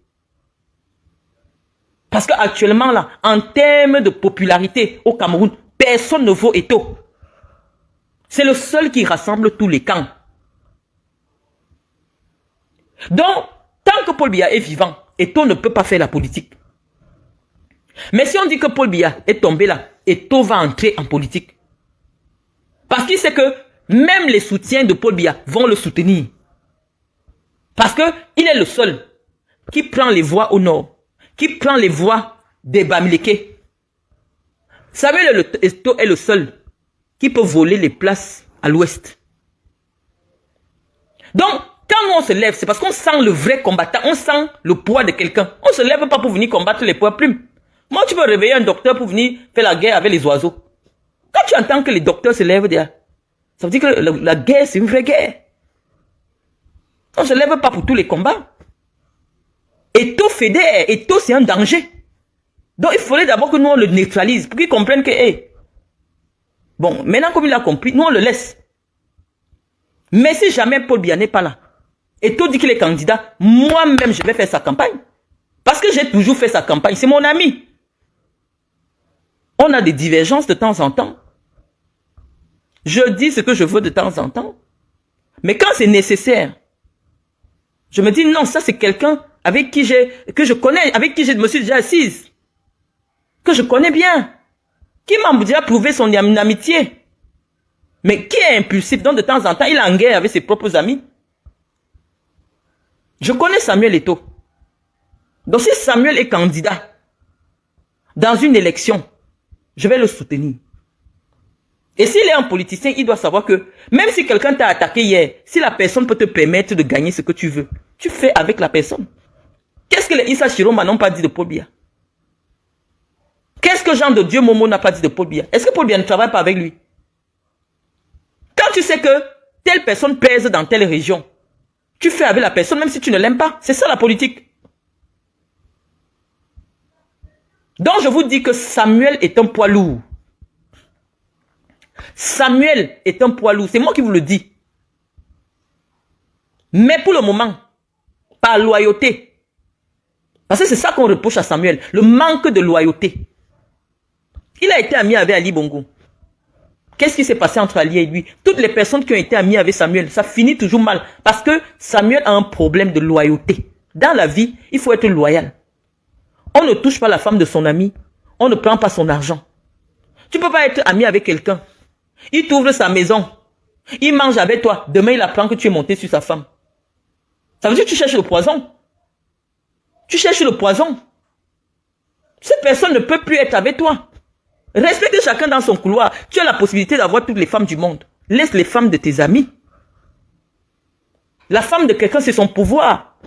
Parce qu'actuellement, là, en termes de popularité au Cameroun, personne ne vaut Eto'o. C'est le seul qui rassemble tous les camps. Donc, tant que Paul Biya est vivant, Eto'o ne peut pas faire la politique. Mais si on dit que Paul Biya est tombé là, Eto'o va entrer en politique. Parce qu'il sait que même les soutiens de Paul Biya vont le soutenir. Parce qu'il est le seul qui prend les voix au nord. Qui prend les voix des Bamileke. Samuel Eto'o est le seul qui peut voler les places à l'ouest. Donc, quand nous on se lève, c'est parce qu'on sent le vrai combattant, on sent le poids de quelqu'un. On ne se lève pas pour venir combattre les poids plumes. Moi, tu peux réveiller un docteur pour venir faire la guerre avec les oiseaux. Quand tu entends que les docteurs se lèvent derrière, ça veut dire que la guerre, c'est une vraie guerre. On ne se lève pas pour tous les combats. Eto'o fédère, Eto'o c'est un danger. Donc il faudrait d'abord que nous on le neutralise pour qu'il comprenne que, hey, bon, maintenant comme il a compris, nous on le laisse. Mais si jamais Paul Biya n'est pas là, Eto'o dit qu'il est candidat, moi-même je vais faire sa campagne. Parce que j'ai toujours fait sa campagne, c'est mon ami. On a des divergences de temps en temps. Je dis ce que je veux de temps en temps. Mais quand c'est nécessaire, je me dis non, ça c'est quelqu'un avec qui que je connais, avec qui je me suis déjà assise, que je connais bien, qui m'a déjà prouvé son amitié, mais qui est impulsif, donc de temps en temps, il est en guerre avec ses propres amis. Je connais Samuel Eto'o. Donc si Samuel est candidat dans une élection, je vais le soutenir. Et s'il est un politicien, il doit savoir que même si quelqu'un t'a attaqué hier, si la personne peut te permettre de gagner ce que tu veux, tu fais avec la personne. Qu'est-ce que les Issa Chiroma n'ont pas dit de Paul Biya? Qu'est-ce que Jean de Dieu Momo n'a pas dit de Paul Biya? Est-ce que Paul Biya ne travaille pas avec lui? Quand tu sais que telle personne pèse dans telle région, tu fais avec la personne même si tu ne l'aimes pas. C'est ça la politique. Donc je vous dis que Samuel est un poids lourd. Samuel est un poids lourd. C'est moi qui vous le dis. Mais pour le moment, par loyauté. Parce que c'est ça qu'on reproche à Samuel. Le manque de loyauté. Il a été ami avec Ali Bongo. Qu'est-ce qui s'est passé entre Ali et lui? Toutes les personnes qui ont été amies avec Samuel, ça finit toujours mal. Parce que Samuel a un problème de loyauté. Dans la vie, il faut être loyal. On ne touche pas la femme de son ami. on ne prend pas son argent. Tu ne peux pas être ami avec quelqu'un. Il t'ouvre sa maison. Il mange avec toi. Demain, il apprend que tu es monté sur sa femme. Ça veut dire que tu cherches le poison. Tu cherches le poison. Cette personne ne peut plus être avec toi. Respecte chacun dans son couloir. Tu as la possibilité d'avoir toutes les femmes du monde. Laisse les femmes de tes amis. La femme de quelqu'un, c'est son pouvoir.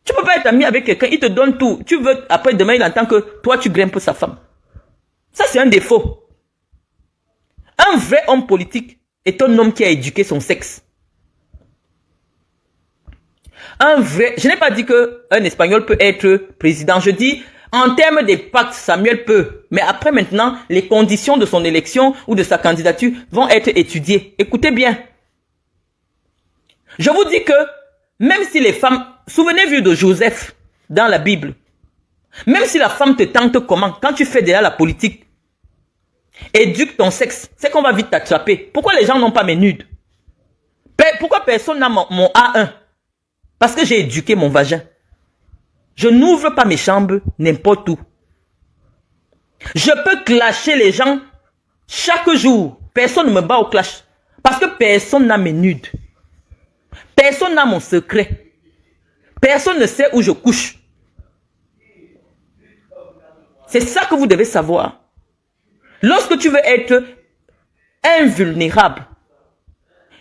Tu ne peux pas être ami avec quelqu'un, il te donne tout. Tu veux, après demain, il entend que toi, tu grimpes sa femme. Ça, c'est un défaut. Un vrai homme politique est un homme qui a éduqué son sexe. Un vrai, je n'ai pas dit qu'un Espagnol peut être président. Je dis, en termes des pactes, Samuel peut. Mais après maintenant, les conditions de son élection ou de sa candidature vont être étudiées. Écoutez bien. Je vous dis que, même si les femmes, souvenez-vous de Joseph dans la Bible. Même si la femme te tente comment, quand tu fais déjà la politique, éduque ton sexe, c'est qu'on va vite t'attraper. Pourquoi les gens n'ont pas mes nudes? Pourquoi personne n'a mon A1? Parce que j'ai éduqué mon vagin. Je n'ouvre pas mes chambres n'importe où. Je peux clasher les gens chaque jour. Personne ne me bat au clash. Parce que personne n'a mes nudes. Personne n'a mon secret. Personne ne sait où je couche. C'est ça que vous devez savoir. Lorsque tu veux être invulnérable,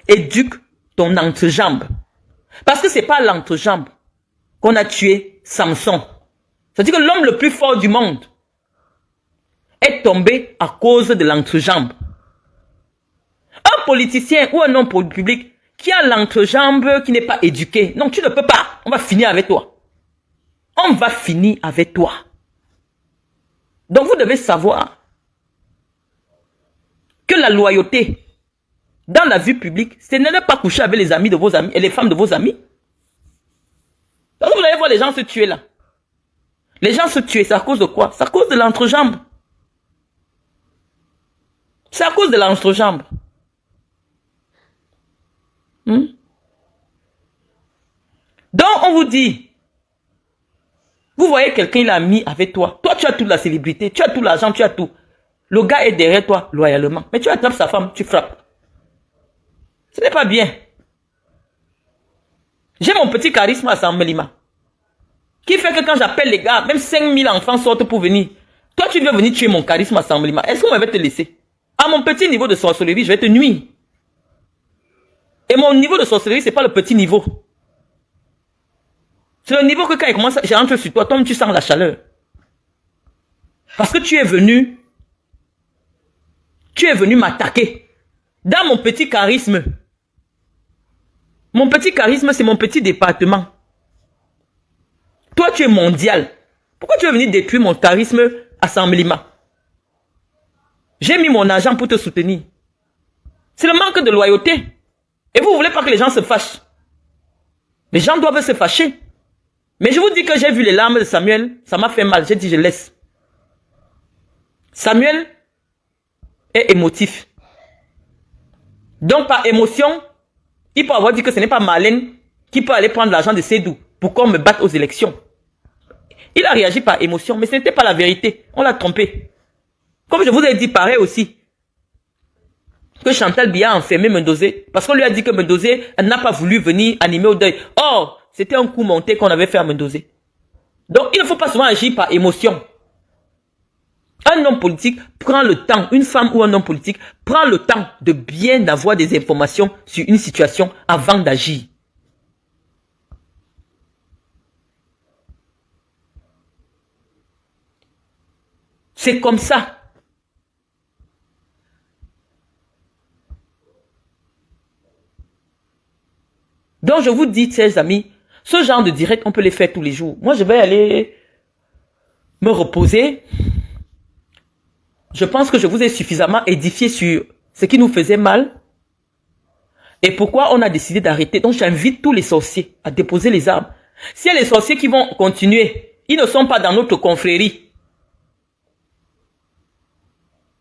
éduque ton entrejambe. Parce que ce n'est pas l'entrejambe qu'on a tué Samson. C'est-à-dire que l'homme le plus fort du monde est tombé à cause de l'entrejambe. Un politicien ou un homme public qui a l'entrejambe qui n'est pas éduqué, non, tu ne peux pas. On va finir avec toi. On va finir avec toi. Donc vous devez savoir que la loyauté dans la vie publique, ce n'est pas coucher avec les amis de vos amis et les femmes de vos amis. Donc vous allez voir les gens se tuer là. Les gens se tuer, c'est à cause de quoi? C'est à cause de l'entrejambe. C'est à cause de l'entrejambe. Donc on vous dit, vous voyez quelqu'un, il a mis avec toi. Toi, tu as toute la célébrité, tu as tout l'argent, tu as tout. Le gars est derrière toi, loyalement. Mais tu attrapes sa femme, tu frappes. Ce n'est pas bien. J'ai mon petit charisme à Sammelima. Qui fait que quand j'appelle les gars, même 5000 enfants sortent pour venir. Toi, tu veux venir tuer mon charisme à Sammelima. Est-ce qu'on va te laisser? À mon petit niveau de sorcellerie, je vais te nuire. Et mon niveau de sorcellerie, ce n'est pas le petit niveau. C'est le niveau que quand il commence, j'entre sur toi, toi, tu sens la chaleur. Parce que tu es venu m'attaquer. Dans mon petit charisme. Mon petit charisme, c'est mon petit département. Toi, tu es mondial. Pourquoi tu veux venir détruire mon charisme à Sammelima? J'ai mis mon argent pour te soutenir. C'est le manque de loyauté. Et vous ne voulez pas que les gens se fâchent. Les gens doivent se fâcher. Mais je vous dis que j'ai vu les larmes de Samuel, ça m'a fait mal. J'ai dit je laisse. Samuel est émotif. Donc par émotion, il peut avoir dit que ce n'est pas Marlène qui peut aller prendre l'argent de Sédou pour qu'on me batte aux élections. Il a réagi par émotion, mais ce n'était pas la vérité. On l'a trompé. Comme je vous ai dit pareil aussi, que Chantal Biya a enfermé Mendozé, parce qu'on lui a dit que Mendozé n'a pas voulu venir animer au deuil. Or, c'était un coup monté qu'on avait fait à Mendozé. Donc, il ne faut pas souvent agir par émotion. Un homme politique prend le temps, une femme ou un homme politique prend le temps de bien avoir des informations sur une situation avant d'agir. C'est comme ça. Donc je vous dis, chers amis, ce genre de direct, on peut les faire tous les jours. Moi, je vais aller me reposer. Je pense que je vous ai suffisamment édifié sur ce qui nous faisait mal et pourquoi on a décidé d'arrêter. Donc j'invite tous les sorciers à déposer les armes. S'il y a les sorciers qui vont continuer, ils ne sont pas dans notre confrérie.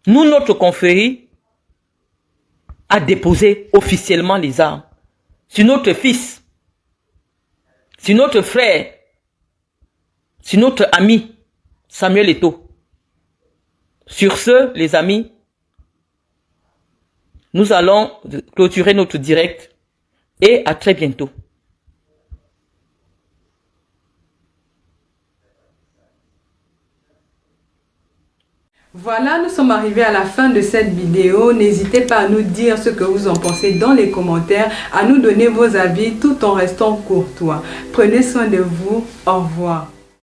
Nous, notre confrérie a déposé officiellement les armes sur notre fils, sur notre frère, sur notre ami Samuel Eto'o. Sur ce, les amis, nous allons clôturer notre direct et à très bientôt. Voilà, nous sommes arrivés à la fin de cette vidéo. N'hésitez pas à nous dire ce que vous en pensez dans les commentaires, à nous donner vos avis tout en restant courtois. Prenez soin de vous. Au revoir.